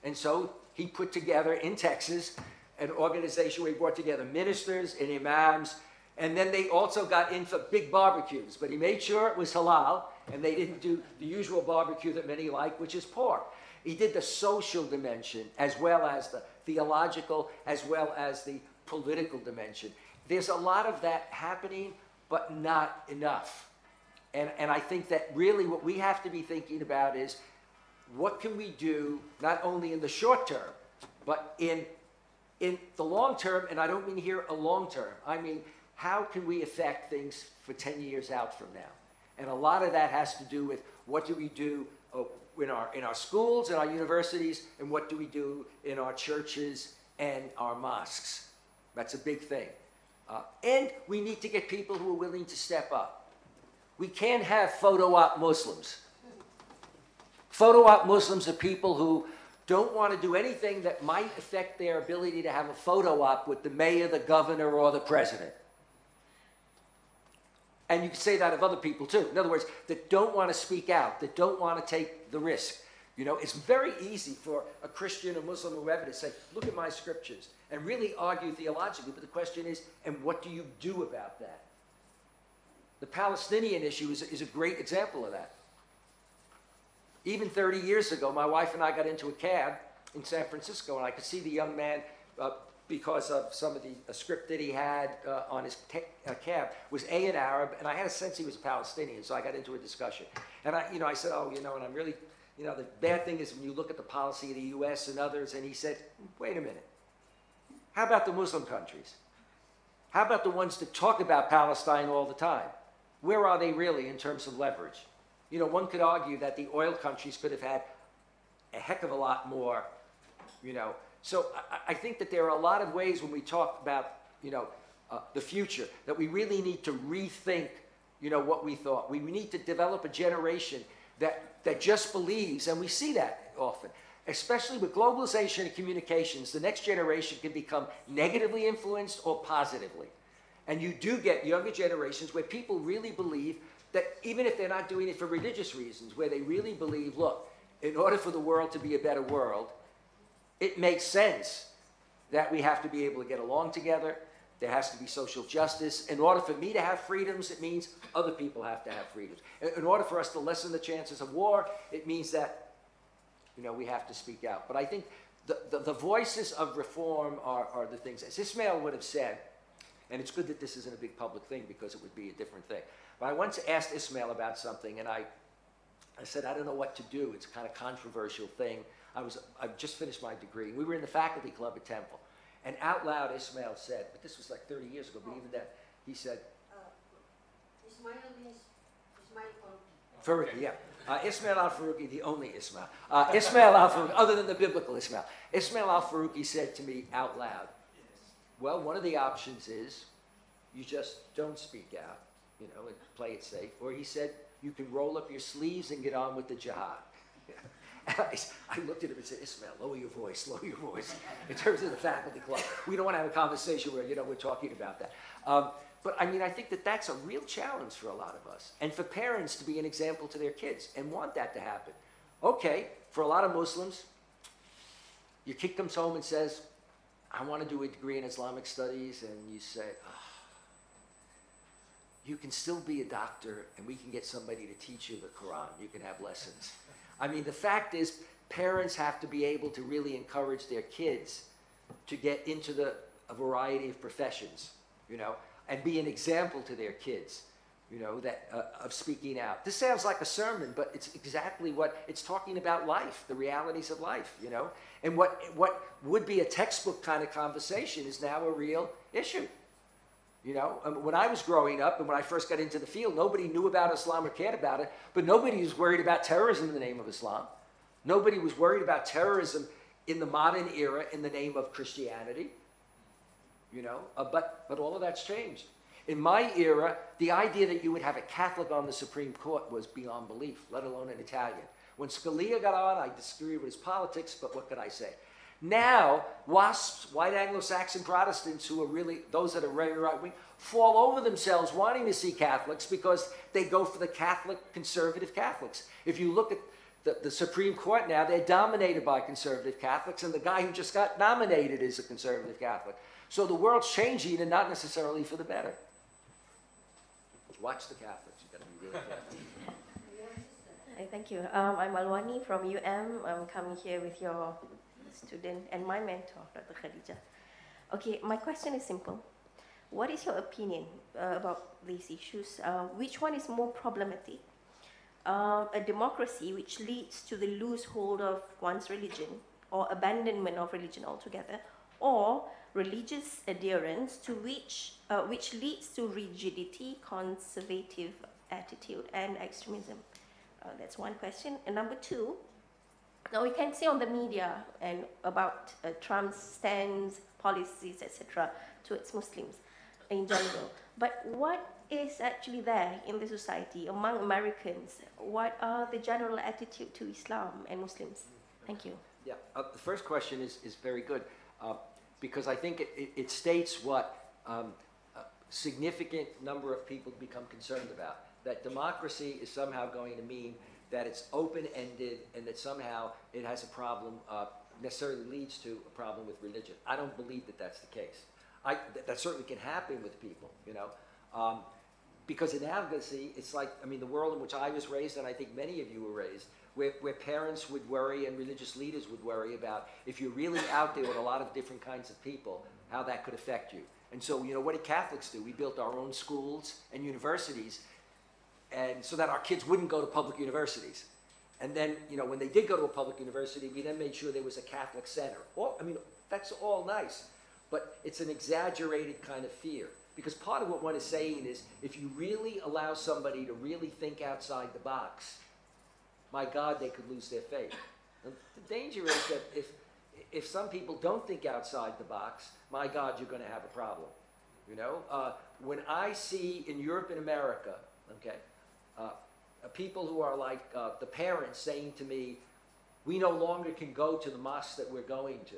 And so he put together in Texas an organization where he brought together ministers and imams, and then they also got in for big barbecues. But he made sure it was halal, and they didn't do the usual barbecue that many like, which is pork. He did the social dimension as well as the theological, as well as the political dimension. There's a lot of that happening, but not enough. And I think that really what we have to be thinking about is, what can we do, not only in the short term, but in the long term, and I don't mean here a long term. I mean, how can we affect things for 10 years out from now? And a lot of that has to do with what do we do in our schools and our universities, and what do we do in our churches and our mosques. That's a big thing. And we need to get people who are willing to step up. We can't have photo op Muslims. Photo op Muslims are people who don't want to do anything that might affect their ability to have a photo op with the mayor, the governor, or the president. And you can say that of other people too. In other words, that don't want to speak out, that don't want to take the risk. It's very easy for a Christian or Muslim or whoever to say, look at my scriptures, and really argue theologically. But the question is, and what do you do about that? The Palestinian issue is a great example of that. Even 30 years ago, my wife and I got into a cab in San Francisco, and I could see the young man, because of some of the script that he had on his cab, was an Arab, and I had a sense he was a Palestinian, so I got into a discussion. And I said, and I'm really, the bad thing is when you look at the policy of the U.S. and others, and he said, wait a minute, how about the Muslim countries? How about the ones that talk about Palestine all the time? Where are they really in terms of leverage? One could argue that the oil countries could have had a heck of a lot more, So I think that there are a lot of ways when we talk about, the future, that we really need to rethink, what we thought. We need to develop a generation that just believes, and we see that often, especially with globalization and communications. The next generation can become negatively influenced or positively. And you do get younger generations where people really believe that, even if they're not doing it for religious reasons, where they really believe, look, in order for the world to be a better world, it makes sense that we have to be able to get along together. There has to be social justice. In order for me to have freedoms, it means other people have to have freedoms. In order for us to lessen the chances of war, it means that, we have to speak out. But I think the voices of reform are the things. As Ismail would have said, and it's good that this isn't a big public thing because it would be a different thing. But I once asked Ismail about something, and I said, I don't know what to do. It's a kind of controversial thing. I've just finished my degree. We were in the faculty club at Temple. And out loud, Ismail said, but this was like 30 years ago, but even then, he said, Ismail means Ismail Faruqi, yeah. Ismail al-Faruqi, the only Ismail. Ismail al-Faruqi, other than the biblical Ismail. Ismail al-Faruqi said to me out loud, well, one of the options is you just don't speak out, and play it safe. Or he said, you can roll up your sleeves and get on with the jihad. And I looked at him and said, Ismail, lower your voice, in terms of the faculty club. We don't want to have a conversation where, we're talking about that. But I mean, I think that that's a real challenge for a lot of us. And for parents to be an example to their kids and want that to happen. Okay, for a lot of Muslims, your kid comes home and says, I want to do a degree in Islamic studies, and you say, oh, you can still be a doctor, and we can get somebody to teach you the Quran. You can have lessons. I mean, the fact is, parents have to be able to really encourage their kids to get into a variety of professions, and be an example to their kids, of speaking out. This sounds like a sermon, but it's exactly what it's talking about: life, the realities of life, And what would be a textbook kind of conversation is now a real issue. When I was growing up and when I first got into the field, nobody knew about Islam or cared about it, but nobody was worried about terrorism in the name of Islam. Nobody was worried about terrorism in the modern era in the name of Christianity. But all of that's changed. In my era, the idea that you would have a Catholic on the Supreme Court was beyond belief, let alone an Italian. When Scalia got on, I disagreed with his politics, but what could I say? Now, WASPs, white Anglo-Saxon Protestants, who are really, those that are very right-wing, fall over themselves wanting to see Catholics because they go for the Catholic, conservative Catholics. If you look at the Supreme Court now, they're dominated by conservative Catholics, and the guy who just got nominated is a conservative Catholic. So the world's changing, and not necessarily for the better. Watch the Catholics. You've got to be really careful. Hi, thank you. I'm Alwani from UM. I'm coming here with your student and my mentor, Dr. Khadija. Okay, my question is simple. What is your opinion about these issues? Which one is more problematic? A democracy which leads to the loose hold of one's religion or abandonment of religion altogether, or religious adherence to which leads to rigidity, conservative attitude, and extremism? That's one question. And number two, now we can see on the media and about Trump's stance, policies, etc., towards Muslims in general. But what is actually there in the society among Americans? What are the general attitude to Islam and Muslims? Thank you. Yeah, the first question is very good because I think it states what a significant number of people become concerned about. That democracy is somehow going to mean that it's open-ended and that somehow it has a problem, necessarily leads to a problem with religion. I don't believe that that's the case. That certainly can happen with people, because in advocacy, it's like, the world in which I was raised, and I think many of you were raised, where parents would worry and religious leaders would worry about if you're really out there with a lot of different kinds of people, how that could affect you. And so, what did Catholics do? We built our own schools and universities, and so that our kids wouldn't go to public universities. And then, when they did go to a public university, we then made sure there was a Catholic center. That's all nice, but it's an exaggerated kind of fear. Because part of what one is saying is, if you really allow somebody to really think outside the box, my God, they could lose their faith. And the danger is that if some people don't think outside the box, my God, you're going to have a problem. When I see in Europe and America, people who are like the parents saying to me, we no longer can go to the mosque that we're going to,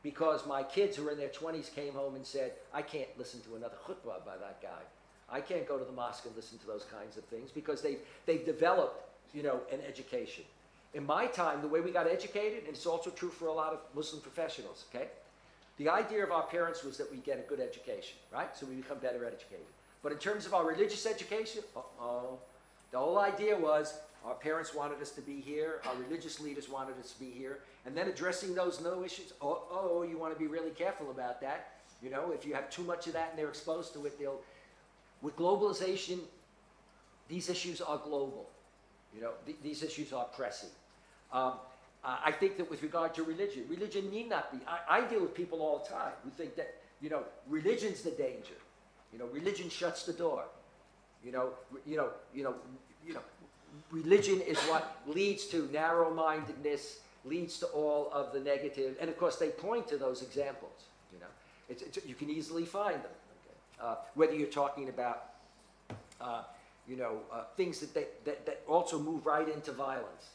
because my kids who are in their 20s came home and said, I can't listen to another khutbah by that guy. I can't go to the mosque and listen to those kinds of things because they've developed, an education. In my time, the way we got educated, and it's also true for a lot of Muslim professionals, the idea of our parents was that we get a good education, right? So we become better educated. But in terms of our religious education, the whole idea was our parents wanted us to be here, our religious leaders wanted us to be here, and then addressing those no issues, you want to be really careful about that. If you have too much of that and they're exposed to it, with globalization, these issues are global. These issues are pressing. I think that with regard to religion need not be. I deal with people all the time who think that, religion's the danger. Religion shuts the door. Religion is what leads to narrow-mindedness, leads to all of the negative, and of course they point to those examples. You can easily find them. Whether you're talking about things that also move right into violence.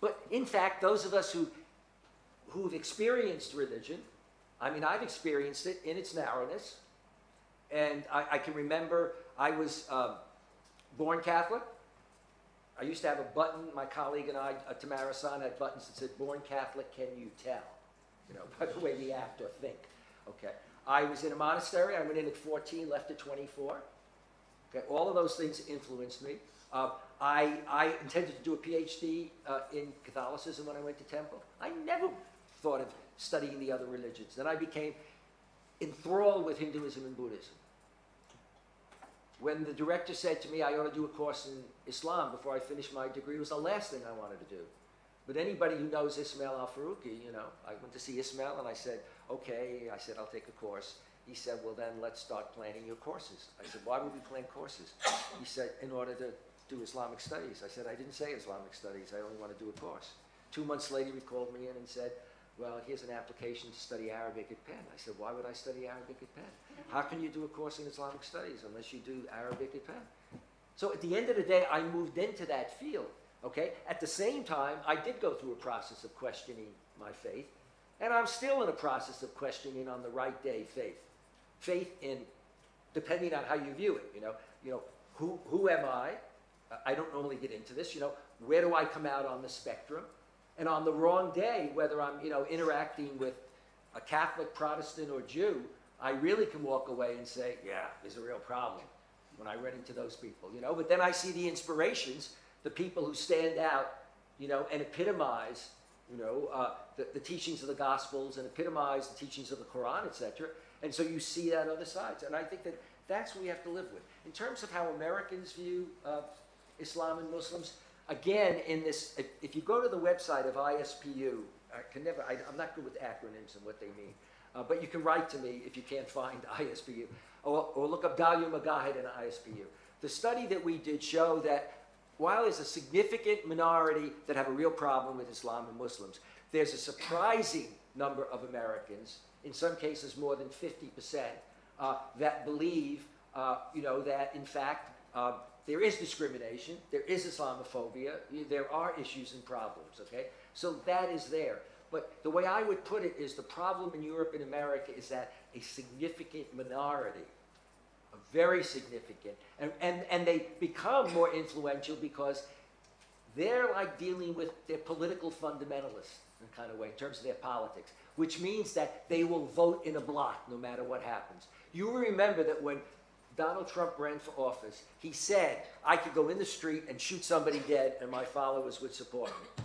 But in fact, those of us who've experienced religion, I mean, I've experienced it in its narrowness, and I can remember I was born Catholic. I used to have a button, my colleague and I, Tamara-san, had buttons that said, "Born Catholic, can you tell?" By the way we act or think. Okay. I was in a monastery. I went in at 14, left at 24. Okay. All of those things influenced me. I intended to do a PhD in Catholicism when I went to Temple. I never thought of studying the other religions. Then I became enthralled with Hinduism and Buddhism. When the director said to me I ought to do a course in Islam before I finished my degree, it was the last thing I wanted to do. But anybody who knows Ismail Al-Faruqi, I went to see Ismail and I said, okay, I said, I'll take a course. He said, well, then let's start planning your courses. I said, why would we plan courses? He said, in order to do Islamic studies. I said, I didn't say Islamic studies. I only want to do a course. 2 months later, he called me in and said, well, here's an application to study Arabic at Penn. I said, why would I study Arabic at Penn? How can you do a course in Islamic studies unless you do Arabic at Penn? So at the end of the day, I moved into that field. Okay? At the same time, I did go through a process of questioning my faith, and I'm still in a process of questioning on the right day faith. Faith in, depending on how you view it, who am I? I don't normally get into this, where do I come out on the spectrum? And on the wrong day, whether I'm, interacting with a Catholic, Protestant, or Jew, I really can walk away and say, yeah, there's a real problem when I run into those people, But then I see the inspirations, the people who stand out, and epitomize, the teachings of the Gospels and epitomize the teachings of the Quran, etc. And so you see that other sides. And I think that that's what we have to live with. In terms of how Americans view Islam and Muslims, again, in this, if you go to the website of ISPU, I'm not good with acronyms and what they mean, but you can write to me if you can't find ISPU, or look up Dalia Magahid and ISPU. The study that we did show that while there's a significant minority that have a real problem with Islam and Muslims, there's a surprising number of Americans, in some cases more than 50%, that believe, that in fact, there is discrimination, there is Islamophobia, there are issues and problems, okay? So that is there. But the way I would put it is the problem in Europe and America is that a significant minority, a very significant, and they become more influential because they're like dealing with their political fundamentalists in a kind of way, in terms of their politics, which means that they will vote in a block no matter what happens. You remember that when Donald Trump ran for office, he said, I could go in the street and shoot somebody dead and my followers would support me.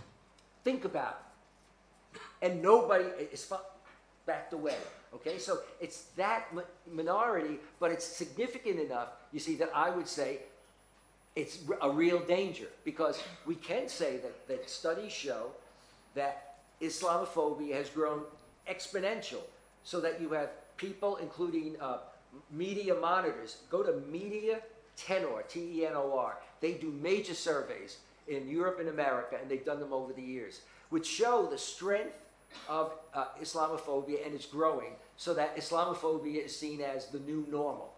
Think about it. And nobody is backed away. Okay, so it's that minority, but it's significant enough, you see, that I would say it's a real danger, because we can say that studies show that Islamophobia has grown exponential, so that you have people, including media monitors. Go to Media Tenor, T-E-N-O-R. They do major surveys in Europe and America, and they've done them over the years, which show the strength of Islamophobia, and it's growing, so that Islamophobia is seen as the new normal.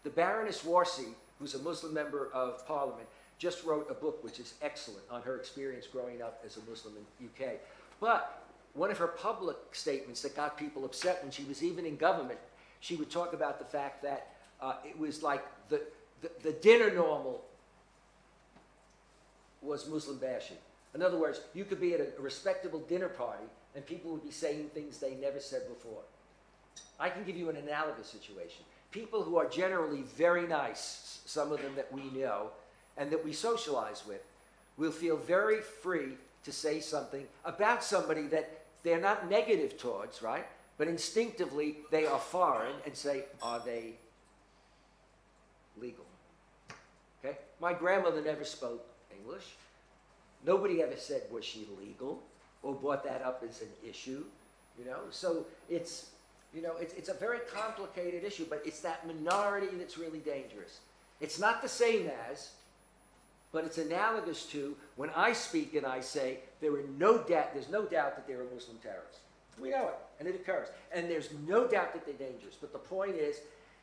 The Baroness Warsi, who's a Muslim member of Parliament, just wrote a book which is excellent on her experience growing up as a Muslim in the UK. But one of her public statements that got people upset when she was even in government, she would talk about the fact that it was like the dinner normal was Muslim bashing. In other words, you could be at a respectable dinner party and people would be saying things they never said before. I can give you an analogous situation. People who are generally very nice, some of them that we know and that we socialize with, will feel very free to say something about somebody that they're not negative towards, right? But instinctively they are foreign, and say, are they legal? Okay? My grandmother never spoke English. Nobody ever said, was she legal, or brought that up as an issue, So it's a very complicated issue, but it's that minority that's really dangerous. It's not the same as, but it's analogous to when I speak and I say there's no doubt that they're a Muslim terrorist. We know it, and it occurs. And there's no doubt that they're dangerous. But the point is,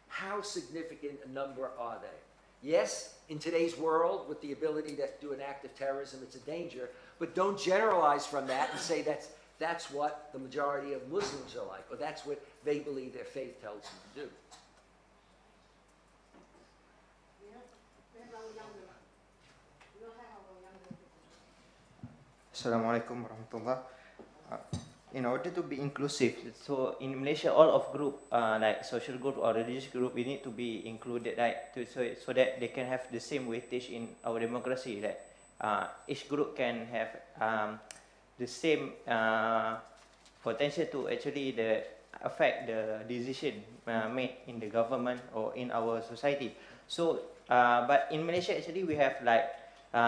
how significant a number are they? Yes, in today's world, with the ability to do an act of terrorism, it's a danger, but don't generalize from that and say that's what the majority of Muslims are like, or that's what they believe their faith tells them to do. Assalamualaikum warahmatullah. In order to be inclusive, so in Malaysia, all of group, like social group or religious group, we need to be included, right? So that they can have the same weightage in our democracy. That each group can have the same potential to actually affect the decision made in the government or in our society. So, but in Malaysia, actually, we have like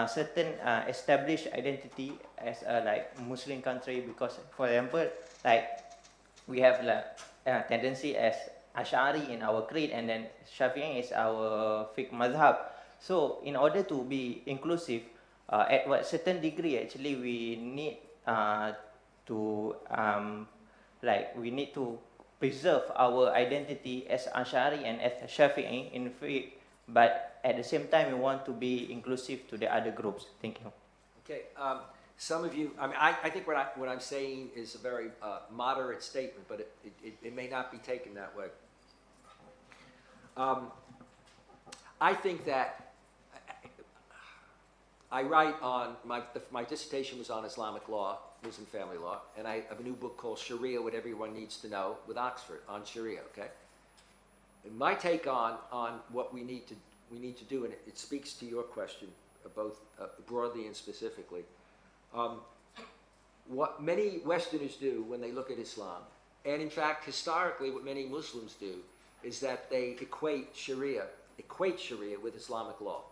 certain established identity as a like Muslim country, because, for example, like we have like tendency as Ash'ari in our creed, and then Shafi'i is our fiqh madhab. So in order to be inclusive, at what certain degree actually we need to like we need to preserve our identity as Ash'ari and as Shafi'i in fiqh, but at the same time we want to be inclusive to the other groups. Thank you. Okay, some of you, I mean, I think what I'm saying is a very moderate statement, but it may not be taken that way. I think that I write on, my dissertation was on Islamic law, Muslim family law, and I have a new book called Sharia, What Everyone Needs to Know, with Oxford, on Sharia, okay? And my take on what we need to do, and it speaks to your question, both broadly and specifically. What many Westerners do when they look at Islam, and in fact, historically, what many Muslims do, is that they equate Sharia with Islamic law.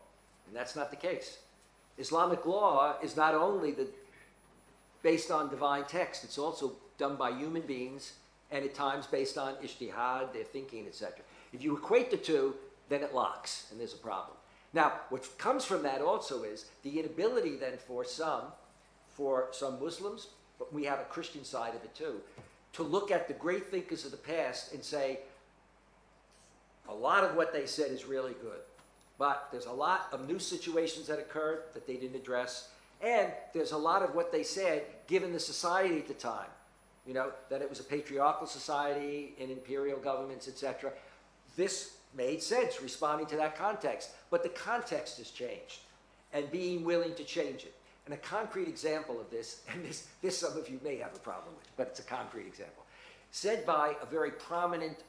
And that's not the case. Islamic law is not only based on divine text, it's also done by human beings, and at times based on ijtihad, their thinking, etc. If you equate the two, then it locks, and there's a problem. Now, what comes from that also is the inability then for some Muslims, but we have a Christian side of it too, to look at the great thinkers of the past and say, a lot of what they said is really good, but there's a lot of new situations that occurred that they didn't address, and there's a lot of what they said, given the society at the time, you know, that it was a patriarchal society and imperial governments, etc. This made sense responding to that context, but the context has changed, and being willing to change it. And a concrete example of this, and this some of you may have a problem with, but it's a concrete example, said by a very prominent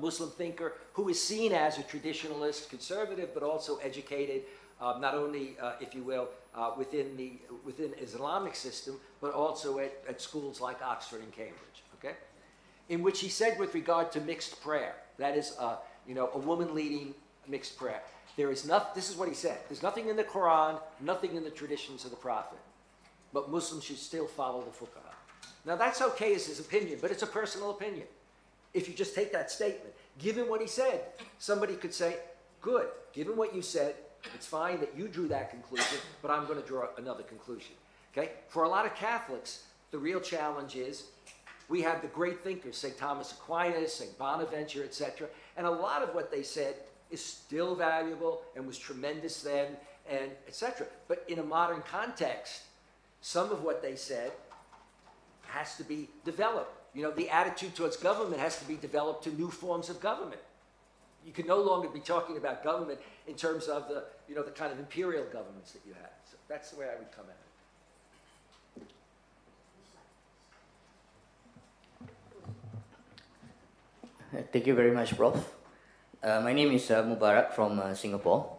Muslim thinker who is seen as a traditionalist, conservative, but also educated, not only, if you will, within Islamic system, but also at schools like Oxford and Cambridge, okay? In which he said with regard to mixed prayer, that is, you know, a woman leading mixed prayer. There is nothing, this is what he said, there's nothing in the Quran, nothing in the traditions of the Prophet, but Muslims should still follow the fuqaha. Now that's okay as his opinion, but it's a personal opinion. If you just take that statement, given what he said, somebody could say, good, given what you said, it's fine that you drew that conclusion, but I'm going to draw another conclusion, okay? For a lot of Catholics, the real challenge is, we have the great thinkers, St. Thomas Aquinas, St. Bonaventure, etc., and a lot of what they said is still valuable and was tremendous then, and etc. But in a modern context, some of what they said has to be developed. You know, the attitude towards government has to be developed to new forms of government. You can no longer be talking about government in terms of the, you know, the kind of imperial governments that you had. So that's the way I would come at it. Thank you very much, Prof. My name is Mubarak from Singapore.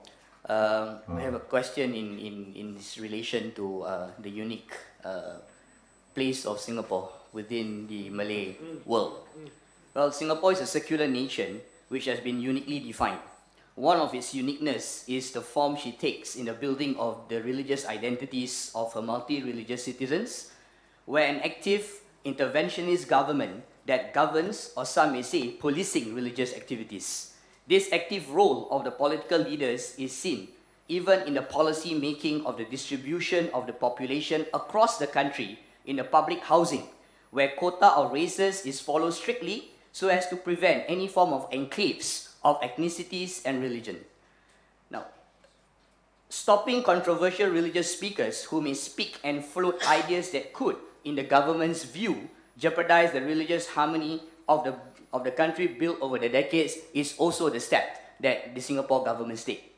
I have a question in this relation to the unique place of Singapore within the Malay world. Well, Singapore is a secular nation which has been uniquely defined. One of its uniqueness is the form she takes in the building of the religious identities of her multi-religious citizens, where an active interventionist government that governs, or some may say, policing religious activities. This active role of the political leaders is seen even in the policy making of the distribution of the population across the country in the public housing, where quota of races is followed strictly so as to prevent any form of enclaves of ethnicities and religion. stopping controversial religious speakers who may speak and float ideas that could, in the government's view, jeopardize the religious harmony of the country built over the decades is also the step that the Singapore government take.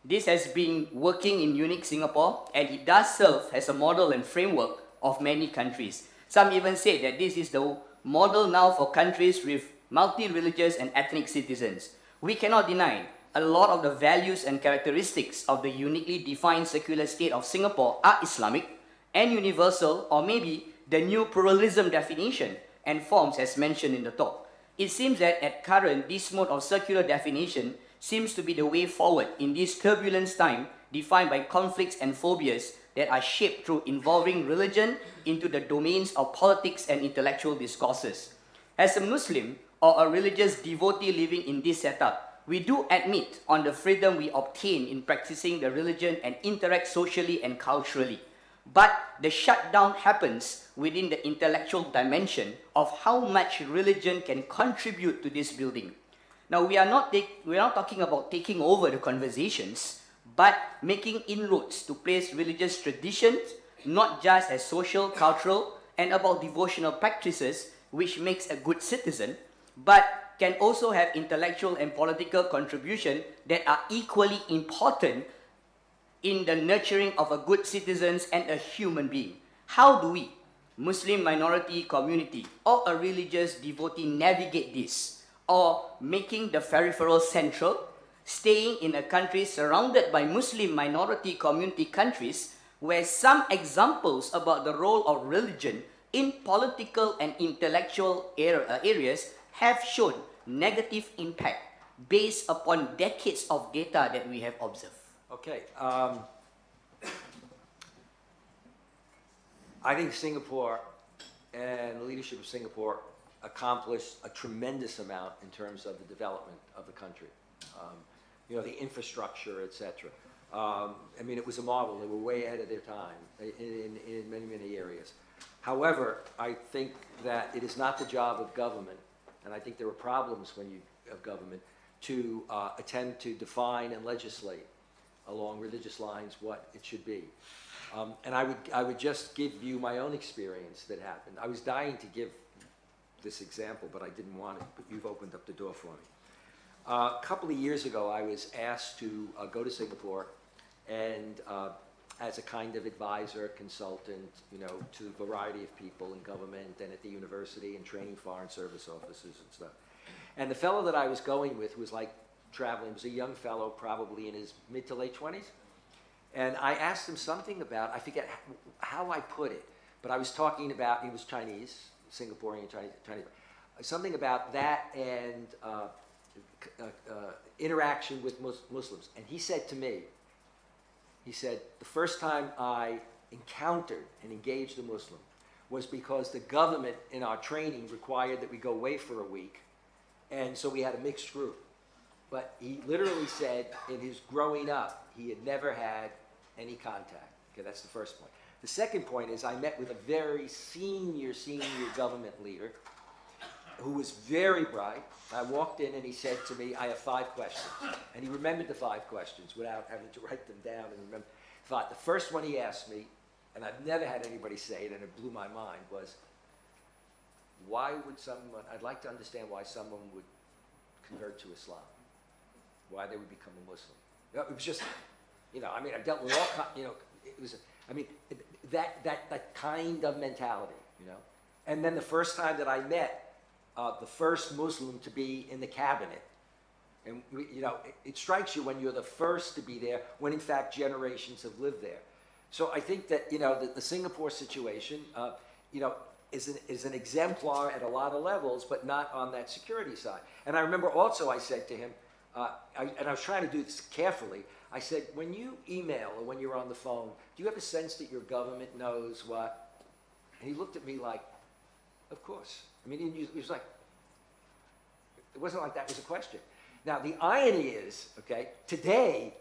This has been working in unique Singapore, and it does serve as a model and framework of many countries. Some even say that this is the model now for countries with multi-religious and ethnic citizens. We cannot deny a lot of the values and characteristics of the uniquely defined secular state of Singapore are Islamic and universal, or maybe the new pluralism definition and forms as mentioned in the talk. It seems that at current, this mode of circular definition seems to be the way forward in this turbulent time defined by conflicts and phobias that are shaped through involving religion into the domains of politics and intellectual discourses. As a Muslim or a religious devotee living in this setup, we do admit on the freedom we obtain in practicing the religion and interact socially and culturally. But the shutdown happens within the intellectual dimension of how much religion can contribute to this building. Now, we are not talking about taking over the conversations, but making inroads to place religious traditions, not just as social, cultural, and about devotional practices, which makes a good citizen, but can also have intellectual and political contribution that are equally important in the nurturing of a good citizens and a human being. How do we, Muslim minority community or a religious devotee, navigate this? Or making the peripheral central, staying in a country surrounded by Muslim minority community countries where some examples about the role of religion in political and intellectual areas have shown negative impact based upon decades of data that we have observed. Okay. I think Singapore and the leadership of Singapore accomplished a tremendous amount in terms of the development of the country. You know, the infrastructure, etc. I mean, it was a model. They were way ahead of their time in many, many areas. However, I think that it is not the job of government, and I think there are problems when you have government, to attempt to define and legislate along religious lines what it should be. And I would just give you my own experience that happened. I was dying to give this example, but I didn't want it, but you've opened up the door for me. A couple of years ago, I was asked to go to Singapore and as a kind of advisor, consultant, you know, to a variety of people in government and at the university and training foreign service officers and stuff. And the fellow that I was going with was like traveling, was a young fellow, probably in his mid to late 20s. And I asked him something about, I forget how I put it, but I was talking about, he was Chinese, Singaporean Chinese, something about that and interaction with Muslims. And he said to me, he said, the first time I encountered and engaged a Muslim was because the government in our training required that we go away for a week. And so we had a mixed group. But he literally said in his growing up, he had never had any contact. Okay, that's the first point. The second point is I met with a very senior government leader who was very bright. I walked in and he said to me, I have 5 questions. And he remembered the 5 questions without having to write them down and remember. The first one he asked me, and I've never had anybody say it and it blew my mind, was, why would someone, I'd like to understand why someone would convert to Islam. Why they would become a Muslim. It was just, you know, I mean, I've dealt with all, you know, it was, I mean, that kind of mentality, you know. And then the first time that I met the first Muslim to be in the cabinet, and you know, it strikes you when you're the first to be there, when in fact generations have lived there. So I think that, you know, the Singapore situation, you know, is an exemplar at a lot of levels, but not on that security side. And I remember also I said to him, and I was trying to do this carefully, I said, when you email or when you're on the phone, do you have a sense that your government knows what? And he looked at me like, of course. I mean, he was like, it wasn't like that was a question. Now, the irony is, okay, today,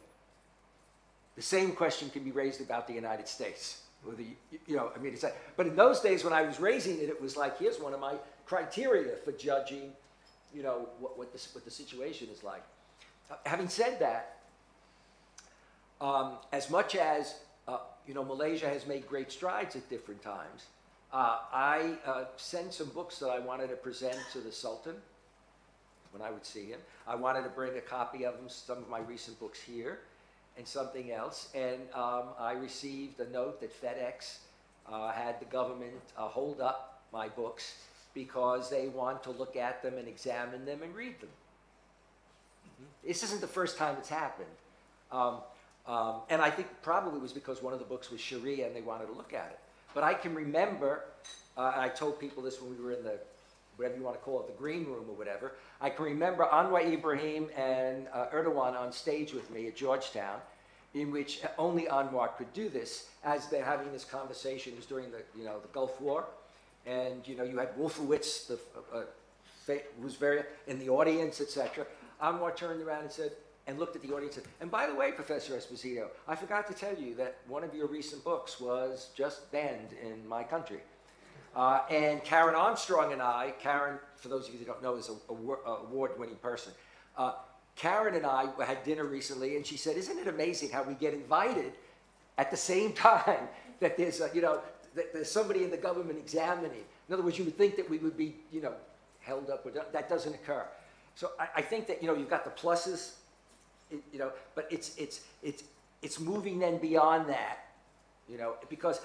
the same question can be raised about the United States. Or the, you know, I mean, it's like, but in those days when I was raising it, it was like, here's one of my criteria for judging, you know, what the situation is like. Having said that, as much as Malaysia has made great strides at different times, I sent some books that I wanted to present to the Sultan when I would see him. I wanted to bring a copy of them, some of my recent books here, and something else. And I received a note that FedEx had the government hold up my books because they want to look at them and examine them and read them. This isn't the first time it's happened. And I think probably it was because one of the books was Sharia and they wanted to look at it. But I can remember, and I told people this when we were in the, whatever you want to call it, the green room or whatever, I can remember Anwar Ibrahim and Erdogan on stage with me at Georgetown, in which only Anwar could do this, as they're having this conversation. It was during the, the Gulf War, and you had Wolfowitz, who was very in the audience, etc. Anwar turned around and said, and looked at the audience and said, and by the way, Professor Esposito, I forgot to tell you that one of your recent books was just banned in my country. And Karen Armstrong and I, Karen, for those of you that don't know, is an award-winning person. Karen and I had dinner recently, and she said, isn't it amazing how we get invited at the same time that there's, that there's somebody in the government examining. In other words, you would think that we would be, held up. That doesn't occur. So I think that, you've got the pluses, but it's moving then beyond that, because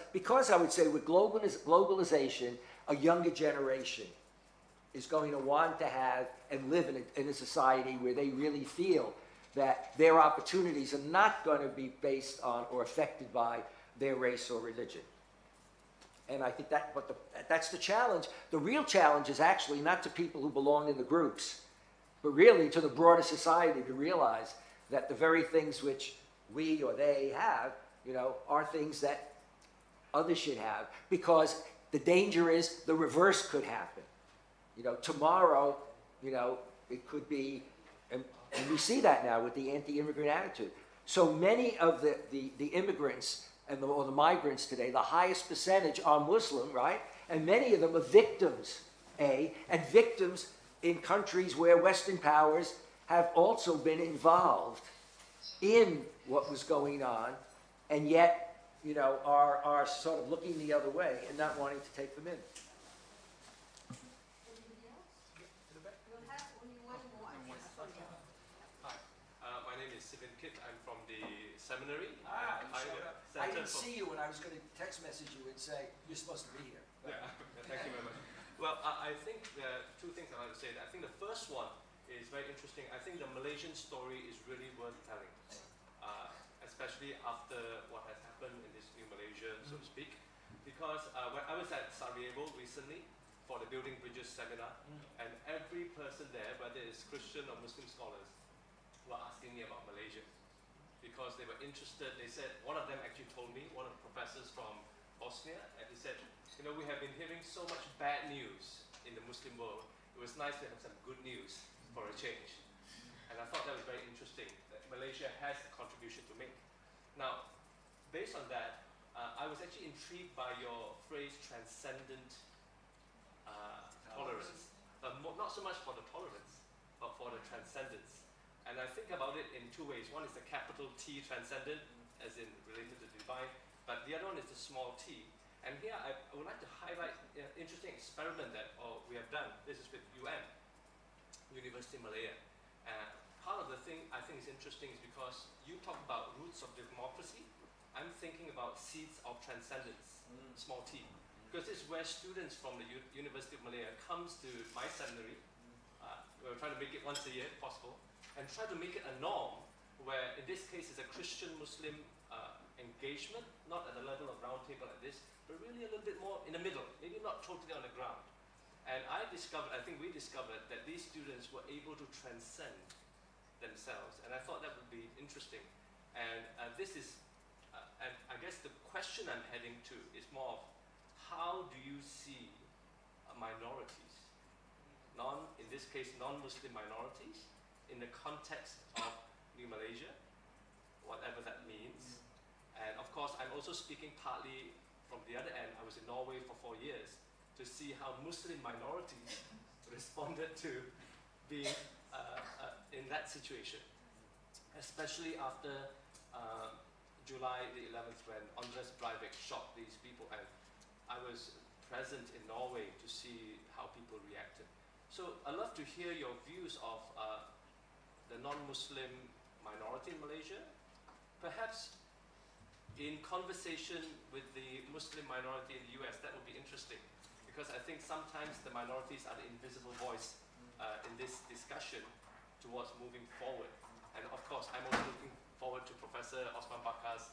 I would say with globalization, a younger generation is going to want to have and live in a society where they really feel that their opportunities are not going to be based on or affected by their race or religion. And I think that's the challenge. The real challenge is actually not to people who belong in the groups, but really to the broader society to realize that the very things which we or they have, are things that others should have. Because the danger is the reverse could happen. Tomorrow, it could be, and we see that now with the anti-immigrant attitude. So many of the immigrants or the migrants today, the highest percentage are Muslim, right? And many of them are victims, and victims in countries where Western powers have also been involved in what was going on, and yet, are sort of looking the other way and not wanting to take them in. My name is Sivin Kit. I'm from the seminary. I didn't see you, and I was going to text message you and say, you're supposed to be here. Yeah, thank you very much. Well, I think there are two things I'd like to say. I think the first one is very interesting. I think the Malaysian story is really worth telling, especially after what has happened in this new Malaysia, so to speak. Because when I was at Sarajevo recently for the Building Bridges seminar, and every person there, whether it's Christian or Muslim scholars, were asking me about Malaysia. Because they were interested. They said, one of them actually told me, one of the professors from Bosnia, and he said, we have been hearing so much bad news in the Muslim world. It was nice to have some good news for a change. And I thought that was very interesting, that Malaysia has a contribution to make. Now, based on that, I was actually intrigued by your phrase, transcendent tolerance. Not so much for the tolerance, but for the transcendence. And I think about it in two ways. One is the capital T, transcendent, as in related to the divine, but the other one is the small t. And here I would like to highlight an interesting experiment that we have done. This is with University of Malaya. Part of the thing I think is interesting is because you talk about roots of democracy, I'm thinking about seeds of transcendence, small t. Because this is where students from the University of Malaya comes to my seminary. We're trying to make it once a year, if possible, and try to make it a norm where, in this case, it's a Christian-Muslim engagement, not at the level of round table like this, but really a little bit more in the middle, maybe not totally on the ground. And I think we discovered that these students were able to transcend themselves, and I thought that would be interesting. And this is, and I guess the question I'm heading to is more of, how do you see minorities, in this case, non-Muslim minorities, in the context of New Malaysia, whatever that means. And of course, I'm also speaking partly from the other end. I was in Norway for 4 years to see how Muslim minorities responded to being in that situation, especially after July the 11th when Anders Breivik shot these people, and I was present in Norway to see how people reacted. So I'd love to hear your views of the non-Muslim minority in Malaysia, perhaps in conversation with the Muslim minority in the US. That would be interesting, because I think sometimes the minorities are the invisible voice in this discussion towards moving forward. And of course, I'm also looking forward to Professor Osman Bakar's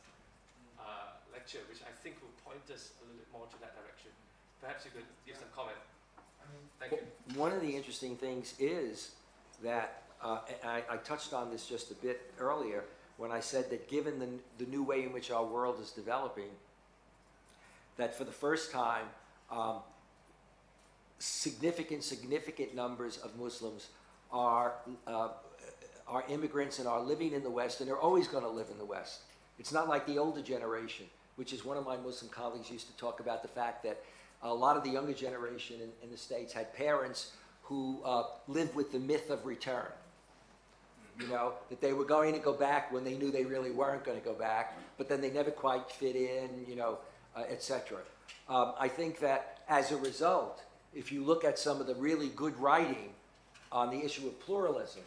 lecture, which I think will point us a little bit more to that direction. Perhaps you could give some comment. Thank you. One of the interesting things is that, and I touched on this just a bit earlier, when I said that given the new way in which our world is developing, that for the first time, significant numbers of Muslims are immigrants and are living in the West, and they're always going to live in the West. It's not like the older generation, which is one of my Muslim colleagues used to talk about the fact that a lot of the younger generation in the States had parents who lived with the myth of return. You know, that they were going to go back when they knew they really weren't going to go back, but then they never quite fit in, you know, etc. I think that as a result, if you look at some of the really good writing on the issue of pluralism,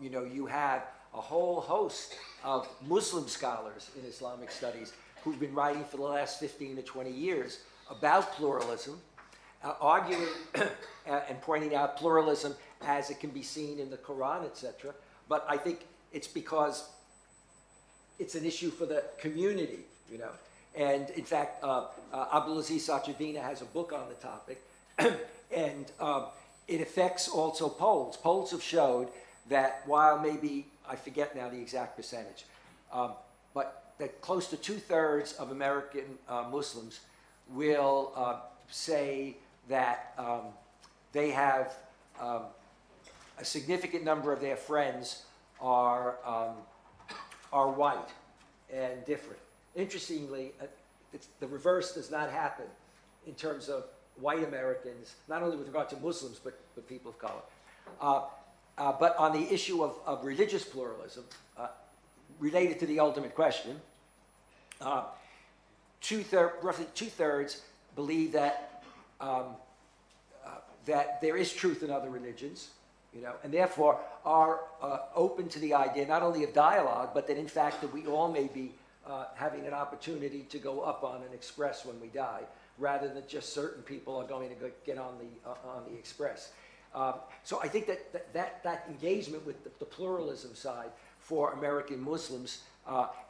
you know, you have a whole host of Muslim scholars in Islamic studies who've been writing for the last 15 to 20 years about pluralism, arguing and pointing out pluralism as it can be seen in the Quran, etc. But I think it's because it's an issue for the community, you know. And in fact, Abdulaziz Sachedina has a book on the topic, and it affects also Poles. Poles have showed that while maybe, I forget now the exact percentage, but that close to 2/3 of American Muslims will say that they have a significant number of their friends are white and different. Interestingly, the reverse does not happen in terms of white Americans, not only with regard to Muslims, but people of color. But on the issue of religious pluralism, related to the ultimate question, roughly 2/3 believe that that there is truth in other religions, you know, and therefore are open to the idea not only of dialogue, but that in fact that we all may be having an opportunity to go up on an express when we die, rather than just certain people are going to get on the express. So I think that engagement with the pluralism side for American Muslims,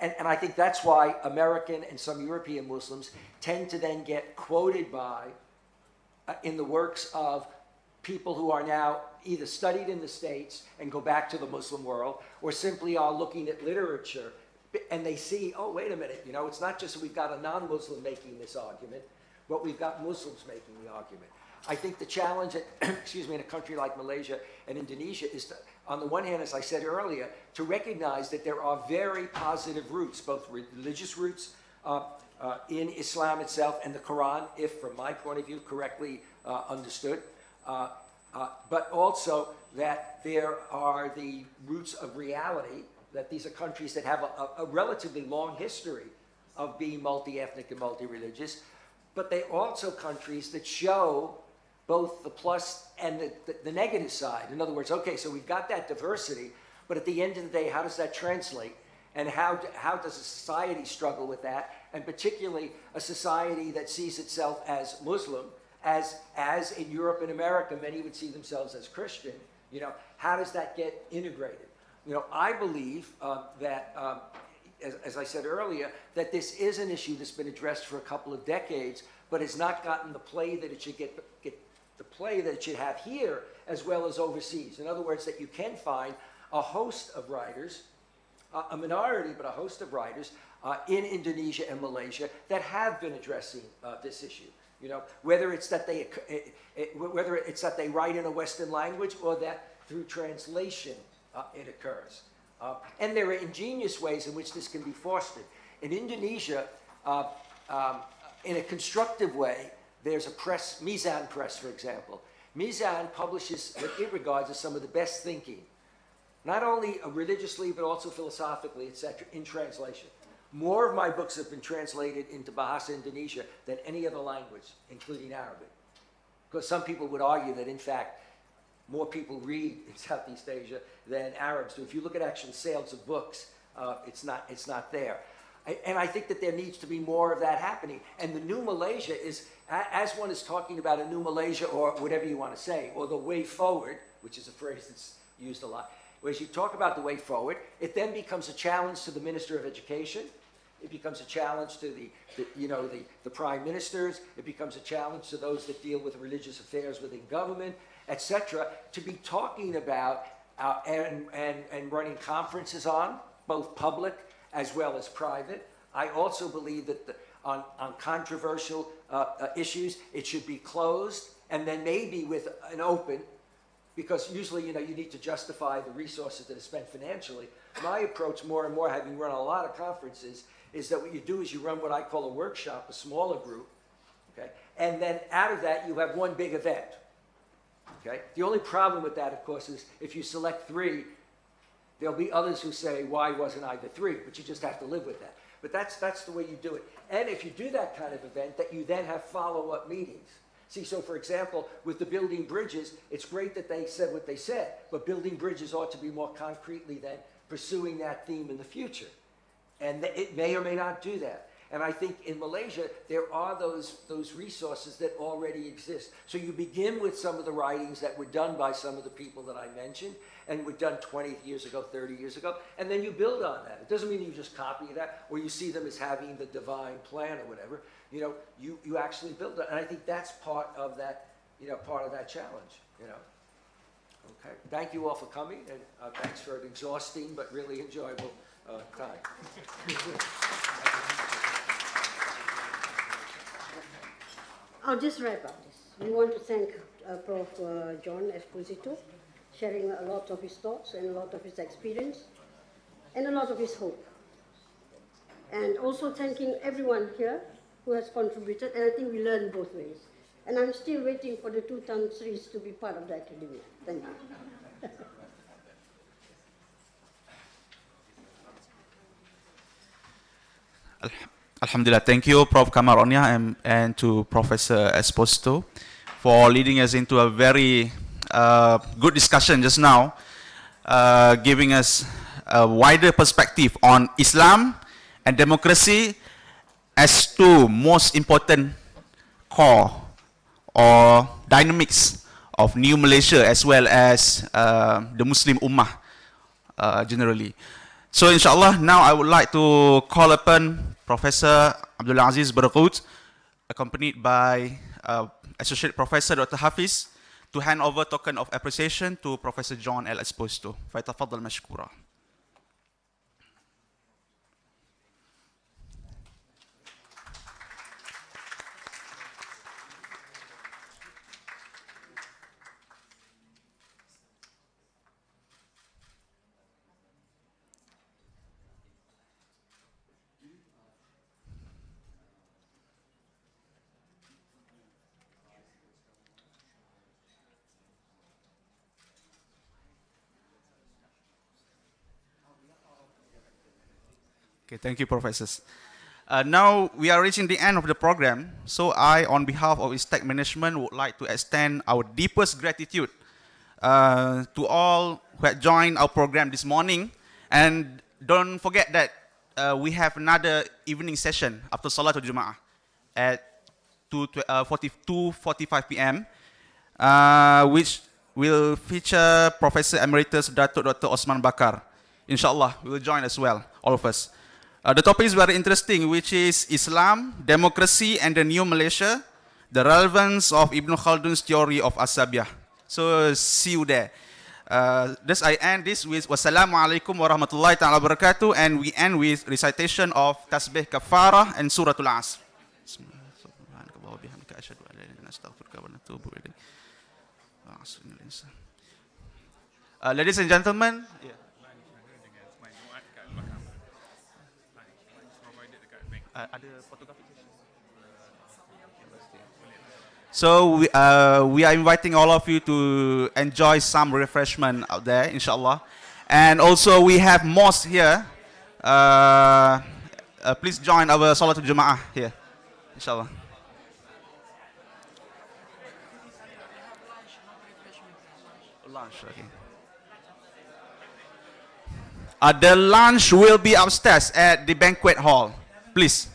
and I think that's why American and some European Muslims tend to then get quoted by in the works of people who are now either studied in the States and go back to the Muslim world, or simply are looking at literature and they see, oh, wait a minute, you know, it's not just that we've got a non-Muslim making this argument, but we've got Muslims making the argument. I think the challenge, excuse me, in a country like Malaysia and Indonesia is to, on the one hand, as I said earlier, to recognize that there are very positive roots, both religious roots in Islam itself and the Quran, if from my point of view correctly understood, but also that there are the roots of reality, that these are countries that have a relatively long history of being multi-ethnic and multi-religious, but they're also countries that show both the plus and the negative side. In other words, okay, so we've got that diversity, but at the end of the day, how does that translate? And how does a society struggle with that? And particularly a society that sees itself as Muslim, as in Europe and America, many would see themselves as Christian. You know, how does that get integrated? You know, I believe that, as I said earlier, that this is an issue that's been addressed for a couple of decades, but has not gotten the play that it should get the play that it should have here as well as overseas. In other words, that you can find a host of writers, a minority, but a host of writers in Indonesia and Malaysia that have been addressing this issue. You know, whether it's that they write in a Western language or that through translation it occurs. And there are ingenious ways in which this can be fostered. In Indonesia, in a constructive way, there's a press, Mizan Press, for example. Mizan publishes what it regards as some of the best thinking, not only religiously, but also philosophically, etc., in translation. More of my books have been translated into Bahasa Indonesia than any other language, including Arabic. Because some people would argue that, in fact, more people read in Southeast Asia than Arabs do. If you look at actual sales of books, it's not there. And I think that there needs to be more of that happening. And the new Malaysia is, as one is talking about a new Malaysia, or whatever you want to say, or the way forward, which is a phrase that's used a lot, as you talk about the way forward, it then becomes a challenge to the Minister of Education. It becomes a challenge to the prime ministers. It becomes a challenge to those that deal with religious affairs within government, etc., to be talking about and running conferences on, both public as well as private. I also believe that on controversial issues, it should be closed, and then maybe with an open, because usually, you need to justify the resources that are spent financially. My approach, more and more, having run a lot of conferences, is that what you do is you run what I call a workshop, a smaller group, okay? And then out of that, you have one big event, okay? The only problem with that, of course, is if you select 3, there'll be others who say, why wasn't I the 3? But you just have to live with that. But that's the way you do it. And if you do that kind of event, that you then have follow-up meetings. See, so for example, with the building bridges, it's great that they said what they said, but building bridges ought to be more concretely than pursuing that theme in the future. And it may or may not do that. And I think in Malaysia, there are those resources that already exist. So you begin with some of the writings that were done by some of the people that I mentioned, and were done 20 years ago, 30 years ago, and then you build on that. It doesn't mean you just copy that, or you see them as having the divine plan or whatever. You actually build it. And I think that's part of that, part of that challenge, Okay. Thank you all for coming, and thanks for an exhausting but really enjoyable time. I'll just wrap up this. We want to thank Prof. John Esposito, sharing a lot of his thoughts and a lot of his experience and a lot of his hope. And also thanking everyone here who has contributed, and I think we learned both ways. And I'm still waiting for the 2 Tan Sris to be part of the academia. Thank you. Alhamdulillah, thank you, Prof. Kamaronia, and to Professor Esposito for leading us into a very good discussion just now, giving us a wider perspective on Islam and democracy as 2 most important core or dynamics of new Malaysia, as well as the Muslim Ummah generally. So inshallah, now I would like to call upon Professor Abdul Aziz Barakut, accompanied by Associate Professor Dr. Hafiz, to hand over token of appreciation to Professor John L. Esposito. فَيَتَفَضَّلْ مَشْكُورًا. Okay, thank you, professors. Now we are reaching the end of the program, so I, on behalf of STAC management, would like to extend our deepest gratitude to all who had joined our program this morning. And don't forget that we have another evening session after Salatul Jum'ah at 2:45 p.m., which will feature Professor Emeritus Dato Dr. Osman Bakar. Inshallah, we will join as well, all of us. The topic is very interesting, which is Islam, democracy, and the new Malaysia, the relevance of Ibn Khaldun's theory of Asabiyah. So see you there. Thus I end this with Wassalamualaikum warahmatullahi ta'ala wabarakatuh, and we end with recitation of Tasbih Kafarah and Suratul Asr. Ladies and gentlemen, so we are inviting all of you to enjoy some refreshment out there, inshallah. And also we have mosque here please join our Salatul Jum'ah here, inshallah. Lunch, okay. The lunch will be upstairs at the banquet hall, please.